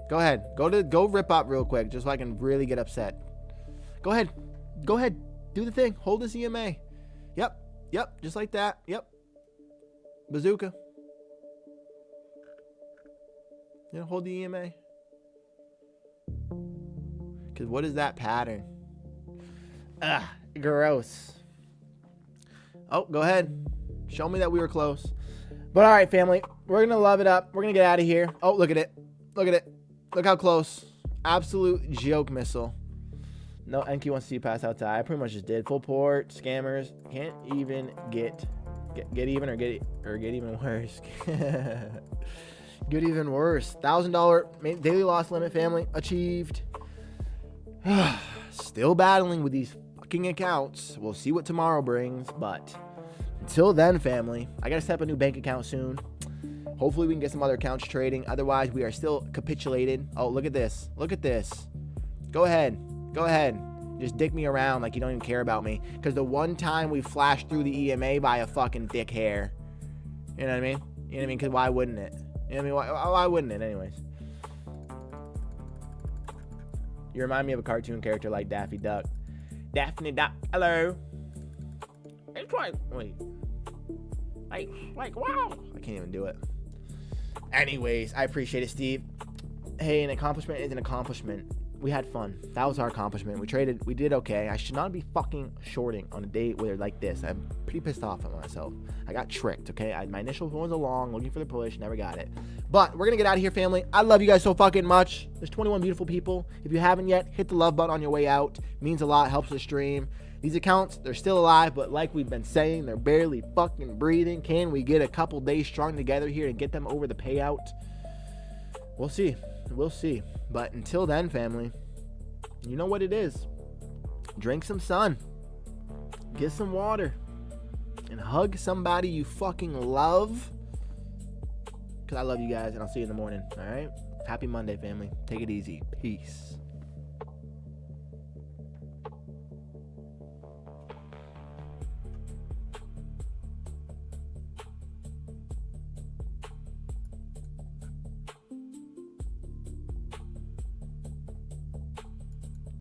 Go ahead. Go rip up real quick just so I can really get upset. Go ahead. Go ahead. Do the thing. Hold this EMA. Yep. Yep. Just like that. Yep. Bazooka. You know, hold the EMA. Because what is that pattern? Ugh. Gross. Oh, go ahead. Show me that we were close. But all right, family. We're going to love it up. We're going to get out of here. Oh, look at it. Look at it. Look how close. Absolute joke missile. No, NQ wants to see you pass out to I pretty much just did. Full port. Scammers. Can't even get even or get even worse. Get even worse. $1,000 daily loss limit, family. Achieved. Still battling with these fucking accounts. We'll see what tomorrow brings. But until then, family, I got to set up a new bank account soon. Hopefully we can get some other accounts trading. Otherwise, we are still capitulated. Oh, look at this. Look at this. Go ahead. Go ahead. Just dick me around like you don't even care about me. Because the one time we flashed through the EMA by a fucking dick hair. You know what I mean? You know what I mean? Because why wouldn't it? You know what I mean? Why wouldn't it anyways? You remind me of a cartoon character like Daffy Duck. Daphne Duck. Hello. It's like, wait. Like, wow. I can't even do it. Anyways, I appreciate it, Steve. Hey, an accomplishment is an accomplishment. We had fun. That was our accomplishment. We traded. We did okay. I should not be fucking shorting on a day where like this. I'm pretty pissed off at myself. I got tricked, okay? My initial was along, looking for the push, never got it. But we're going to get out of here, family. I love you guys so fucking much. There's 21 beautiful people. If you haven't yet, hit the love button on your way out. It means a lot. Helps the stream. These accounts, they're still alive, but like we've been saying, they're barely fucking breathing. Can we get a couple days strung together here and get them over the payout? We'll see. We'll see. But until then, family, you know what it is. Drink some sun. Get some water. And hug somebody you fucking love. Because I love you guys, and I'll see you in the morning. All right? Happy Monday, family. Take it easy. Peace.